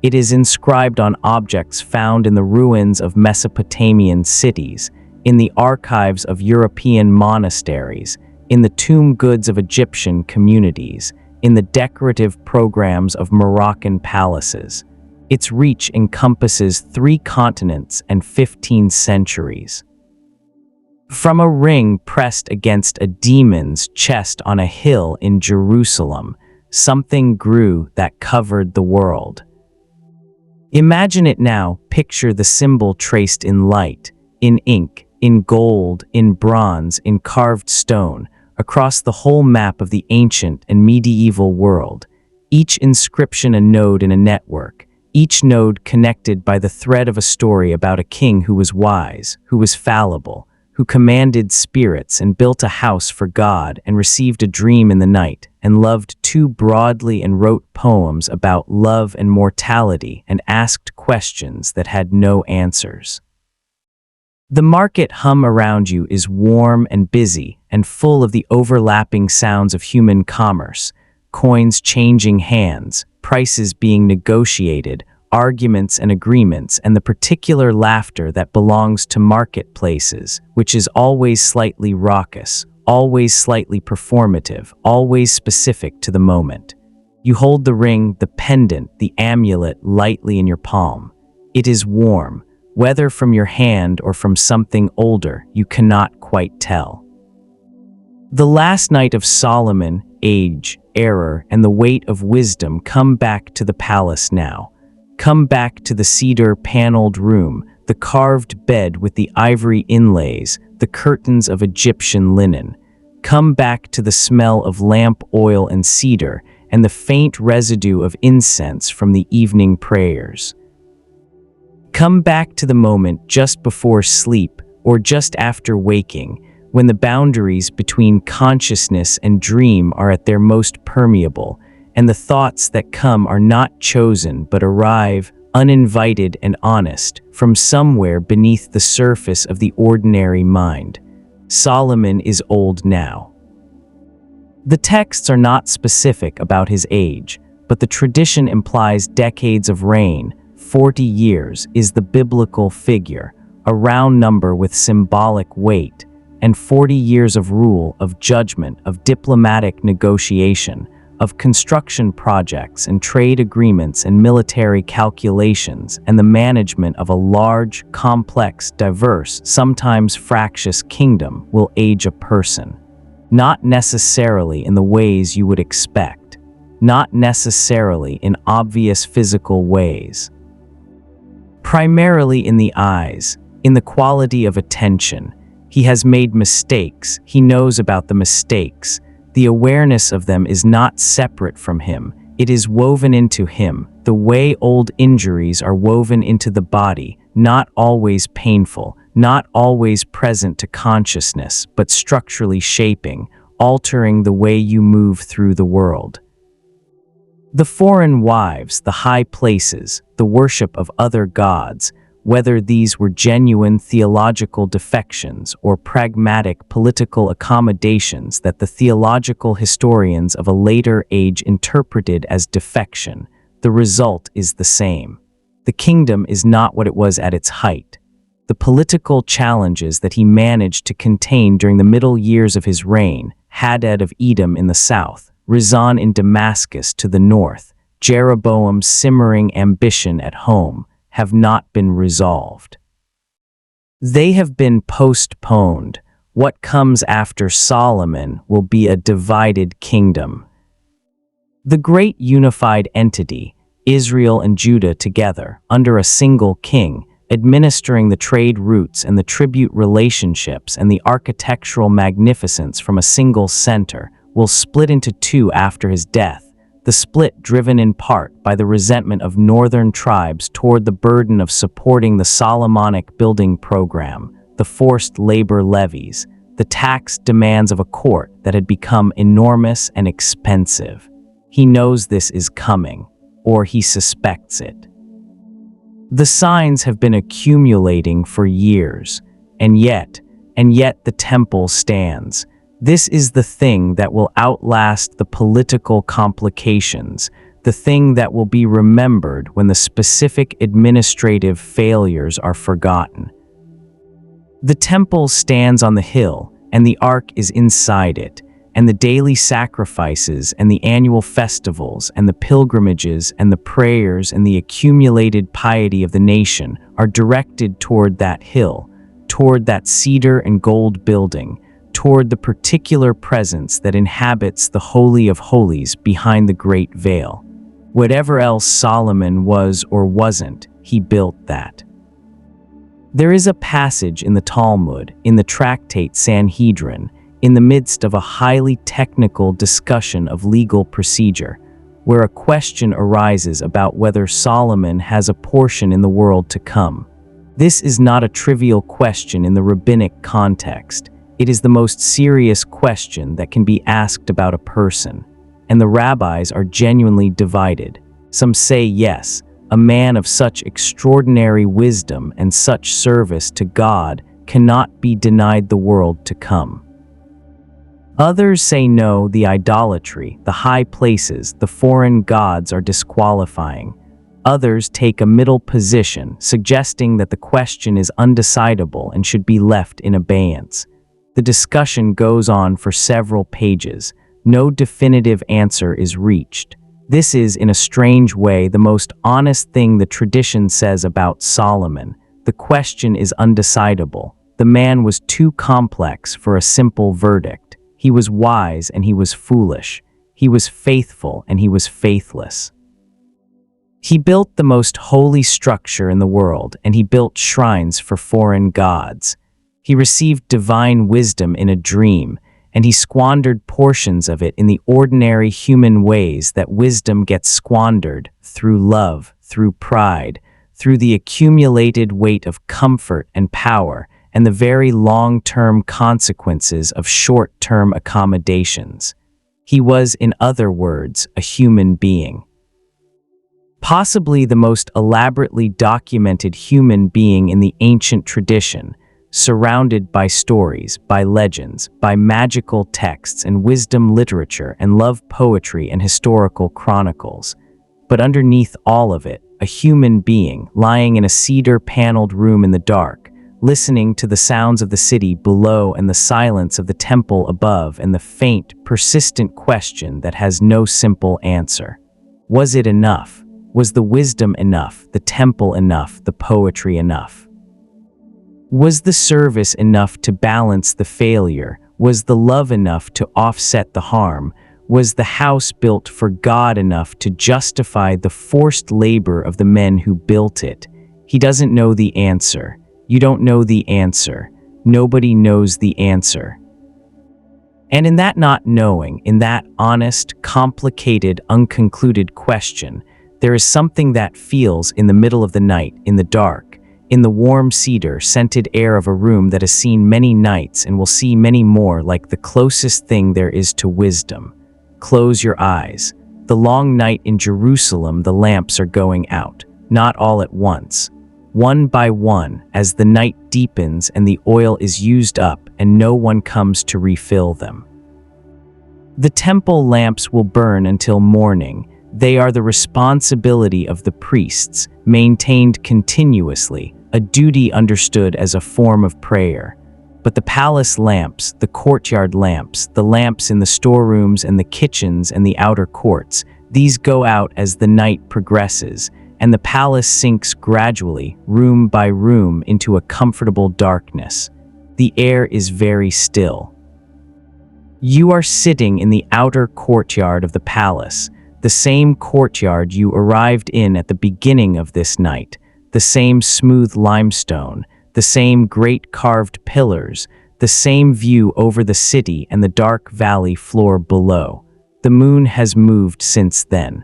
It is inscribed on objects found in the ruins of Mesopotamian cities, in the archives of European monasteries, in the tomb goods of Egyptian communities, in the decorative programs of Moroccan palaces. Its reach encompasses 3 continents and 15 centuries. From a ring pressed against a demon's chest on a hill in Jerusalem, something grew that covered the world. Imagine it now. Picture the symbol traced in light, in ink, in gold, in bronze, in carved stone, across the whole map of the ancient and medieval world. Each inscription a node in a network, each node connected by the thread of a story about a king who was wise, who was fallible, who commanded spirits and built a house for God and received a dream in the night and loved too broadly and wrote poems about love and mortality and asked questions that had no answers. The market hum around you is warm and busy and full of the overlapping sounds of human commerce, coins changing hands, prices being negotiated, arguments and agreements, and the particular laughter that belongs to marketplaces, which is always slightly raucous, always slightly performative, always specific to the moment. You hold the ring, the pendant, the amulet lightly in your palm. It is warm, whether from your hand or from something older, you cannot quite tell. The last night of Solomon, age, error, and the weight of wisdom come back to the palace now. Come back to the cedar-paneled room, the carved bed with the ivory inlays, the curtains of Egyptian linen. Come back to the smell of lamp oil and cedar, and the faint residue of incense from the evening prayers. Come back to the moment just before sleep or just after waking, when the boundaries between consciousness and dream are at their most permeable, and the thoughts that come are not chosen but arrive, uninvited and honest, from somewhere beneath the surface of the ordinary mind. Solomon is old now. The texts are not specific about his age, but the tradition implies decades of reign. 40 years is the biblical figure, a round number with symbolic weight, and 40 years of rule, of judgment, of diplomatic negotiation, of construction projects and trade agreements and military calculations, and the management of a large, complex, diverse, sometimes fractious kingdom will age a person. Not necessarily in the ways you would expect, not necessarily in obvious physical ways. Primarily in the eyes, in the quality of attention. He has made mistakes, he knows about the mistakes. The awareness of them is not separate from him, it is woven into him, the way old injuries are woven into the body, not always painful, not always present to consciousness, but structurally shaping, altering the way you move through the world. The foreign wives, the high places, the worship of other gods, whether these were genuine theological defections or pragmatic political accommodations that the theological historians of a later age interpreted as defection, the result is the same. The kingdom is not what it was at its height. The political challenges that he managed to contain during the middle years of his reign, Hadad of Edom in the south, Rezon in Damascus to the north, Jeroboam's simmering ambition at home, have not been resolved. They have been postponed. What comes after Solomon will be a divided kingdom. The great unified entity, Israel and Judah together, under a single king, administering the trade routes and the tribute relationships and the architectural magnificence from a single center, will split into 2 after his death. The split driven in part by the resentment of northern tribes toward the burden of supporting the Solomonic building program, the forced labor levies, the tax demands of a court that had become enormous and expensive. He knows this is coming, or he suspects it. The signs have been accumulating for years, and yet the temple stands. This is the thing that will outlast the political complications, the thing that will be remembered when the specific administrative failures are forgotten. The temple stands on the hill, and the ark is inside it, and the daily sacrifices and the annual festivals and the pilgrimages and the prayers and the accumulated piety of the nation are directed toward that hill, toward that cedar and gold building, toward the particular presence that inhabits the Holy of Holies behind the great veil. Whatever else Solomon was or wasn't, he built that. There is a passage in the Talmud, in the tractate Sanhedrin, in the midst of a highly technical discussion of legal procedure, where a question arises about whether Solomon has a portion in the world to come. This is not a trivial question in the rabbinic context. It is the most serious question that can be asked about a person, and the rabbis are genuinely divided. Some say yes, a man of such extraordinary wisdom and such service to God cannot be denied the world to come. Others say no, the idolatry, the high places, the foreign gods are disqualifying. Others take a middle position, suggesting that the question is undecidable and should be left in abeyance. The discussion goes on for several pages. No definitive answer is reached. This is, in a strange way, the most honest thing the tradition says about Solomon. The question is undecidable. The man was too complex for a simple verdict. He was wise and he was foolish. He was faithful and he was faithless. He built the most holy structure in the world, and he built shrines for foreign gods. He received divine wisdom in a dream, and he squandered portions of it in the ordinary human ways that wisdom gets squandered, through love, through pride, through the accumulated weight of comfort and power, and the very long-term consequences of short-term accommodations. He was, in other words, a human being. Possibly the most elaborately documented human being in the ancient tradition, surrounded by stories, by legends, by magical texts and wisdom literature and love poetry and historical chronicles. But underneath all of it, a human being lying in a cedar-paneled room in the dark, listening to the sounds of the city below and the silence of the temple above and the faint, persistent question that has no simple answer. Was it enough? Was the wisdom enough, the temple enough, the poetry enough? Was the service enough to balance the failure? Was the love enough to offset the harm? Was the house built for God enough to justify the forced labor of the men who built it? He doesn't know the answer. You don't know the answer. Nobody knows the answer. And in that not knowing, in that honest, complicated, unconcluded question, there is something that feels in the middle of the night, in the dark, in the warm cedar, scented air of a room that has seen many nights and will see many more, like the closest thing there is to wisdom. Close your eyes. The long night in Jerusalem, the lamps are going out, not all at once. One by one, as the night deepens and the oil is used up and no one comes to refill them. The temple lamps will burn until morning. They are the responsibility of the priests, maintained continuously, a duty understood as a form of prayer. But the palace lamps, the courtyard lamps, the lamps in the storerooms and the kitchens and the outer courts, these go out as the night progresses, and the palace sinks gradually, room by room, into a comfortable darkness. The air is very still. You are sitting in the outer courtyard of the palace, the same courtyard you arrived in at the beginning of this night, the same smooth limestone, the same great carved pillars, the same view over the city and the dark valley floor below. The moon has moved since then.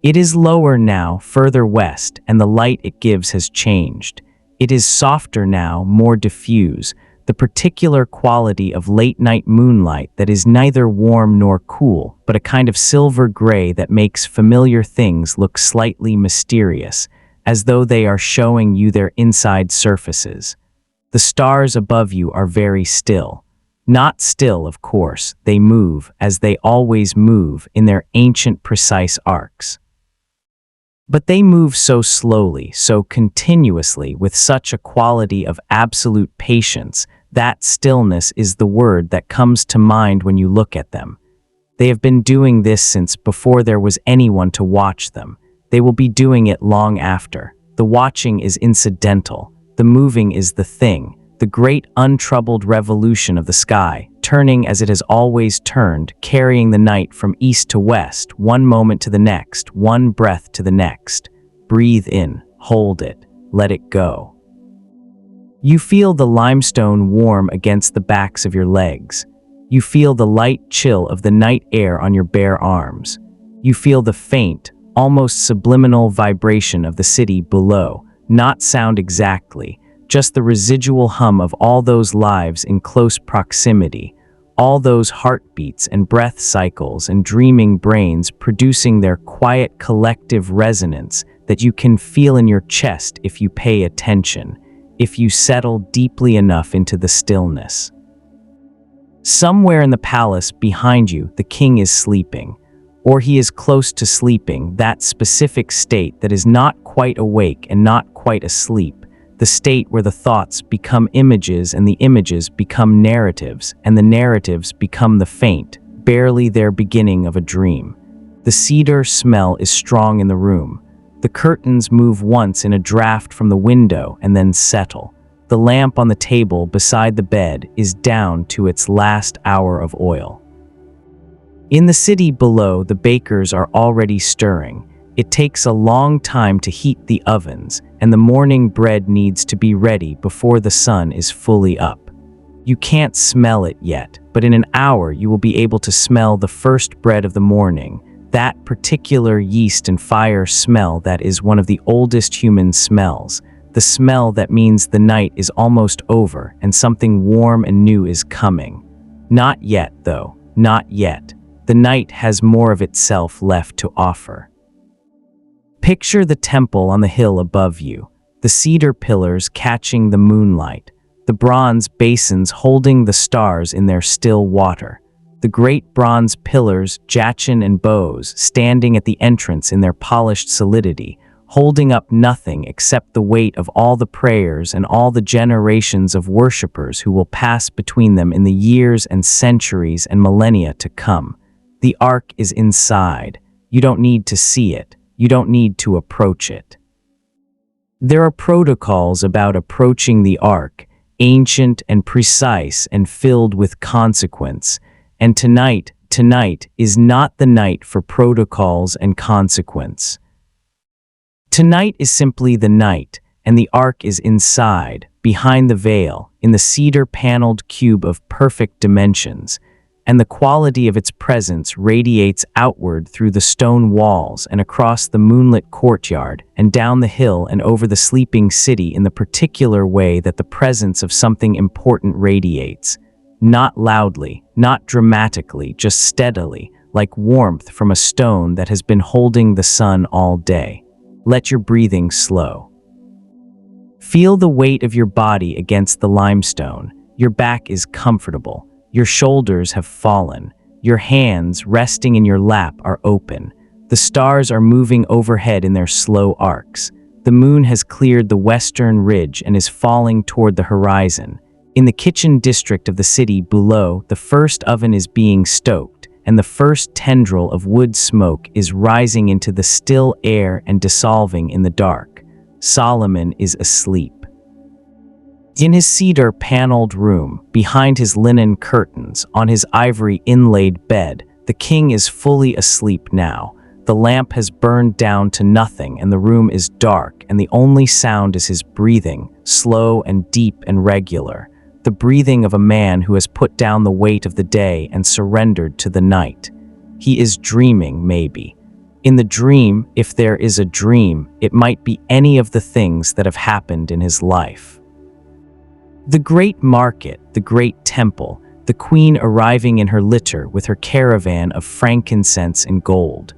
It is lower now, further west, and the light it gives has changed. It is softer now, more diffuse, the particular quality of late-night moonlight that is neither warm nor cool, but a kind of silver gray that makes familiar things look slightly mysterious, as though they are showing you their inside surfaces. The stars above you are very still. Not still, of course, they move, as they always move, in their ancient precise arcs. But they move so slowly, so continuously, with such a quality of absolute patience, that stillness is the word that comes to mind when you look at them. They have been doing this since before there was anyone to watch them. They will be doing it long after. The watching is incidental. The moving is the thing, the great untroubled revolution of the sky, turning as it has always turned, carrying the night from east to west, one moment to the next, one breath to the next. Breathe in, hold it, let it go. You feel the limestone warm against the backs of your legs. You feel the light chill of the night air on your bare arms. You feel the faint, almost subliminal vibration of the city below, not sound exactly, just the residual hum of all those lives in close proximity, all those heartbeats and breath cycles and dreaming brains producing their quiet collective resonance that you can feel in your chest if you pay attention, if you settle deeply enough into the stillness. Somewhere in the palace behind you, the king is sleeping, or he is close to sleeping, that specific state that is not quite awake and not quite asleep, the state where the thoughts become images and the images become narratives and the narratives become the faint, barely their beginning of a dream. The cedar smell is strong in the room. The curtains move once in a draft from the window and then settle. The lamp on the table beside the bed is down to its last hour of oil. In the city below, the bakers are already stirring. It takes a long time to heat the ovens, and the morning bread needs to be ready before the sun is fully up. You can't smell it yet, but in an hour you will be able to smell the first bread of the morning, that particular yeast and fire smell that is one of the oldest human smells, the smell that means the night is almost over and something warm and new is coming. Not yet, though, not yet. The night has more of itself left to offer. Picture the temple on the hill above you, the cedar pillars catching the moonlight, the bronze basins holding the stars in their still water, the great bronze pillars, Jachin and bows, standing at the entrance in their polished solidity, holding up nothing except the weight of all the prayers and all the generations of worshippers who will pass between them in the years and centuries and millennia to come. The ark is inside. You don't need to see it. You don't need to approach it. There are protocols about approaching the ark, ancient and precise and filled with consequence. And tonight is not the night for protocols and consequence. Tonight is simply the night, and the ark is inside, behind the veil, in the cedar-paneled cube of perfect dimensions, and the quality of its presence radiates outward through the stone walls and across the moonlit courtyard and down the hill and over the sleeping city in the particular way that the presence of something important radiates. Not loudly, not dramatically, just steadily, like warmth from a stone that has been holding the sun all day. Let your breathing slow. Feel the weight of your body against the limestone. Your back is comfortable. Your shoulders have fallen. Your hands, resting in your lap, are open. The stars are moving overhead in their slow arcs. The moon has cleared the western ridge and is falling toward the horizon. In the kitchen district of the city below, the first oven is being stoked, and the first tendril of wood smoke is rising into the still air and dissolving in the dark. Solomon is asleep. In his cedar-paneled room, behind his linen curtains, on his ivory-inlaid bed, the king is fully asleep now. The lamp has burned down to nothing, and the room is dark, and the only sound is his breathing, slow and deep and regular, the breathing of a man who has put down the weight of the day and surrendered to the night. He is dreaming, maybe. In the dream, if there is a dream, it might be any of the things that have happened in his life. The great market, the great temple, the queen arriving in her litter with her caravan of frankincense and gold.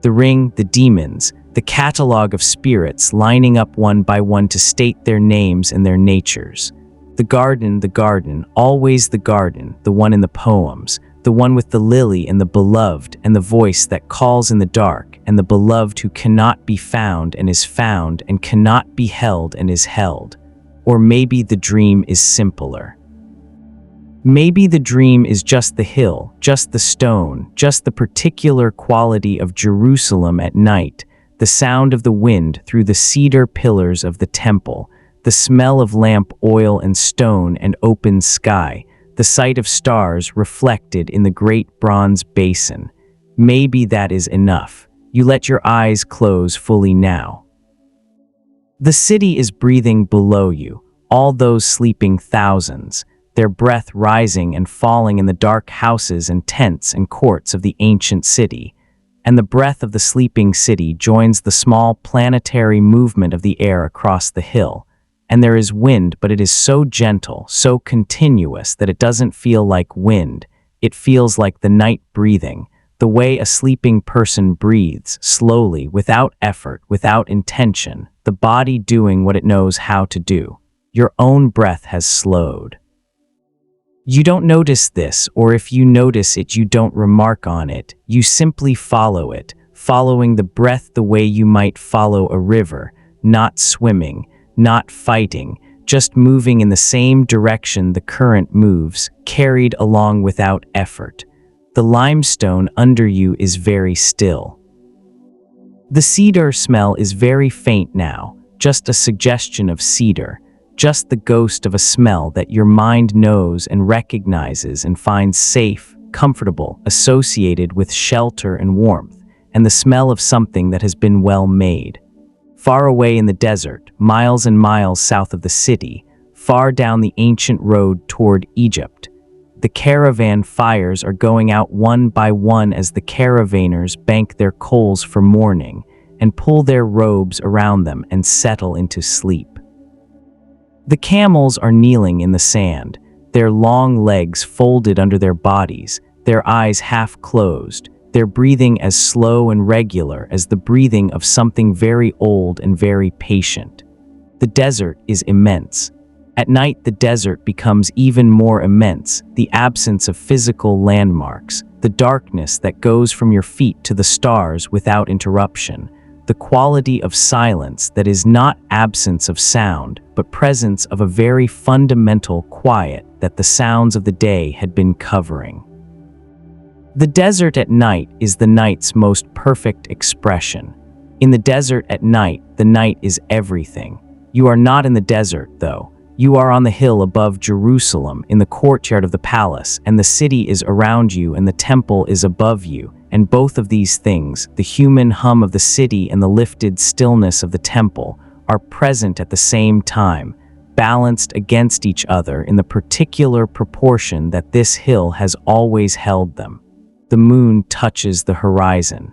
The ring, the demons, the catalogue of spirits lining up one by one to state their names and their natures. The garden, always the garden, the one in the poems, the one with the lily and the beloved and the voice that calls in the dark, and the beloved who cannot be found and is found and cannot be held and is held. Or maybe the dream is simpler. Maybe the dream is just the hill, just the stone, just the particular quality of Jerusalem at night, the sound of the wind through the cedar pillars of the temple, the smell of lamp oil and stone and open sky, the sight of stars reflected in the great bronze basin. Maybe that is enough. You let your eyes close fully now. The city is breathing below you, all those sleeping thousands, their breath rising and falling in the dark houses and tents and courts of the ancient city. And the breath of the sleeping city joins the small planetary movement of the air across the hill. And there is wind, but it is so gentle, so continuous that it doesn't feel like wind. It feels like the night breathing, the way a sleeping person breathes, slowly, without effort, without intention, the body doing what it knows how to do. Your own breath has slowed. You don't notice this, or if you notice it, you don't remark on it. You simply follow it, following the breath the way you might follow a river, not swimming, not fighting, just moving in the same direction the current moves, carried along without effort. The limestone under you is very still. The cedar smell is very faint now, just a suggestion of cedar. Just the ghost of a smell that your mind knows and recognizes and finds safe, comfortable, associated with shelter and warmth, and the smell of something that has been well made. Far away in the desert, miles and miles south of the city, far down the ancient road toward Egypt, the caravan fires are going out one by one as the caravanners bank their coals for morning and pull their robes around them and settle into sleep. The camels are kneeling in the sand, their long legs folded under their bodies, their eyes half closed, their breathing as slow and regular as the breathing of something very old and very patient. The desert is immense. At night, the desert becomes even more immense, the absence of physical landmarks, the darkness that goes from your feet to the stars without interruption, the quality of silence that is not absence of sound, but presence of a very fundamental quiet that the sounds of the day had been covering. The desert at night is the night's most perfect expression. In the desert at night, the night is everything. You are not in the desert, though. You are on the hill above Jerusalem, in the courtyard of the palace, and the city is around you and the temple is above you. And both of these things, the human hum of the city and the lifted stillness of the temple, are present at the same time, balanced against each other in the particular proportion that this hill has always held them. The moon touches the horizon.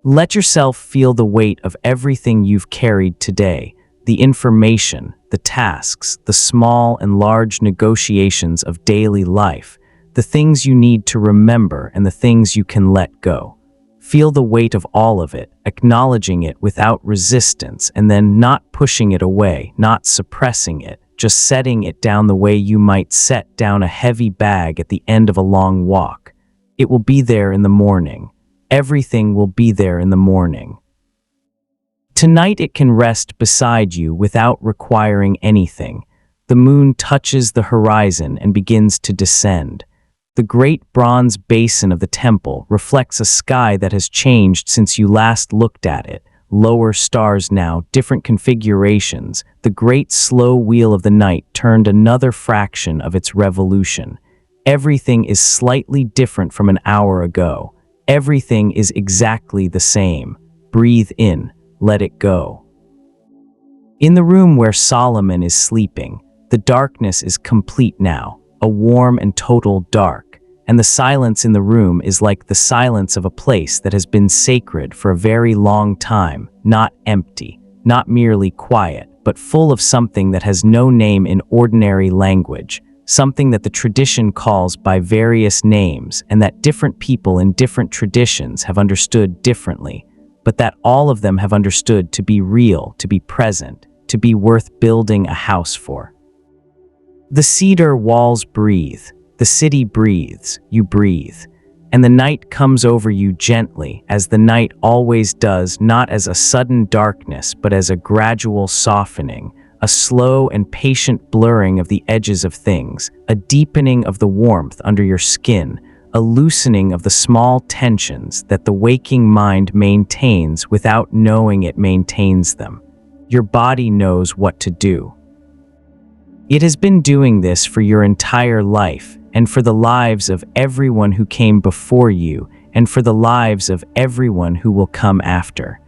Let yourself feel the weight of everything you've carried today, the information, the tasks, the small and large negotiations of daily life, the things you need to remember and the things you can let go. Feel the weight of all of it, acknowledging it without resistance, and then not pushing it away, not suppressing it, just setting it down the way you might set down a heavy bag at the end of a long walk. It will be there in the morning. Everything will be there in the morning. Tonight it can rest beside you without requiring anything. The moon touches the horizon and begins to descend. The great bronze basin of the temple reflects a sky that has changed since you last looked at it. Lower stars now, different configurations. The great slow wheel of the night turned another fraction of its revolution. Everything is slightly different from an hour ago. Everything is exactly the same. Breathe in, let it go. In the room where Solomon is sleeping, the darkness is complete now. A warm and total dark, and the silence in the room is like the silence of a place that has been sacred for a very long time, not empty, not merely quiet, but full of something that has no name in ordinary language, something that the tradition calls by various names and that different people in different traditions have understood differently, but that all of them have understood to be real, to be present, to be worth building a house for. The cedar walls breathe, the city breathes, you breathe, and the night comes over you gently, as the night always does, not as a sudden darkness, but as a gradual softening, a slow and patient blurring of the edges of things, a deepening of the warmth under your skin, a loosening of the small tensions that the waking mind maintains without knowing it maintains them. Your body knows what to do. It has been doing this for your entire life, and for the lives of everyone who came before you, and for the lives of everyone who will come after.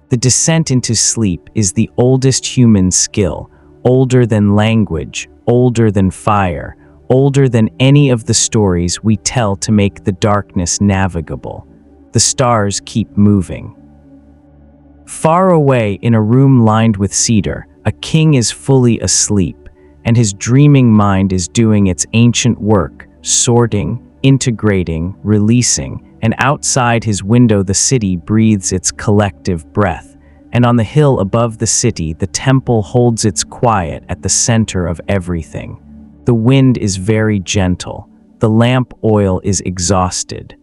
The descent into sleep is the oldest human skill, older than language, older than fire, older than any of the stories we tell to make the darkness navigable. The stars keep moving. Far away in a room lined with cedar, a king is fully asleep, and his dreaming mind is doing its ancient work, sorting, integrating, releasing, and outside his window the city breathes its collective breath, and on the hill above the city the temple holds its quiet at the center of everything. The wind is very gentle, the lamp oil is exhausted.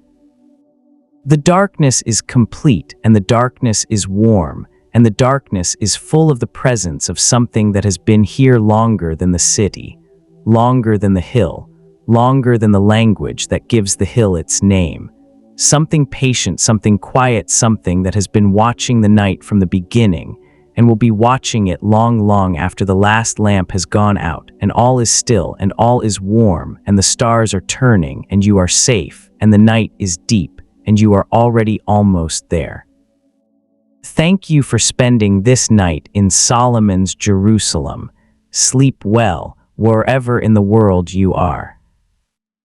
The darkness is complete, and the darkness is warm, and the darkness is full of the presence of something that has been here longer than the city, longer than the hill, longer than the language that gives the hill its name. Something patient, something quiet, something that has been watching the night from the beginning, and will be watching it long, long after the last lamp has gone out, and all is still, and all is warm, and the stars are turning, and you are safe, and the night is deep, and you are already almost there. Thank you for spending this night in Solomon's Jerusalem. Sleep well, wherever in the world you are.